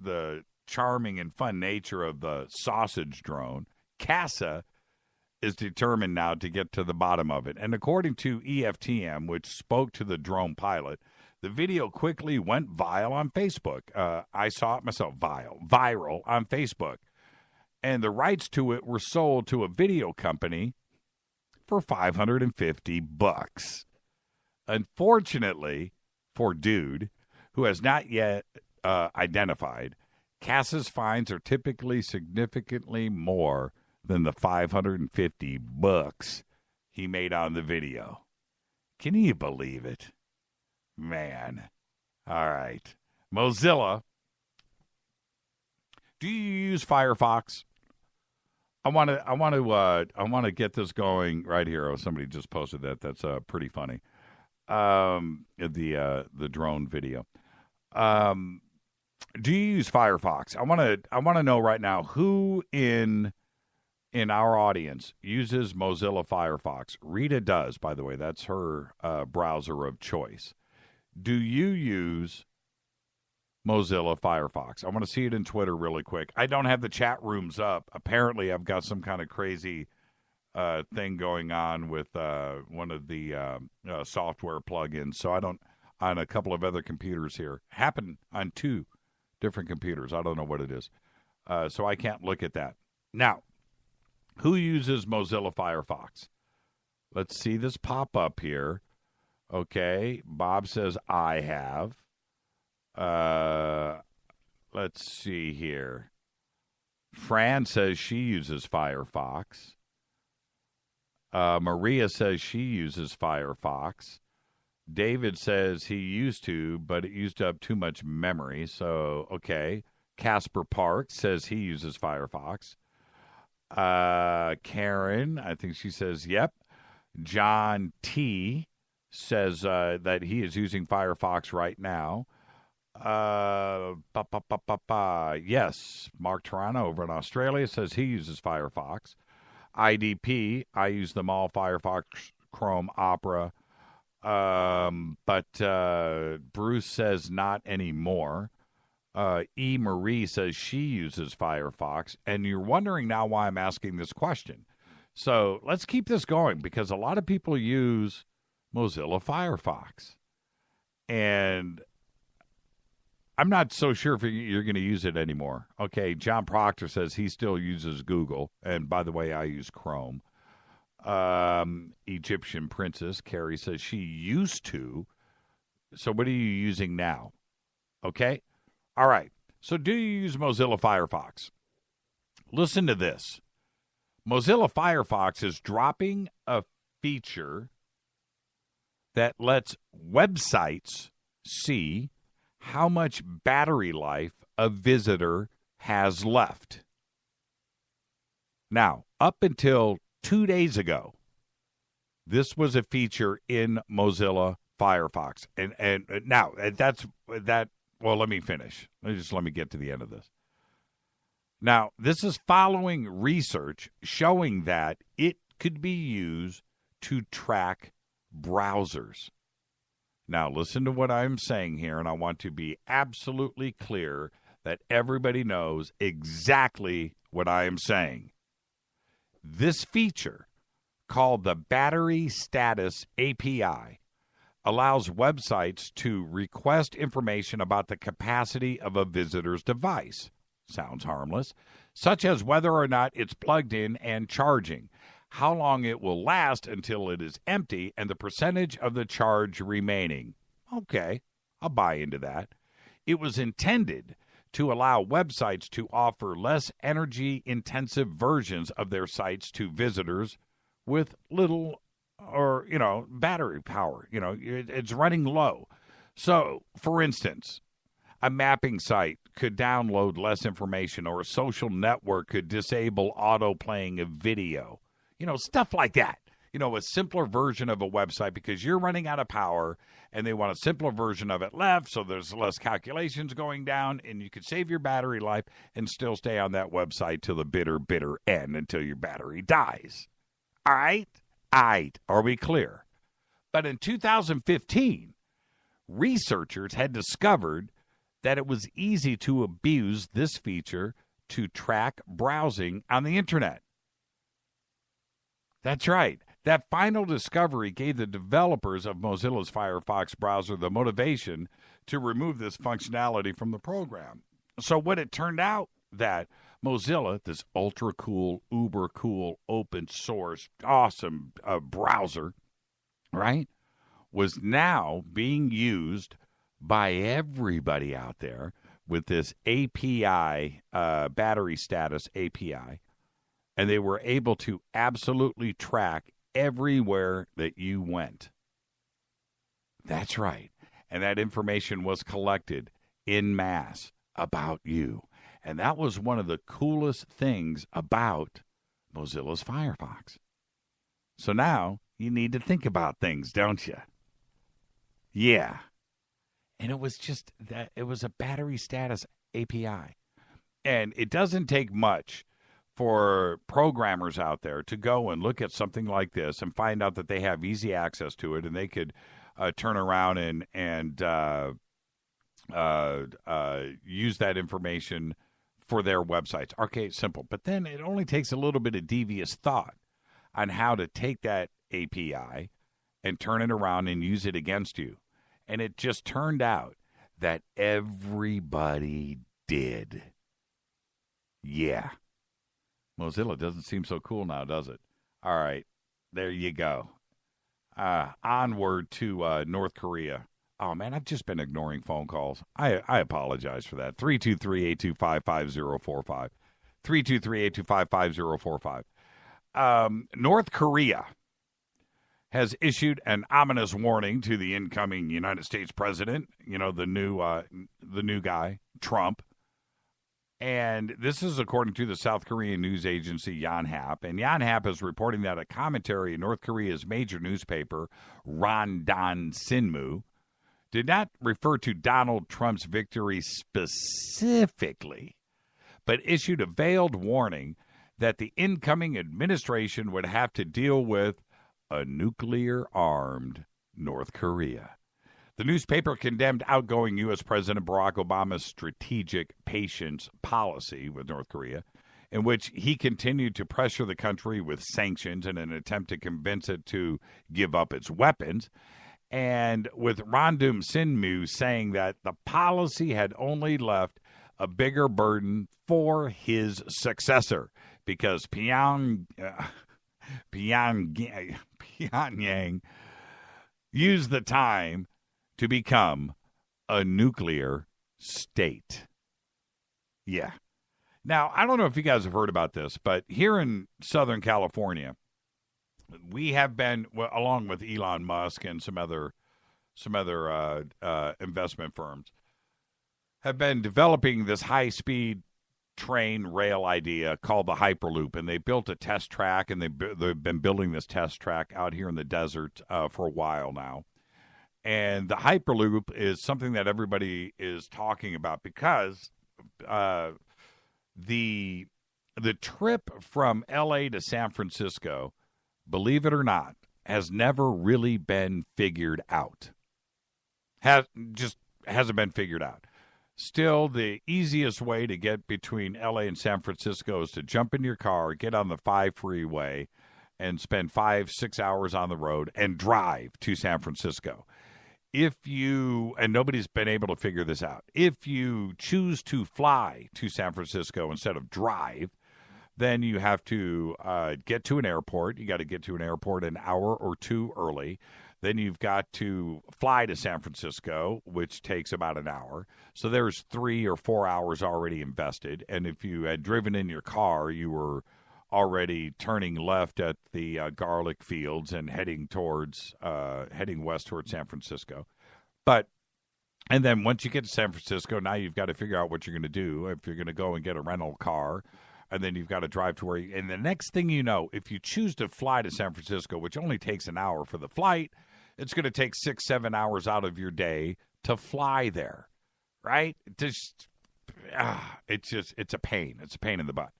charming and fun nature of the sausage drone, CASA is determined now to get to the bottom of it. And according to EFTM, which spoke to the drone pilot, the video quickly went viral on Facebook. I saw it myself, viral on Facebook. And the rights to it were sold to a video company for $550. Unfortunately, for dude, who has not yet identified, CASA's fines are typically significantly more than the $550 he made on the video. Can you believe it? Man. All right. Mozilla. Do you use Firefox? I want to get this going right here. Oh, somebody just posted that. That's pretty funny. The drone video. Do you use Firefox? I want to know right now who in our audience uses Mozilla Firefox. Rita does, by the way. That's her browser of choice. Do you use Mozilla Firefox? I want to see it in Twitter really quick. I don't have the chat rooms up. Apparently, I've got some kind of crazy thing going on with one of the software plugins. So I don't, on a couple of other computers here. Happened on 2 different computers. I don't know what it is. So I can't look at that. Now, who uses Mozilla Firefox? Let's see this pop up here. Okay. Bob says, I have. Let's see here. Fran says she uses Firefox. Maria says she uses Firefox. David says he used to, but it used up too much memory. So, okay. Casper Park says he uses Firefox. Karen, I think she says, yep. John T. says that he is using Firefox right now. Yes. Mark Toronto over in Australia says he uses Firefox. IDP, I use them all, Firefox, Chrome, Opera. But Bruce says not anymore. E. Marie says she uses Firefox. And you're wondering now why I'm asking this question. So let's keep this going because a lot of people use Mozilla Firefox. And I'm not so sure if you're going to use it anymore. Okay, John Proctor says he still uses Google. And by the way, I use Chrome. Egyptian Princess, Carrie says she used to. So what are you using now? Okay? All right. So do you use Mozilla Firefox? Listen to this. Mozilla Firefox is dropping a feature that lets websites see how much battery life a visitor has left. Now, up until 2 days ago, this was a feature in Mozilla Firefox. And now, that's that. Well, let me finish. Let me get to the end of this. Now, this is following research showing that it could be used to track browsers. Now, listen to what I'm saying here, and I want to be absolutely clear that everybody knows exactly what I am saying. This feature, called the Battery Status API, allows websites to request information about the capacity of a visitor's device. Sounds harmless. Such as whether or not it's plugged in and charging, how long it will last until it is empty, and the percentage of the charge remaining. Okay, I'll buy into that. It was intended to allow websites to offer less energy-intensive versions of their sites to visitors with little or, battery power. It's running low. So, for instance, a mapping site could download less information, or a social network could disable auto-playing of video. Stuff like that. A simpler version of a website because you're running out of power and they want a simpler version of it left, so there's less calculations going down, and you could save your battery life and still stay on that website till the bitter, bitter end until your battery dies. All right? Are we clear? But in 2015, researchers had discovered that it was easy to abuse this feature to track browsing on the internet. That's right. That final discovery gave the developers of Mozilla's Firefox browser the motivation to remove this functionality from the program. So what it turned out that Mozilla, this ultra cool, uber cool, open source, awesome browser, right, was now being used by everybody out there with this API, battery status API. And they were able to absolutely track everywhere that you went. That's right. And that information was collected en masse about you. And that was one of the coolest things about Mozilla's Firefox. So now you need to think about things, don't you? Yeah. And it was just that it was a battery status API. And it doesn't take much for programmers out there to go and look at something like this and find out that they have easy access to it, and they could turn around and use that information for their websites. Okay, simple. But then it only takes a little bit of devious thought on how to take that API and turn it around and use it against you. And it just turned out that everybody did. Yeah. Mozilla doesn't seem so cool now, does it? All right. There you go. Onward to North Korea. Oh, man, I've just been ignoring phone calls. I apologize for that. 323-825-5045. 323-825-5045. North Korea has issued an ominous warning to the incoming United States president, the new guy, Trump. And this is according to the South Korean news agency Yonhap. And Yonhap is reporting that a commentary in North Korea's major newspaper, Randan Sinmu, did not refer to Donald Trump's victory specifically, but issued a veiled warning that the incoming administration would have to deal with a nuclear-armed North Korea. The newspaper condemned outgoing U.S. President Barack Obama's strategic patience policy with North Korea, in which he continued to pressure the country with sanctions in an attempt to convince it to give up its weapons, and with Random Sinmu saying that the policy had only left a bigger burden for his successor because Pyongyang used the time to become a nuclear state. Yeah. Now, I don't know if you guys have heard about this, but here in Southern California, we have been, along with Elon Musk and some other investment firms, have been developing this high-speed train rail idea called the Hyperloop, and they built a test track, and they've been building this test track out here in the desert for a while now. And the Hyperloop is something that everybody is talking about because the trip from L.A. to San Francisco, believe it or not, has never really been figured out. Hasn't been figured out. Still, the easiest way to get between L.A. and San Francisco is to jump in your car, get on the 5 freeway, and spend 5-6 hours on the road and drive to San Francisco. And nobody's been able to figure this out, if you choose to fly to San Francisco instead of drive, then you have to get to an airport. You got to get to an airport an hour or two early. Then you've got to fly to San Francisco, which takes about an hour. So there's 3 or 4 hours already invested. And if you had driven in your car, you were already turning left at the garlic fields and heading west towards San Francisco. And then once you get to San Francisco, now you've got to figure out what you're going to do. If you're going to go and get a rental car, and then you've got to drive to and the next thing you know, if you choose to fly to San Francisco, which only takes an hour for the flight, it's going to take 6-7 hours out of your day to fly there, right? It's a pain. It's a pain in the butt.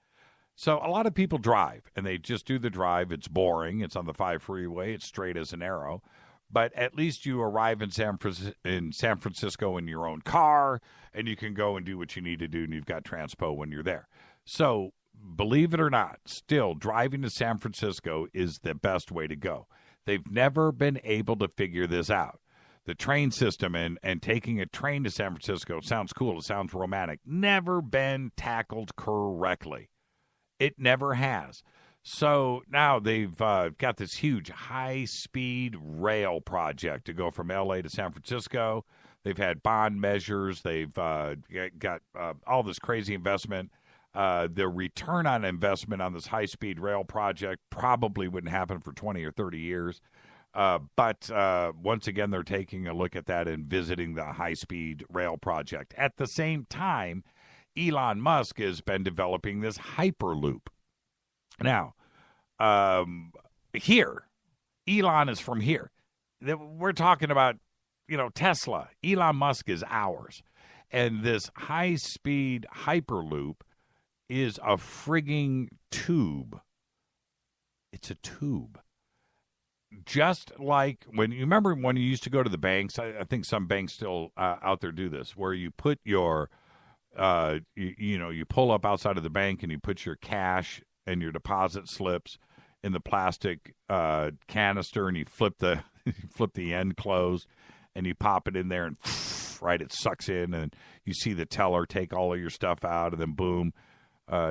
So a lot of people drive, and they just do the drive. It's boring. It's on the 5 freeway. It's straight as an arrow. But at least you arrive in San Francisco in your own car, and you can go and do what you need to do, and you've got transpo when you're there. So believe it or not, still driving to San Francisco is the best way to go. They've never been able to figure this out. The train system and taking a train to San Francisco sounds cool. It sounds romantic. Never been tackled correctly. It never has. So now they've got this huge high-speed rail project to go from L.A. to San Francisco. They've had bond measures. They've got all this crazy investment. The return on investment on this high-speed rail project probably wouldn't happen for 20 or 30 years. But once again, they're taking a look at that and visiting the high-speed rail project. At the same time, Elon Musk has been developing this Hyperloop. Now, here. Elon is from here. We're talking about, Tesla. Elon Musk is ours. And this high-speed Hyperloop is a frigging tube. It's a tube. Just like when you remember when you used to go to the banks, I think some banks still out there do this, where you put your, you pull up outside of the bank and you put your cash and your deposit slips in the plastic canister, and you flip the end closed, and you pop it in there, and right, it sucks in, and you see the teller take all of your stuff out, and then boom,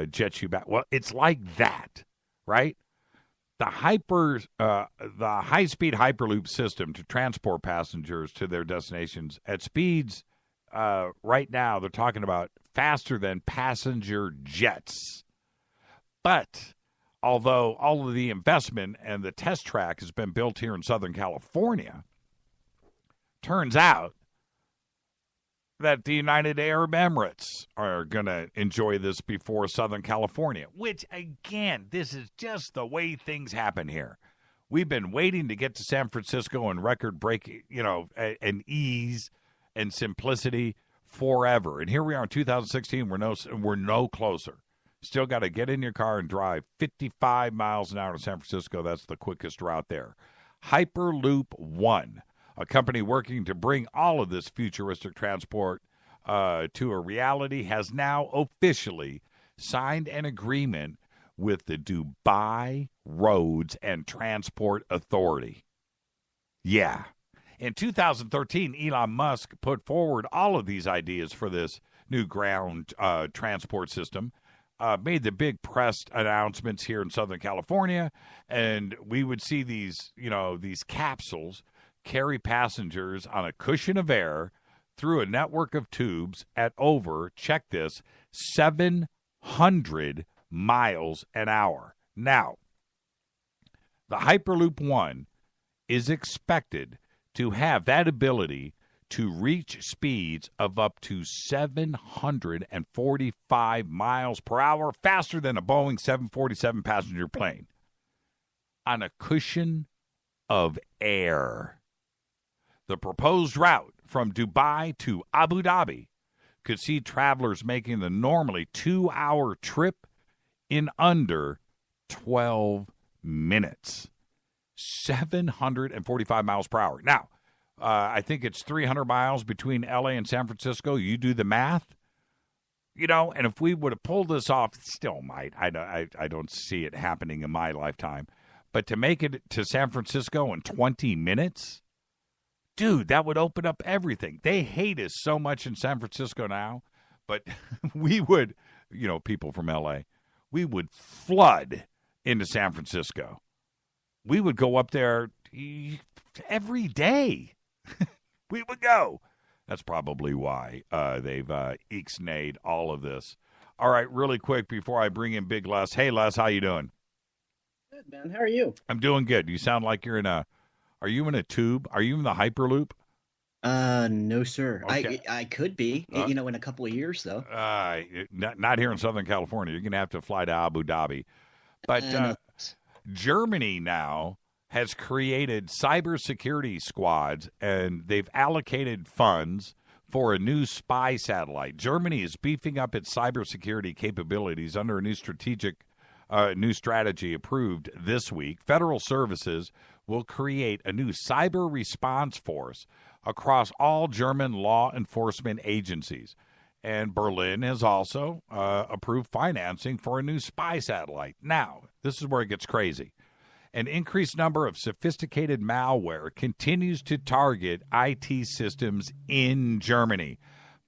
jets you back. Well, it's like that, right? The high-speed Hyperloop system to transport passengers to their destinations at speeds right now, they're talking about faster than passenger jets. But although all of the investment and the test track has been built here in Southern California, turns out that the United Arab Emirates are going to enjoy this before Southern California, which, again, this is just the way things happen here. We've been waiting to get to San Francisco and record-breaking, and ease and simplicity forever. And here we are in 2016. We're no closer. Still got to get in your car and drive 55 miles an hour to San Francisco. That's the quickest route there. Hyperloop One, a company working to bring all of this futuristic transport to a reality, has now officially signed an agreement with the Dubai Roads and Transport Authority. Yeah. In 2013, Elon Musk put forward all of these ideas for this new ground transport system, made the big press announcements here in Southern California, and we would see these capsules carry passengers on a cushion of air through a network of tubes at over, check this, 700 miles an hour. Now, the Hyperloop One is expected to have that ability to reach speeds of up to 745 miles per hour, faster than a Boeing 747 passenger plane, on a cushion of air. The proposed route from Dubai to Abu Dhabi could see travelers making the normally 2-hour trip in under 12 minutes. 745 miles per hour. Now, I think it's 300 miles between L.A. and San Francisco. You do the math. And if we would have pulled this off, it still might. I don't see it happening in my lifetime. But to make it to San Francisco in 20 minutes, dude, that would open up everything. They hate us so much in San Francisco now, but we would, people from L.A., we would flood into San Francisco. We would go up there every day. We would go. That's probably why they've ixnayed all of this. All right, really quick before I bring in Big Les. Hey, Les, how you doing? Good, man. How are you? I'm doing good. You sound like you're in a... Are you in a tube? Are you in the Hyperloop? No, sir. Okay. I could be, in a couple of years, though. Not here in Southern California. You're going to have to fly to Abu Dhabi. But Germany now has created cybersecurity squads, and they've allocated funds for a new spy satellite. Germany is beefing up its cybersecurity capabilities under a new strategy approved this week. Federal services will create a new cyber response force across all German law enforcement agencies. And Berlin has also approved financing for a new spy satellite. Now, this is where it gets crazy. An increased number of sophisticated malware continues to target IT systems in Germany,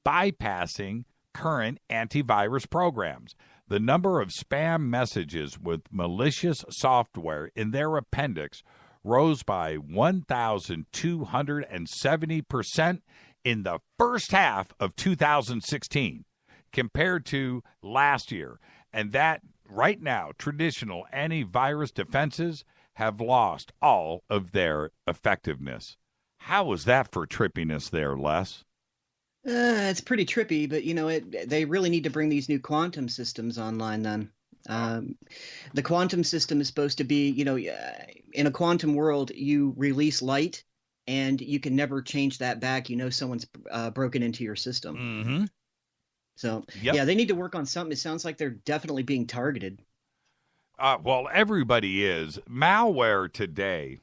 bypassing current antivirus programs. The number of spam messages with malicious software in their appendix rose by 1,270% in the first half of 2016 compared to last year. And that, right now, traditional antivirus defenses have lost all of their effectiveness. How was that for trippiness there, Les? It's pretty trippy, but, they really need to bring these new quantum systems online then. The quantum system is supposed to be, in a quantum world, you release light, and you can never change that back. Someone's broken into your system. Mm-hmm. So, yeah, they need to work on something. It sounds like they're definitely being targeted. Well, everybody is. Malware today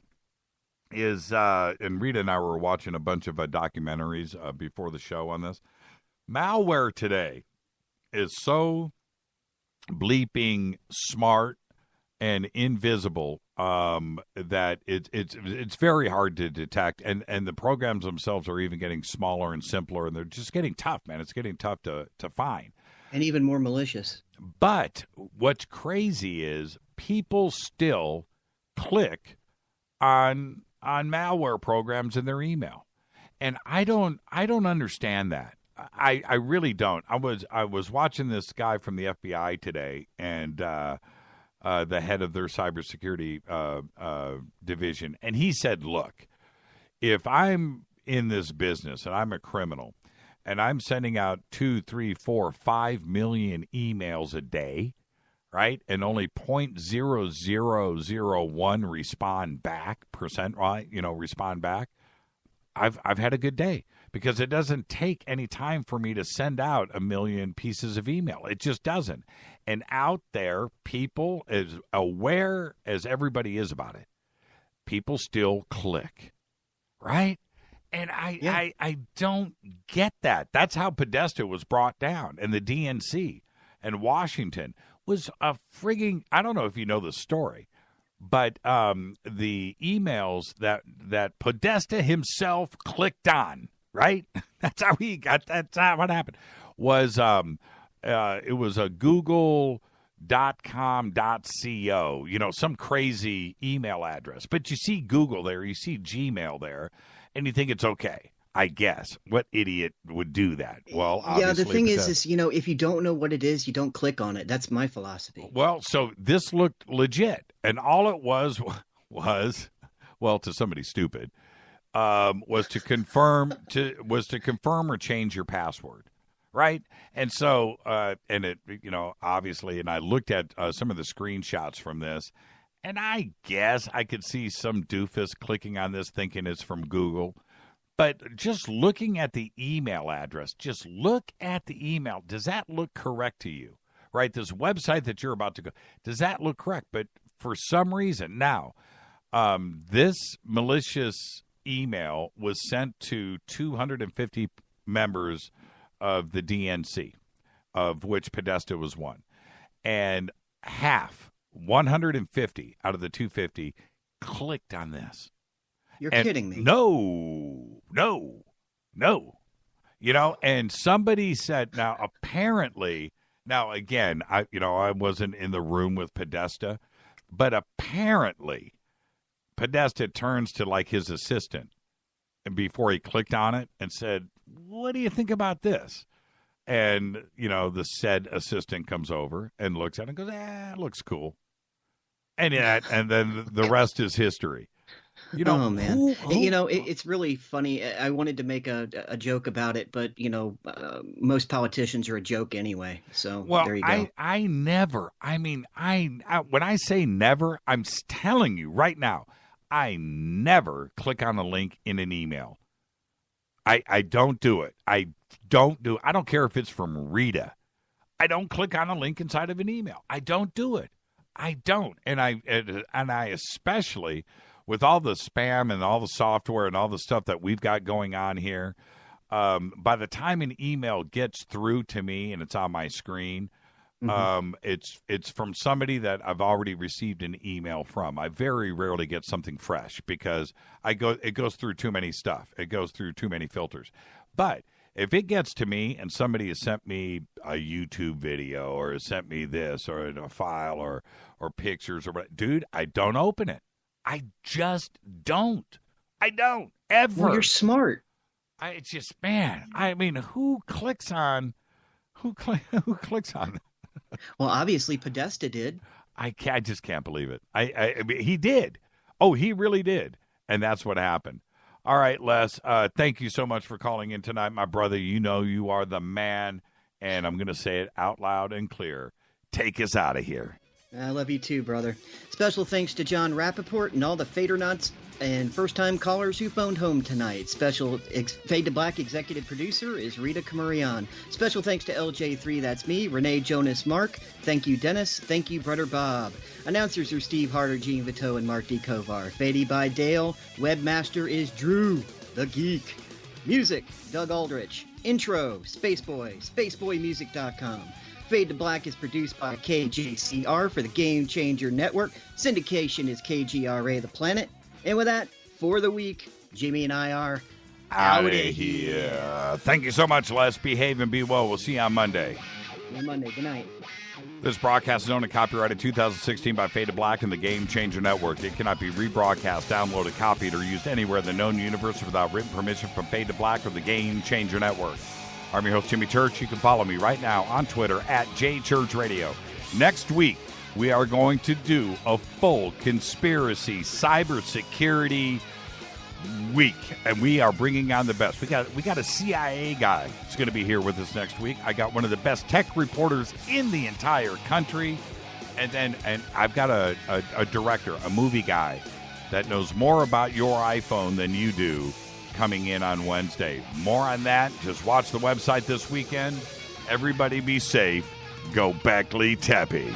is, and Rita and I were watching a bunch of documentaries before the show on this. Malware today is so bleeping smart and invisible that it's very hard to detect, and the programs themselves are even getting smaller and simpler, and they're just getting tough, man. It's getting tough to find, and even more malicious. But what's crazy is people still click on malware programs in their email, and I don't understand that. I really don't. I was watching this guy from the FBI today, and the head of their cybersecurity division, and he said, look, if I'm in this business and I'm a criminal and I'm sending out 2, 3, 4, 5 million emails a day, right, and only 0.0001 respond back, respond back, I've had a good day. Because it doesn't take any time for me to send out 1 million pieces of email. It just doesn't. And out there, people, as aware as everybody is about it, people still click, right? And I don't get that. That's how Podesta was brought down. And the DNC and Washington was a frigging, I don't know if you know the story, but the emails that Podesta himself clicked on, right? That's how he got. That's how what happened. Was it was a Google.com.co, some crazy email address. But you see Google there, you see Gmail there, and you think it's okay. I guess. What idiot would do that? Well, obviously, yeah. The thing is, if you don't know what it is, you don't click on it. That's my philosophy. Well, so this looked legit, and all it was, well, to somebody stupid. Was to confirm or change your password, right? And so, and it, obviously, and I looked at some of the screenshots from this, and I guess I could see some doofus clicking on this thinking it's from Google, but just looking at the email address, just look at the email. Does that look correct to you, right? This website that you're about to go, does that look correct? But for some reason now, this malicious email was sent to 250 members of the DNC, of which Podesta was one. And 150 out of the 250 clicked on this. You're kidding me. No. And somebody said, now apparently, again, I wasn't in the room with Podesta, but apparently Podesta turns to like his assistant and before he clicked on it and said, what do you think about this? And, the said assistant comes over and looks at it and goes, it looks cool. And then the rest is history. Oh, man. It's really funny. I wanted to make a joke about it, but, most politicians are a joke anyway. So there you go. I never, when I say never, I'm telling you right now, I never click on a link in an email. I don't do it. I don't care if it's from Rita. I don't click on a link inside of an email. I don't do it. I don't. And I especially with all the spam and all the software and all the stuff that we've got going on here, by the time an email gets through to me and it's on my screen, it's from somebody that I've already received an email from. I very rarely get something fresh because it goes through too many stuff. It goes through too many filters. But if it gets to me and somebody has sent me a YouTube video or has sent me this or a file or pictures or what, dude, I don't open it. I just don't. I don't ever. Well, you're smart. It's just, man. Who clicks on that? Well, obviously Podesta did. I just can't believe it. He did. Oh, he really did. And that's what happened. All right, Les, thank you so much for calling in tonight, my brother. You know you are the man, and I'm going to say it out loud and clear. take us out of here. I love you too, brother. Special thanks to Jon Rappoport and all the FADERNIGHTs and first-time callers who phoned home tonight. Special Fade to Black executive producer is Rita Camarion. Special thanks to LJ3, that's me, Renee Jonas Mark. Thank you, Dennis. Thank you, Brother Bob. Announcers are Steve Harder, Gene Vito, and Mark D. Kovar. Fadey by Dale. Webmaster is Drew, the Geek. Music, Doug Aldrich. Intro, Spaceboy, spaceboymusic.com. Fade to Black is produced by KJCR for the Game Changer Network. Syndication is KGRA The Planet. And with that, for the week, Jimmy and I are out of here. Thank you so much, Les. Behave and be well. We'll see you on Monday. On Monday. Good night. This broadcast is owned and copyrighted 2016 by Fade to Black and the Game Changer Network. It cannot be rebroadcast, downloaded, copied, or used anywhere in the known universe without written permission from Fade to Black or the Game Changer Network. I'm your host, Jimmy Church. You can follow me right now on Twitter at JChurchRadio. Next week, we are going to do a full conspiracy cybersecurity week, and we are bringing on the best. We got a CIA guy that's going to be here with us next week. I got one of the best tech reporters in the entire country, and I've got a director, a movie guy that knows more about your iPhone than you do, coming in on Wednesday. More on that. Just watch the website this weekend. Everybody be safe. Go Beckley Teppy.